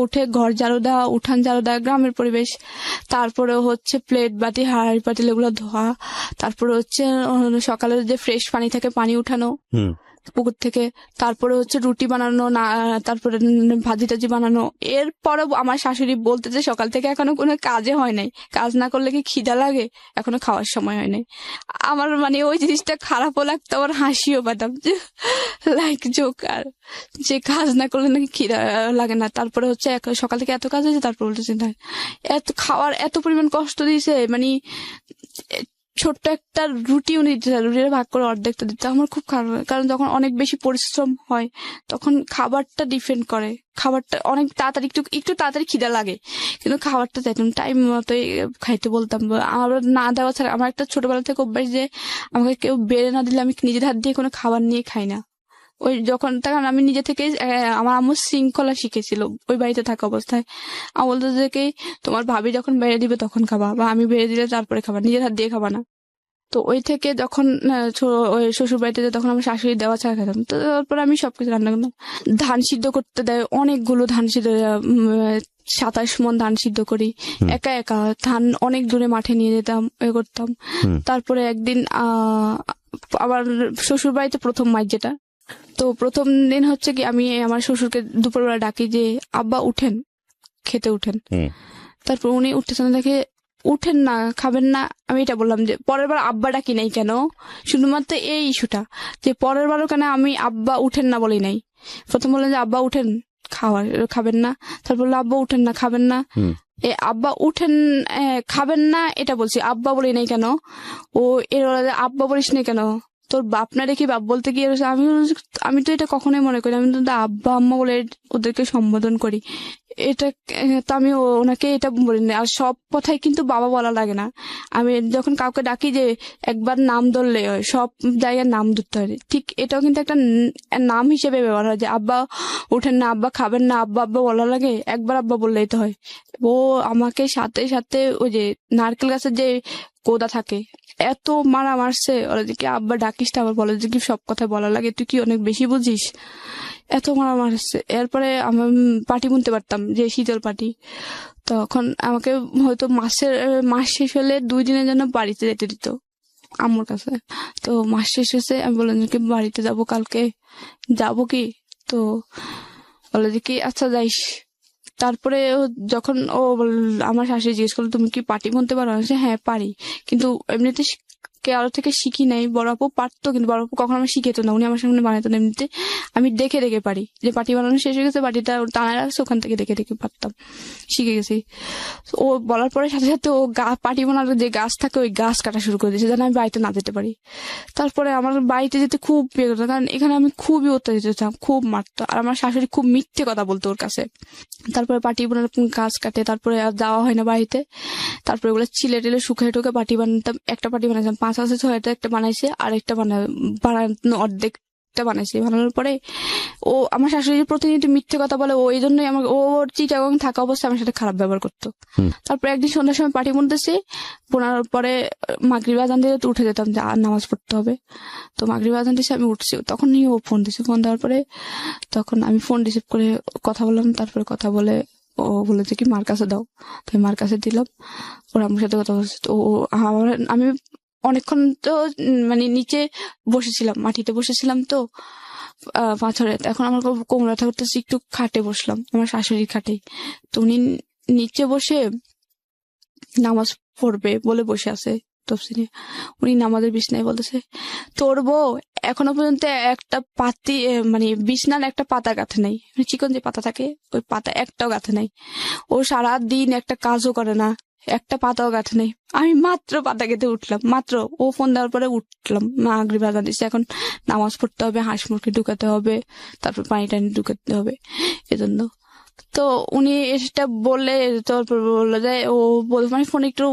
উঠে ঘর ঝাড়ু দেওয়া, উঠান ঝাড়ু দেওয়া, গ্রামের পরিবেশ, তারপরে হচ্ছে প্লেট বাটি হাঁড়ি পাতিল এগুলো ধোয়া, তারপরে হচ্ছে সকালে যে ফ্রেশ পানি থাকে পানি উঠানো পুকুর থেকে, তারপরে হচ্ছে রুটি বানানো, না তারপরে ভাজি টাজি বানানো। এরপরে আমার শাশুড়ি বলতে যে সকাল থেকে এখনো কোনো কাজে হয় নাই, কাজ না করলে কি খিদা লাগে, এখনো খাওয়ার সময় হয় নাই। আমার মানে ওই জিনিসটা খারাপও লাগতো, আবার হাসিও পেতাম যে লাইক জোকার, যে কাজ না করলে নাকি খিদা লাগে না। তারপরে হচ্ছে সকাল থেকে এত কাজ হয়েছে, তারপর বলতেছে না এত খাওয়ার এত পরিমাণ কষ্ট দিয়েছে, মানে ছোট্ট একটা রুটি উনি রুটিটা ভাগ করে অর্ধেকটা দিতে আমার খুব খারাপ লাগে। কারণ যখন অনেক বেশি পরিশ্রম হয় তখন খাবারটা ডিপেন্ড করে, খাবারটা অনেক তাড়াতাড়ি একটু তাড়াতাড়ি খিদা লাগে, কিন্তু খাবারটা চাইতাম টাইম মতোই খাইতে বলতাম। আমার না দেওয়া ছাড়া আমার একটা ছোটবেলা থেকে অভ্যাস যে আমাকে কেউ বেড়ে না দিলে আমি নিজের হাত দিয়ে কোনো খাবার নিয়ে খাই না। ওই যখন তখন আমি নিজে থেকে আমার আম্মু শৃঙ্খলা শিখেছিল ওই বাড়িতে থাকা অবস্থায়। আমি বলতো যে কি তোমার ভাবি যখন বেড়ে দিবে তখন খাবা, বা আমি বেড়ে দিলে তারপরে খাবা, নিজের হাত দিয়ে খাবা না। তো ওই থেকে যখন ওই শ্বশুর বাড়িতে তখন আমার শাশুড়ি দেওয়া ছাড়া খেতাম। তো তারপর আমি সবকিছু রান্না করতাম। ধান সিদ্ধ করতে দেয়, অনেকগুলো ধান সিদ্ধ 27 মণ ধান সিদ্ধ করি একা একা, ধান অনেক দূরে মাঠে নিয়ে যেতাম, করতাম। তারপরে একদিন আবার শ্বশুর বাড়িতে প্রথম মাইর যেটা, তো প্রথম দিন হচ্ছে কি আমি আমার শ্বশুরকে দুপুরবেলা ডাকি যে আব্বা উঠেন, খেতে উঠেন। তারপর উনি উঠতেছেন, দেখে উঠেন না, খাবেন না। আমি এটা বললাম যে পরের বার আব্বা ডাকি নাই কেন, শুধুমাত্র এই ইস্যুটা যে পরের বারও কেন আমি আব্বা উঠেন না বলি নাই। প্রথম বললেন যে আব্বা উঠেন খাবেন না, তারপর বললো আব্বা উঠেন না খাবেন না। আব্বা উঠেন খাবেন না এটা বলছি, আব্বা বলি নাই কেন। ও এর আব্বা বলিস না কেন, তোর বাপ না রেখে বাপ বলতে গিয়ে আমি তো এটা কখনোই মনে করি, আমি তো আব্বা আম্মা বলে ওদেরকে সম্বোধন করি। এটা তো আমি ওনাকে এটা বলি না। আর সব কথাই কিন্তু বাবা বলা লাগে না, আমি যখন কাউকে ডাকি যে একবার নাম ধরলে হয়, সব জায়গায় নাম ধরতে হয়। ঠিক এটাও কিন্তু একটা নাম হিসেবে ব্যবহার হয় যে আব্বা উঠেন না, আব্বা খাবেন না, আব্বা আব্বা বলা লাগে, একবার আব্বা বললেই তো হয়। ও আমাকে সাথে সাথে ওই যে নারকেল গাছের যে কোদা থাকে এত মারা মারছে, ওরা যে কি আব্বা ডাকিস না, আবার বলে যে কি সব কথা বলা লাগে, তুই কি অনেক বেশি বুঝিস, এত মারা মারছে। এরপরে আমি পাটি বুনতে পারতাম, যে শীতল পাটি, তখন আমাকে হয়তো মাস শেষ হলে 2 দিনের জন্য বাড়িতে যেতে দিত আম্মুর কাছে। তো মাস শেষ হয়েছে, আমি বললাম যে কি বাড়িতে যাবো কালকে, যাবো কি? তো বলে যে কি আচ্ছা যাইস। তারপরে যখন আমার শাশুড়ি জিজ্ঞেস করলো তুমি কি পাটি বুনতে পারো, হ্যাঁ পারি, কিন্তু এমনিতে কারো থেকে শিখি নাই। বড় আপু পারতো, কিন্তু বড় আপু কখনো আমার শিখেতো না, উনি আমার সামনে বানাতো না। এমনিতে আমি দেখে দেখে পারি, যে পাটি বানানো শেষ হয়ে গেছে, পাটিটা টানা রাখছে, ওখান থেকে দেখে দেখে পারতাম, শিখে গেছি। ও বলার পরে সাথে সাথে ও পাটি বানানোর যে গাছ থাকে ওই গাছ কাটা শুরু করে দিয়েছে, যেন আমি বাড়িতে না যেতে পারি। তারপরে আমার বাড়িতে যেতে খুব বিয়ে করতো, কারণ এখানে আমি খুবই অত্যাচারিত হতাম, খুব মারতো। আর আমার শাশুড়ি খুব মিথ্যে কথা বলতো ওর কাছে। তারপরে পাটি বানানোর গাছ কাটে, তারপরে আর যাওয়া হয় না বাড়িতে। তারপরে ওগুলো চিলে টিলে শুকিয়ে টুকে পাটি বানাতাম। একটা পাটি বানাইতাম 5 আছে 6টা, একটা বানাইছে, আর একটা বানানো অর্ধেকটা বানাইছে। বানানোর পরে ও আমার শাশুড়ি প্রতিনিয়ত মিথ্যে কথা বলে, ও এই জন্যই আমার ওর চিটাগং থাকা অবস্থায় আমার সাথে খারাপ ব্যবহার করতো। তারপরে একদিন সন্ধ্যার সময় পাটি বুনতেছি, বোনার পরে মাগরিব আজান দিয়ে উঠে যেতাম যে আর নামাজ পড়তে হবে। তো মাগরিব আজান দিয়েছে, আমি উঠছি, তখনই ও ফোন দিছে। ফোন দেওয়ার পরে তখন আমি ফোন রিসিভ করে কথা বললাম। তারপরে কথা বলে ও বলেছে কি মার কাছে দাও, তো মার কাছে দিলাম। ওরা আমার সাথে কথা বলছে। তো আমি অনেকক্ষণ তো মানে নিচে বসেছিলাম, মাটিতে বসেছিলাম, তো পাথরে। এখন আমার কোমর ব্যথা করতেছে, একটু খাটে বসলাম, আমার শাশুড়ির খাটে। তো উনি নিচে বসে নামাজ পড়বে বলে বসে আছে তফসিলে। উনি নামাজের বিছনায় বলতেছে তোর বউ এখনো পর্যন্ত একটা পাতি মানে বিছনার একটা পাতা গাঁথে নাই, চিকন যে পাতা থাকে ওই পাতা একটাও গাঁথে নাই। ও সারাদিন একটা কাজও করে না, একটা পাতাও গাঁথে নেই। আমি মাত্র পাতা গেঁথে উঠলাম, মাত্র ও ফোন দেওয়ার পরে উঠলাম। মাগরিব আজান দিচ্ছে, এখন নামাজ পড়তে হবে, হাঁস মুরগি ঢুকাতে হবে, তারপর পানি টানি ঢুকাতে হবে, এজন্য। তো উনি এটা বললে, তারপর বললো যে ও মানে ফোনে একটু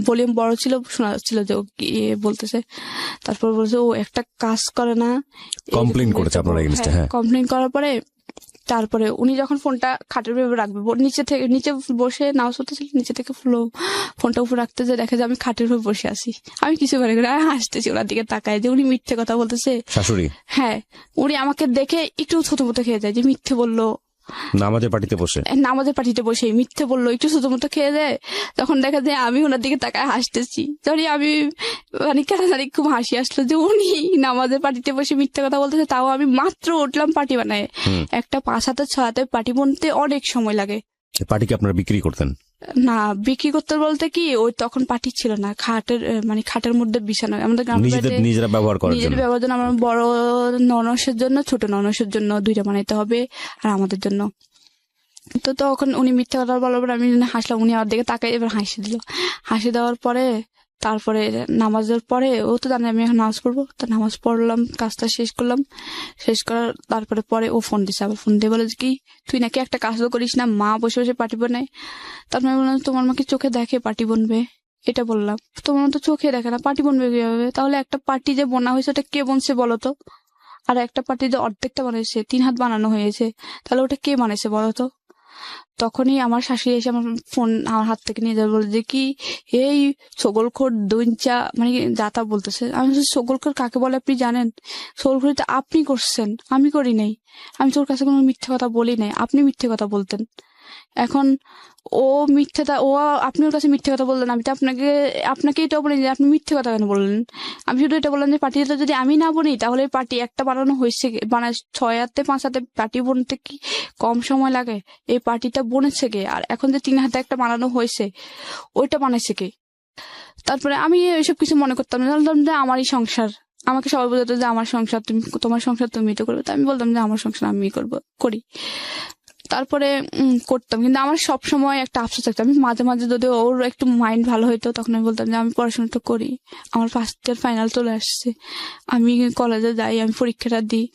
ভলিউম বড় ছিল, শোনা যাচ্ছিল যে ও কি বলতেছে। তারপর বলছে ও একটা কাজ করে না, কমপ্লেইন করেছে আপনার এগেইনস্টে? হ্যাঁ, কমপ্লেইন করার পরে তারপরে উনি যখন ফোনটা খাটের উপরে রাখবে, নিচে বসে নামাজ পড়তেছিল, নিচে থেকে ফোনটা উপরে রাখতে যে দেখা যায় আমি খাটের উপরে বসে আছি, আমি কিছু করে করে হাসতেছি ওনার দিকে তাকায় যে উনি মিথ্যে কথা বলতেছে। শাশুড়ি? হ্যাঁ, উনি আমাকে দেখে একটু থতমত খেয়ে যায় যে মিথ্যে বললো, নামাজের পার্টিতে বসে মিথ্যে বললো, একটু থতমত খেয়ে যায়। তখন দেখা যায় আমি ওনার দিকে তাকায় হাসতেছি, তখনই আমি মানে কেন জানি খুব হাসি আসলো যে উনি নামাজের পার্টিতে বসে মিথ্যে কথা বলতেছে, তাও আমি মাত্র উঠলাম পার্টি বানায়। একটা 5 হাতে 6 হাতে পার্টি বানতে অনেক সময় লাগে। পার্টি কি আপনারা বিক্রি করতেন? না, বিক্রি করতে বলতে কি, ওই তখন পার্টি ছিল না, খাটের মধ্যে বিছানা আমাদের নিজেরা ব্যবহার করার নিজের জন্য। ব্যবহার জন্য, আমার বড় ননসের জন্য, ছোট ননসের জন্য 2টা বানাইতে হবে, আর আমাদের জন্য। তো তখন উনি মিথ্যা কথা বলার পর আমি হাসলাম, উনি আমার দিকে তাকাই এবার হাসি দিল। হাসি দেওয়ার পরে তারপরে নামাজের পরে ও তো জানে আমি এখন নামাজ পড়বো, তো নামাজ পড়লাম, কাজটা শেষ করলাম, শেষ করার তারপরে পরে ও ফোন দিছে, আবার ফোন দিয়ে বলে যে কি তুই নাকি একটা কাজও করিস না, মা বসে বসে পার্টি বানায়। তারপরে আমি বললাম তোমার মা কি চোখে দেখে পার্টি বনবে? এটা বললাম, তোমার মা তো চোখে দেখে না, পার্টি বনবে কিভাবে? তাহলে একটা পার্টি যে বোনা হয়েছে ওটা কে বনছে বলো তো? আর একটা পার্টি যে অর্ধেকটা বানাইছে, 3 হাত বানানো হয়েছে, তাহলে ওটা কে বানাইছে বলো তো? তখনই আমার শাশুড়ি এসে আমার ফোন আমার হাত থেকে নিয়ে যাবে, বলে যে কি এই ছগলখোর দুইঞ্চা মানে যাতা বলতেছে। আমি বলছি ছগলখোর কাকে বলে আপনি জানেন? ছগলখোর তো আপনি করছেন, আমি করি নাই, আমি তোর কাছে কোনো মিথ্যে কথা বলি নাই, আপনি মিথ্যে কথা বলতেন। এখন ও আপনি ওর কাছে মিথ্যে কথা বললেন, আমি তো আপনাকে এটা বলি যে আপনি মিথ্যে কথা কেন বললেন? আমি শুধু এটা বললাম যে পার্টিটা যদি আমি না বনি তাহলে পার্টি একটা বানানো হয়েছে, 6 হাতে 5 হাতে পার্টি বনতে কি কম সময় লাগে? এই পার্টিটা বনেছে কে? আর এখন যে 3 হাতে একটা বানানো হয়েছে ওইটা বানাইছে কে? তারপরে আমি এইসব কিছু মনে করতাম না, জানতাম যে আমারই সংসার, আমাকে সবাই বলতো যে আমার সংসার তোমার সংসার তুমি তো করবে, তো আমি বলতাম যে আমার সংসার আমি করি। তারপরে করতাম, কিন্তু আমার সব সময় একটা আফসোস থাকতো, আমি মাঝে মাঝে যদি ওর একটু মাইন্ড ভালো হইতো তখন আমি বলতাম যে আমি পড়াশোনাটা করি, আমার ফার্স্ট ইয়ার ফাইনাল চলে আসছে, আমি কলেজে যাই, আমি পরীক্ষাটা দিই,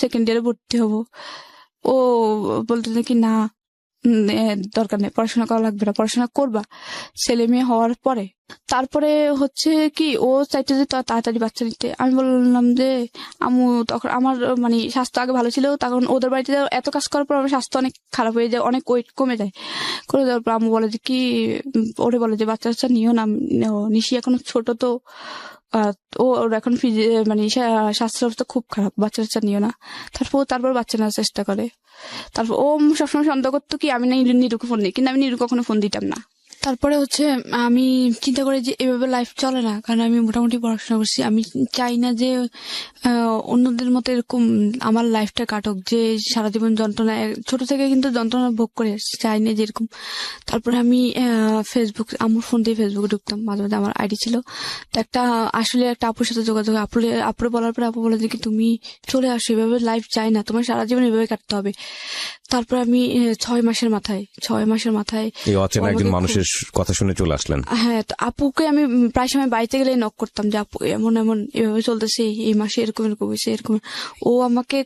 সেকেন্ড ইয়ারে ভর্তি হব। ও বলতো যে কি না দরকার নেই, পড়াশোনা করা লাগবে না, পড়াশোনা করবা ছেলে মেয়ে হওয়ার পরে। তারপরে হচ্ছে কি ও চাইতে যে তাড়াতাড়ি বাচ্চা নিতে। আমি বললাম যে আম্মু, তখন আমার মানে স্বাস্থ্য আগে ভালো ছিল, তখন ওদের বাড়িতে এত কাজ করার পর আমার স্বাস্থ্য অনেক খারাপ হয়ে যায়, অনেক ওয়েট কমে যায়। করে দেওয়ার পর আম্মু বলে যে কি, ওরে বলে যে বাচ্চা নিও না, নিশি এখনো ছোট তো, ওর এখন মানে স্বাস্থ্য অবস্থা খুব খারাপ, বাচ্চা নিও না। তারপর বাচ্চা নেওয়ার চেষ্টা করে। তারপর ও সবসময় সন্দেহ করতো কি আমি নিরুকে ফোন দিই, কিন্তু আমি নিরু কখনো ফোন দিতাম না। তারপরে হচ্ছে আমি চিন্তা করি যে এভাবে লাইফ চলে না, কারণ আমি মোটামুটি পড়াশোনা করছি, আমি চাই না যে অন্যদের মতো এরকম আমার লাইফটা কাটুক, যে সারা জীবন যন্ত্রণা, ছোট থেকে কিন্তু যন্ত্রণা ভোগ করে আসছি, চাই না যেরকম। তারপরে আমি আমার ফোন দিয়ে ফেসবুকে ঢুকতাম, মাঝে মাঝে আমার আইডি ছিল, তো আসলে একটা আপুর সাথে যোগাযোগ, আপুরে বলার পরে আপু বলে যে কি তুমি চলে আসো, এভাবে লাইফ চাই না, তোমার সারা জীবন এভাবে কাটতে হবে। তারপর আমি 6 মাসের মাথায় এই অচেনা একজন মানুষের কথা শুনে চলে আসলেন। হ্যাঁ, তো আপুকে আমি প্রায় সময় বাড়িতে গেলে নক করতাম যে আপু এমন এভাবে চলতেছে, এই মাসে এরকম হয়েছে এরকম। ও আমাকে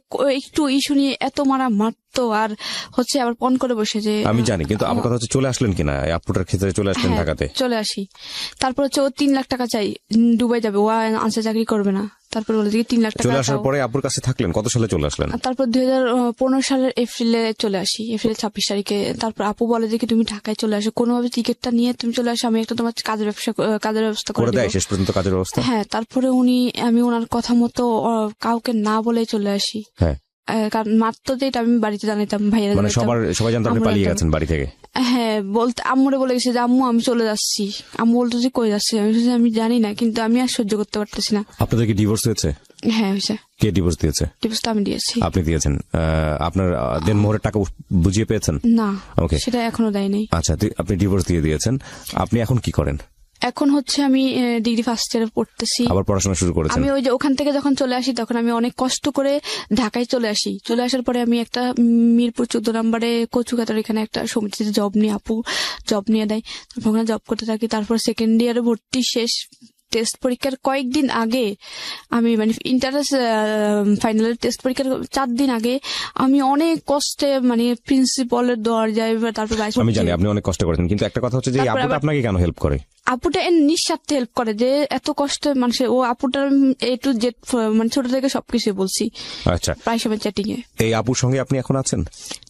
একটু ইস্যু নিয়ে এত মারতো, আর হচ্ছে আবার পণ করে বসে যে আমি জানি, কিন্তু আমার কথা হচ্ছে চলে আসলেন কিনা এই আপুটার ক্ষেত্রে, চলে আসলেন হ্যাঁ, ঢাকাতে? চলে আসি। তারপর হচ্ছে ও 3 লাখ টাকা চাই, দুবাই যাবে, ও আনসার চাকরি করবে না। তারপর বলে যে 3 লাখ টাকা চলে আসার পরে আপুর কাছে থাকলেন কত সালে চলে আসলেন? তারপর 2015 সালের এপ্রিলে চলে আসি, এপ্রিল 26 তারিখে। তারপর আপু বলে যে কি তুমি ঢাকায় চলে আসো, কোনোভাবে টিকিটটা নিয়ে তুমি চলে আসো, আমি একটা তোমার কাজের ব্যবস্থা করে দেয় দেব। শেষ পর্যন্ত কাজের ব্যবস্থা? হ্যাঁ, তারপরে আমি ওনার কথা মতো কাউকে না বলে চলে আসি। হ্যাঁ, কারণ মাত্র যে এটা আমি বাড়িতে জানাইতাম, ভাইয়েরা মানে সবাই জানতো আপনি পালিয়ে গেছেন বাড়ি থেকে? হ্যাঁ, বলতে আম্মুরে বলে গেছে যে আম্মু আমি চলে যাচ্ছি। আম্মু বলতো যে কই যাচ্ছে, আমি জানি না, কিন্তু আমি আর সহ্য করতে পারতেছি না। আপনাদের কি ডিভোর্স হয়েছে? হ্যাঁ হয়েছে। কে ডিভোর্স দিয়েছে? ডিভোর্স তো আমি দিয়েছি। আপনি দিয়েছেন? আপনার দেনমোহরের টাকা বুঝিয়ে পেয়েছেন? না, ওকে, সেটা এখনো দেয় নাই। আচ্ছা, আপনি ডিভোর্স দিয়ে দিয়েছেন, আপনি এখন কি করেন? এখন হচ্ছে আমি ডিগ্রি ফার্স্ট ইয়ারে পড়তেছি, আবার পড়াশোনা শুরু করেছেন? আমি ওই যে ওখান থেকে যখন চলে আসি তখন আমি অনেক কষ্ট করে ঢাকায় চলে আসি। চলে আসার পরে আমি একটা মিরপুর 14 নম্বরে কচুকাতার এখানে একটা সমিতিতে জব নিয়ে, আপু জব নিয়ে দেয়, তারপর ওখানে জব করতে থাকি। তারপর সেকেন্ড ইয়ারে ভর্তি শেষ টেস্ট পরীক্ষার কয়েকদিন আগে আমি মানে ইন্টারেস্ট ফাইনালের টেস্ট পরীক্ষার 4 দিন আগে আমি অনেক কষ্টে মানে প্রিন্সিপালের দরজায় তারপর আমি জানি আপনি অনেক কষ্ট করেছেন, কিন্তু একটা কথা হচ্ছে যে এই তারপর আপুটা আবার- আপনাকে কেন হেল্প করে? আপুটা এর নিঃস্বার্থে হেল্প করে, যে এত কষ্ট মানুষের, ও আপুটার A to Z মানে ছোট থেকে সবকিছু বলছি আচ্ছা, প্রায় সময় চ্যাটিং এ। এই আপুর সঙ্গে আপনি এখন আছেন?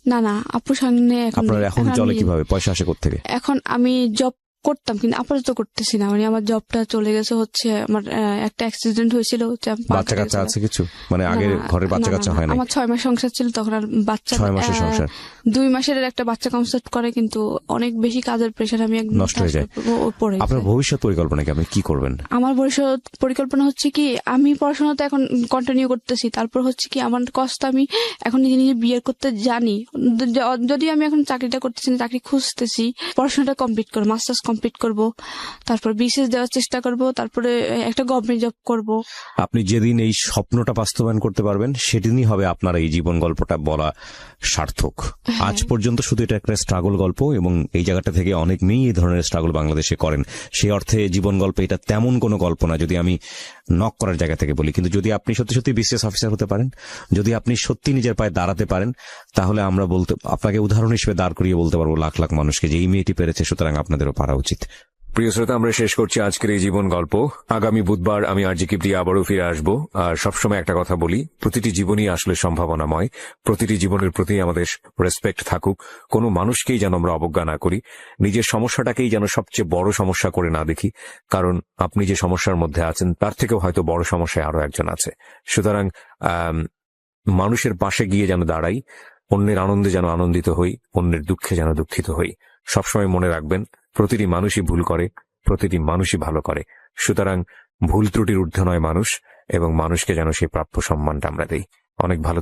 না আপুর সামনে এখন আপনার নেই। এখন এখন চলে আমি- কিভাবে, পয়সা আসে কোত্থেকে? এখন আমি জব করতাম কিন্তু আপাতত করতেছি না, মানে আমার জবটা চলে গেছে হচ্ছে আমার একটা অ্যাক্সিডেন্ট হয়েছিল হচ্ছে আমি পা বাচ্চা কেটে কাচ্চা গেছিলাম। আছে কিছু, মানে আগের না, ঘরের বাচ্চা না, কাচ্চা না, হয় না? আমার 6 মাস সংসার ছিল তখন, আর বাচ্চা 6 মাসের সংসার 2 মাসের একটা বাচ্চা কনসেপ্ট করে, কিন্তু অনেক বেশি কাজের প্রেশার আমি একদম নষ্ট হয়ে যায়। পড়ে আপনার গেছে। ভবিষ্যৎ পরিকল্পনা কি, আপনি কি করবেন? আমার ভবিষ্যৎ পরিকল্পনা হচ্ছে কি, আমি পড়াশোনা তো এখন কন্টিনিউ করতেছি, তারপর হচ্ছে কি আমার কষ্ট আমি এখন নিজে নিজে বিয়ে করতে জানি, যদি আমি এখন চাকরিটা করতেছি না, চাকরি খুঁজতেছি, পড়াশোনাটা কমপ্লিট করবো, মাস্টার্স কমপ্লিট করব, তারপর বিসিএস দেওয়ার চেষ্টা করব, তারপরে একটা গভর্নমেন্ট জব করব। আপনি যেদিন এই স্বপ্নটা বাস্তবায়ন করতে পারবেন সেদিনই হবে আপনার এই জীবন গল্পটা বলা সার্থক। আজ পর্যন্ত শুধু এটা একটা স্ট্রাগল গল্প, এবং এই জায়গাটা থেকে অনেক মেয়েই এই ধরনের স্ট্রাগল বাংলাদেশে করেন। সেই অর্থে জীবন গল্পে এটা তেমন কোনো গল্প না, যদি আমি নক করার জায়গা থেকে বলি। কিন্তু যদি আপনি সত্যি সত্যি বিসিএস অফিসার হতে পারেন, যদি আপনি সত্যি নিজের পায়ে দাঁড়াতে পারেন, তাহলে আমরা আপনাকে উদাহরণ হিসেবে দাঁড় করিয়ে বলতে পারবো লাখ লাখ মানুষকে যে এই মেয়েটি পেরেছে, সুতরাং আপনাদেরও পারা উচিত। প্রিয় শ্রোতা, আমরা শেষ করছি আজকের এই জীবন গল্প। আগামী বুধবার আমি আরজি কিপ্রি আবারও ফিরে আসবো। আর সবসময় একটা কথা বলি, প্রতিটি জীবনই আসলে সম্ভাবনাময়, প্রতিটি জীবনের প্রতি আমাদের রেসপেক্ট থাকুক, কোনো মানুষকেই যেন আমরা অবজ্ঞা না করি, নিজের সমস্যাটাকেই যেন সবচেয়ে বড় সমস্যা করে না দেখি, কারণ আপনি যে সমস্যার মধ্যে আছেন তার থেকেও হয়তো বড় সমস্যায় আরো একজন আছে। সুতরাং মানুষের পাশে গিয়ে যেন দাঁড়াই, অন্যের আনন্দে যেন আনন্দিত হই, অন্যের দুঃখে যেন দুঃখিত হই। সবসময় মনে রাখবেন, প্রতিটি মানুষই ভুল করে, প্রতিটি মানুষই ভালো করে। সুতরাং ভুল ত্রুটির ঊর্ধ্বে নয় মানুষ, এবং মানুষকে যেন সেই প্রাপ্য সম্মানটা আমরা দেই। অনেক ভালো